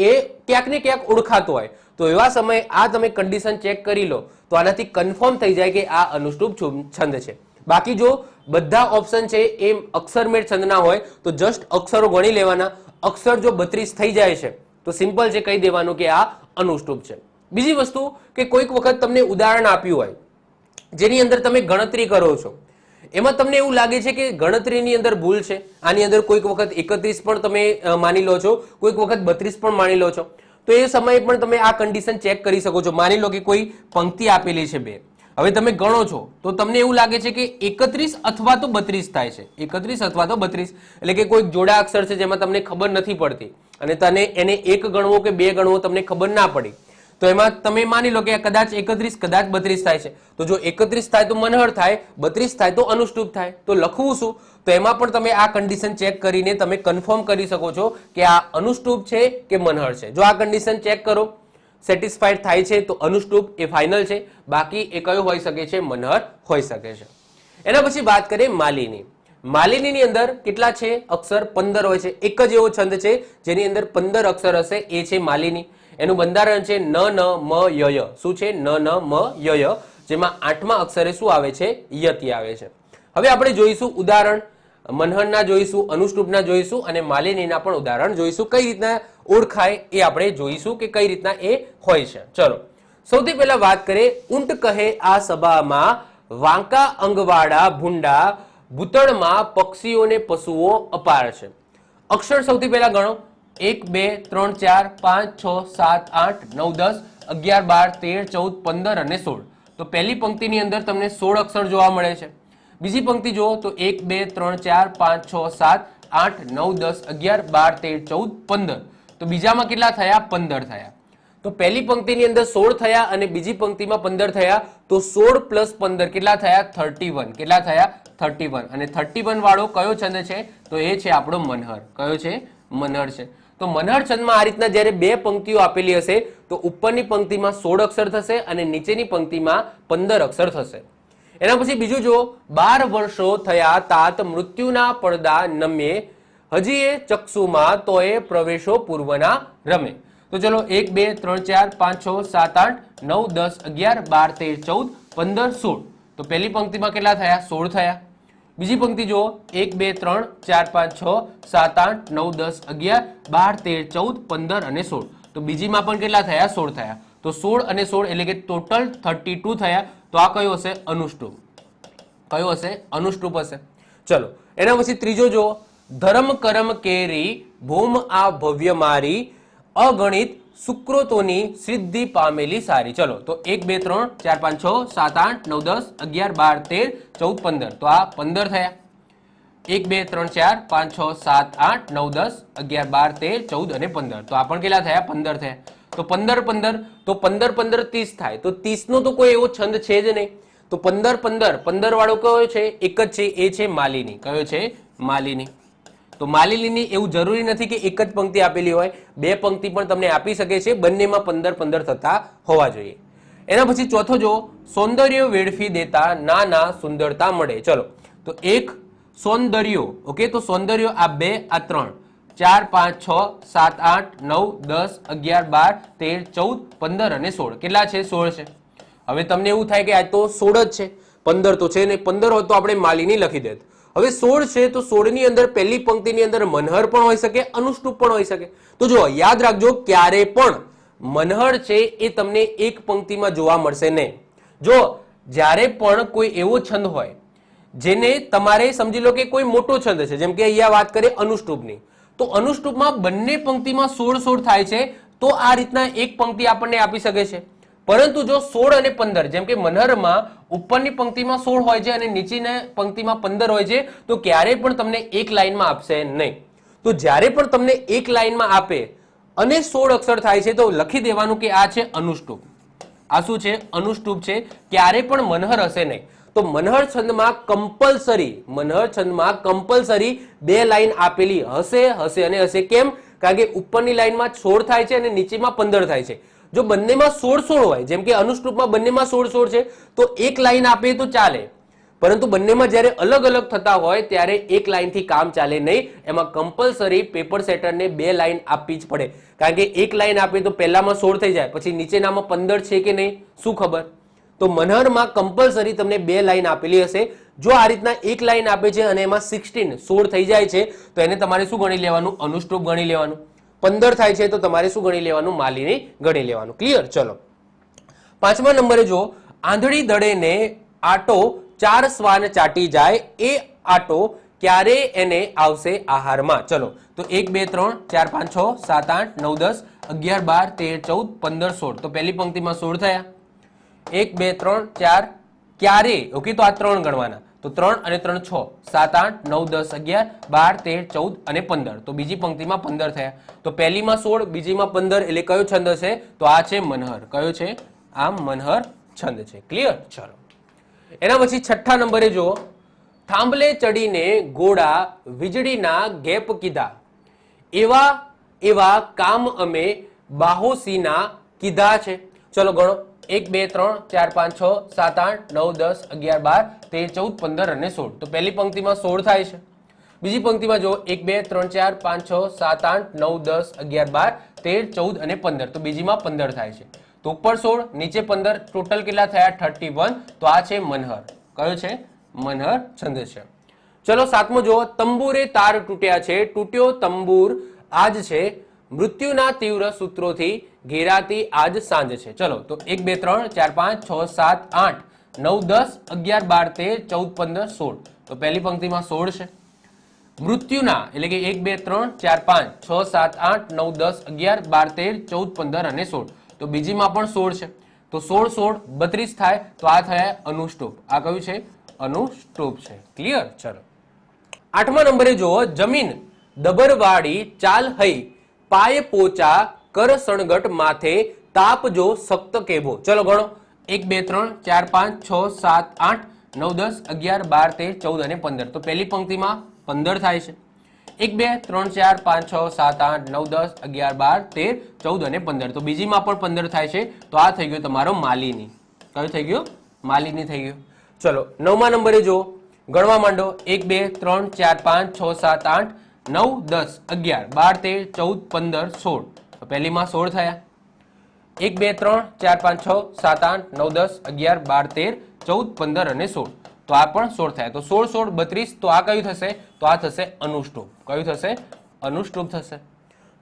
Speaker 1: એ ક્યાંક ને ક્યાંક ઓળખાતો હોય તો એવા સમયે આ તમે કન્ડિશન ચેક કરી લો તો આનાથી કન્ફર્મ થઈ જાય કે આ અનુષ્ટુપ છંદ છે. બાકી જો બધા ઓપ્શન છે એ અક્ષરમેળ છંદના હોય તો જસ્ટ અક્ષરો ગણી લેવાના. અક્ષર જો 32 થઈ જાય છે તો સિમ્પલ છે, કહી દેવાનું કે આ અનુષ્ટુપ છે. બીજી વસ્તુ કે કોઈક વખત તમને ઉદાહરણ આપ્યું હોય જેની અંદર તમે ગણતરી કરો છો, એમાં તમને એવું લાગે છે કે ગણતરીની અંદર ભૂલ છે, આની અંદર કોઈક વખત 31 પણ તમે માની લો છો, કોઈક વખત 32 પણ માની લો છો, તો એ સમયે પણ તમે આ કન્ડિશન ચેક કરી શકો છો. માની લો કે કોઈ પંક્તિ આપેલી છે 2, હવે તમે ગણો છો તો તમને એવું લાગે છે કે 31 અથવા તો 32 થાય છે, 31 અથવા તો 32, એટલે કે કોઈક જોડા અક્ષર છે જેમાં તમને ખબર નથી પડતી અને તને એને 1 ગણવો કે 2 ગણવો તમને ખબર ના પડી તો એમાં તમે માની લો કે કદાચ 31 કદાચ 32 થાય છે. તો જો 31 થાય તો મનહર થાય, 32 થાય તો અનુષ્ટુપ થાય. તો લખવું શું? તો એમાં પણ તમે આ કન્ડિશન ચેક કરીને તમે કન્ફર્મ કરી શકો છો કે આ અનુષ્ટુપ છે કે મનહર છે. જો આ કન્ડિશન ચેક કરો, સેટિસ્ફાઈડ થાય છે તો અનુષ્ટુપ એ ફાઇનલ છે, બાકી એ કયો હોઈ શકે છે? મનહર હોઈ શકે છે. એના પછી વાત કરીએ માલિની. માલિનીની અંદર કેટલા છે અક્ષર? 15 હોય છે. એક જ એવો છંદ છે જેની અંદર 15 અક્ષર હશે, એ છે માલિની. એનું બંધારણ છે ન ન મ ય ય. શું છે? ન ન મ ય ય, જેમાં 8મા અક્ષરે શું આવે છે? યતિ આવે છે. હવે આપણે જોઈશું ઉદાહરણ, મનહરના જોઈશું, અનુષ્ટુપના જોઈશું અને માલિનીના પણ ઉદાહરણ જોઈશું. કઈ રીતના ઓળખાય એ આપણે જોઈશું કે કઈ રીતના એ હોય છે. ચલો સૌથી પહેલા વાત કરીએ. ઊંટ કહે આ સભામાં, વાંકા અંગવાડા ભૂંડા, ભૂતળમાં પક્ષીઓને પશુઓ અપાર છે. અક્ષર સૌથી પહેલા ગણો. 1 2 3 4 5 6 7 8 9 10 11 12 13 14 15 અને 16. તો પહેલી પંક્તિની અંદર તમને 16 અક્ષર જોવા મળે છે. બીજી પંક્તિ જુઓ તો 1 2 3 4 5 6 7 8 9 10 11 12 13 14 15. તો બીજામાં કેટલા થયા? 15 થયા. તો પહેલી પંક્તિની અંદર 16 થયા અને બીજી પંક્તિમાં 15 થયા તો 16 + 15 કેટલા થયા? 31. કેટલા થયા? 31. અને 31 વાળો કયો છંદ છે? તો એ છે આપણો મનહર. કયો છે? મનહર છે. તો મનહર છંદમાં આ રીતના જ્યારે 2 પંક્તિઓ આપેલી હશે તો ઉપરની પંક્તિમાં 16 અક્ષર થશે અને નીચેની પંક્તિમાં 15 અક્ષર થશે. એના પછી બીજું જુઓ. 12 વર્ષો થયા તાત મૃત્યુના પડદા નમે, હજી એ ચક્ષુમાં તોય પ્રવેશો પૂર્વના રમે. તો ચલો 1 2 3 4 5 6 7 8 9 10 11 12 13 14 15 16. તો પહેલી પંક્તિમાં કેટલા થયા? 16 થયા. બીજી પંક્તિ જુઓ. 1 2 3 4 5 6 7 8 9 10 11 12 13 14 15 અને 16. તો બીજીમાં પણ કેટલા થયા? 16 થયા. તો 16 અને 16 એટલે કે ટોટલ 32 થયા. તો આ કયો હશે? અનુષ્ટુપ. કયો હશે? અનુષ્ટુપ હશે. ચલો એના પછી ત્રીજો જુઓ. ધર્મ કરમ કેરી ભૂમ આ ભવ્ય મારી, અગણિત સુકૃતોની સિદ્ધિ પામેલી સારી. ચલો તો 1 2 3 4 5 6 7 8 9 10 11 12 13 14 15. તો આ 15 થયા. 1 2 3 4 5 6 7 8 9 10 11 12 13 14 અને 15. તો આ પણ કેટલા થયા? 15 થયા. તો 15 15 તો 15 15 30 થાય. તો 30 નો તો કોઈ એવો છંદ છે જ નહીં. તો 15 15 15 વાળો કયો છે? એક જ છે, એ છે માલિની. કયો છે? માલિની. તો માલિની એવું જરૂરી નથી કે એક જ પંક્તિ આપેલી હોય, 2 પંક્તિ પણ તમને આપી શકે છે. બંનેમાં 15 15 થતા હોવા જોઈએ. એના પછી ચોથો જો. સૌંદર્ય વેડફી દેતા નાના સુંદરતા મળે. ચલો તો એક સૌંદર્યો. ઓકે, તો સૌંદર્યો આ 2 આ 3 4 5 6 7 8 9 10 11 12 13 14 15 અને 16. કેટલા છે? 16 છે. હવે તમને એવું થાય કે આ તો 16 જ છે, 15 તો છે ને, 15 હોત તો આપણે માલિની લખી દેત. હવે 16 છે તો 16 ની અંદર પહેલી પંક્તિની અંદર મનહર પણ હોઈ શકે, અનુષ્ટુપ પણ હોઈ શકે. તો જો યાદ રાખજો, ક્યારે પણ મનહર છે એ તમને એક પંક્તિમાં જોવા મળશે નહીં. જો જ્યારે પણ કોઈ એવો છંદ હોય જેને તમારે સમજી લો કે કોઈ મોટો છંદ છે, જેમ કે અહીંયા વાત કરીએ અનુષ્ટુપની, તો અનુષ્ટુપમાં બંને પંક્તિમાં 16 થાય છે, તો આ રીતના એક પંક્તિ આપણને આપી શકે છે. પરંતુ જો 16 અને 15, જેમ કે મનહરમાં ઉપરની પંક્તિમાં 16 હોય છે અને નીચેની પંક્તિમાં 15 હોય છે, તો ક્યારેય પણ તમને એક લાઈનમાં આપશે નહીં. તો જ્યારે પણ તમને એક લાઈનમાં આપે અને 16 અક્ષર થાય છે, તો લખી દેવાનું કે આ છે અનુષ્ટુપ. આ શું છે? અનુષ્ટુપ છે. ક્યારે પણ મનહર હશે નહીં. તો મનહર છંદમાં કમ્પલસરી બે લાઈન આપેલી હશે અને હશે. કેમ? કારણ કે ઉપરની લાઈનમાં 16 થાય છે અને નીચેમાં 15 થાય છે. જો બંનેમાં 16 હોય, જેમ કે અનુષ્ટુપમાં બંનેમાં 16 છે, તો એક લાઈન આપે તો ચાલે. પરંતુ બંનેમાં જ્યારે અલગ અલગ થતા હોય ત્યારે એક લાઈનથી કામ ચાલે નહીં. એમાં કમ્પલસરી પેપર સેટરને બે લાઈન આપવી જ પડે. કારણ કે એક લાઈન આપે તો પહેલામાં 16 થઈ જાય, પછી નીચેનામાં 15 છે કે નહીં, શું ખબર? તો મનહરમાં કમ્પલસરી તમને બે લાઈન આપેલી હશે. જો આ રીતના એક લાઈન આપે છે અને એમાં 16 થઈ જાય છે, તો એને તમારે શું ગણી લેવાનું? અનુષ્ટુપ ગણી લેવાનું. 15 થાય છે તો તમારે શું ગણી લેવાનું? માલિની ગણી લેવાનું. ક્લિયર? ચલો, 5મા નંબરે જો, આંધળી દડેને આટો 4 શ્વાન ચાટી જાય, એ આટો ક્યારે એને આવશે આહારમાં? ચલો, તો 1 2 3 4 5 6 7 8 9 10 11 12 13 14 15 16. તો પહેલી પંક્તિમાં 16 થયા. 1 2 3 4 ક્યારે, ઓકે, તો આ 3 ગણવાના. તો 3 અને 3 6 7 8 9 10 11 12 13 14 અને 15. તો બીજી પંક્તિમાં 15 થયા. તો પહેલીમાં 16, બીજીમાં 15, એટલે કયો છંદ હશે? તો આ છે મનહર. કયો છે? આ મનહર છંદ છે. ક્લિયર? ચલો, એના પછી 6થા નંબરે જો, થાંભલે ચડીને ઘોડા વીજળીના ગેપ કીધા, એવા એવા કામ અમે બાહોશીના કીધા છે. ચલો ગણો, 1 2 3 4 5 6 7 8 9 10 11 12 13 14 15 અને 16. તો પહેલી પંક્તિમાં 16 થાય છે. બીજી પંક્તિમાં જો, 1 2 3 4 5 6 7 8 9 10 11 12 13 14 અને 15. તો બીજીમાં 15 થાય છે. તો ઉપર 16, નીચે 15, ટોટલ કેટલા થયા? 31. તો આ છે મનહર. કયો છે? મનહર છંદ છે. ચલો, 7મો જો, તંબુરે તાર તૂટ્યા છે, તૂટ્યો તંબુર આજ છે, મૃત્યુના તીવ્ર સૂત્રોથી ઘેરાતી આજ સાંજ છે. ચલો, તો 1 2 3 4 5 6 7 8 9 10 11 12 13 14 15 16. તો પહેલી પંક્તિમાં 16 છે. મૃત્યુના એટલે કે 1 2 3 4 5 6 7 8 9 10 11 12 13 14 15 અને 16. તો બીજીમાં પણ 16 છે. તો 16 16 32 થાય. તો આ થયા અનુષ્ટુપ. આ કયું છે? અનુષ્ટુપ છે. ક્લિયર? ચલો, 8મા નંબરે જો, જમીન દબરવાળી ચાલ હઈ, પાય પોચા કર સણગટ માથે, તાપ જો સખ્ત કેવો. ચલો ગણો, 1 2 3 4 5 6 7 8 9 10 11 12 13 14 અને 15. તો પહેલી પંક્તિમાં 15 થાય છે. 1 2 3 4 5 6 7 8 9 10 11 12 13 14 અને 15. તો બીજીમાં પણ 15 થાય છે. તો આ થઈ ગયો તમારો માલિની. કયું થઈ ગયું? માલિની થઈ ગયું. ચલો, 9મા નંબરે જો, ગણવા માંડો, 1 2 3 4 5 6 7 8 9 10 11 12 13 14 15 16. તો પહેલીમાં 16 થયા. 1 2 3 4 5 6 7 8 9 10 11 12 13 14 15 અને 16. તો આ પણ 16 થયા. તો 16 16 32. તો આ કયું થશે? તો આ થશે અનુષ્ટુપ. કયું થશે? અનુષ્ટુપ થશે.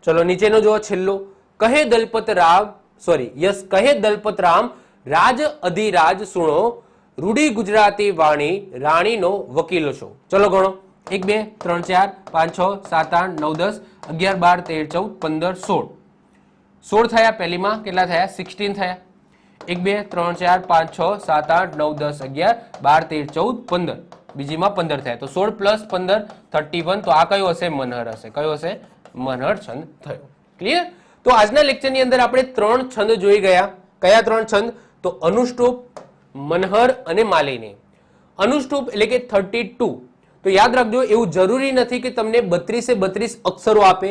Speaker 1: ચલો, નીચેનો જો, છેલ્લો, કહે દલપત રામ રાજ અધિરાજ સુણો, રૂડી ગુજરાતી વાણી રાણીનો વકીલ છો. ચલો ગણો, 1 2 3 4 5 6 7 8 9 10 11 12 13 14 15 16. 16 થયા. પહેલીમાં કેટલા થયા? 16 થયા. 1 2 3 4 5 6 7 8 9 10 11 12 13 14 15. બીજીમાં 15 થયા. તો 16 પ્લસ 15 31. તો આ કયો હશે? મનહર હશે. કયો હશે? મનહર છંદ થયો. ક્લિયર? તો આજના લેક્ચરની અંદર આપણે 3 છંદ જોઈ ગયા. કયા 3 છંદ? તો અનુષ્ટુપ, મનહર અને માલિની. અનુષ્ટુપ એટલે કે 32. તો યાદ રાખજો, એવું જરૂરી નથી કે તમને 32 અક્ષરો આપે,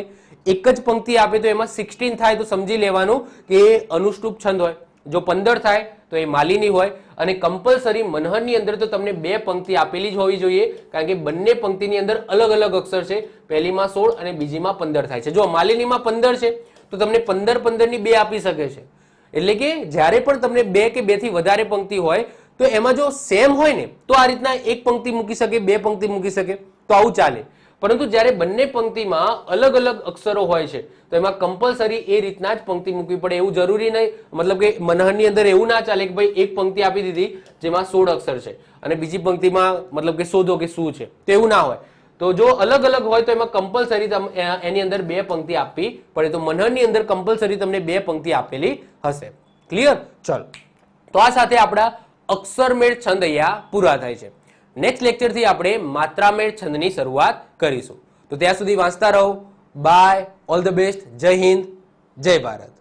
Speaker 1: એક જ પંક્તિ આપે તો એમાં 16 થાય તો સમજી લેવાનું કે એ અનુષ્ટુપ છંદ હોય. જો 15 થાય તો એ માલિની હોય. અને કમ્પલસરી મનહરની અંદર તો તમને બે પંક્તિ આપેલી જ હોવી જોઈએ, કારણ કે બંને પંક્તિની અંદર અલગ અલગ અક્ષર છે. પહેલીમાં 16 અને બીજીમાં 15 થાય છે. જો માલિનીમાં 15 છે તો તમને 15 15 ની બે આપી શકે છે. એટલે કે જ્યારે પણ તમને બે કે બે થી વધારે પંક્તિ હોય તો એમાં જો સેમ હોય ને તો આ રીતના એક પંક્તિ મૂકી શકે, બે પંક્તિ મૂકી શકે, તો આવું ચાલે. પરંતુ જ્યારે બંને પંક્તિમાં અલગ અલગ અક્ષરો હોય છે તો એમાં કમ્પલસરી એ રીતના જ પંક્તિ મૂકવી પડે. એવું જરૂરી નહીં, મતલબ કે મનહરની અંદર એવું ના ચાલે કે ભાઈ એક પંક્તિ આપી દીધી જેમાં 16 અક્ષર છે અને બીજી પંક્તિમાં મતલબ કે શોધો કે શું છે, તો એવું ના હોય. તો જો અલગ અલગ હોય તો એમાં કમ્પલસરી એની અંદર બે પંક્તિ આપવી પડે. તો મનહરની અંદર કમ્પલસરી તમને બે પંક્તિ આપેલી હશે. ક્લિયર? ચલો, તો આ સાથે આપણા અક્ષરમેળ છંદ અહીંયા પૂરા થાય છે. નેક્સ્ટ લેક્ચરથી આપણે માત્રામેળ છંદની શરૂઆત કરીશું. તો ત્યાં સુધી વાંચતા રહો. Bye, all the best. Jai Hind, જય ભારત.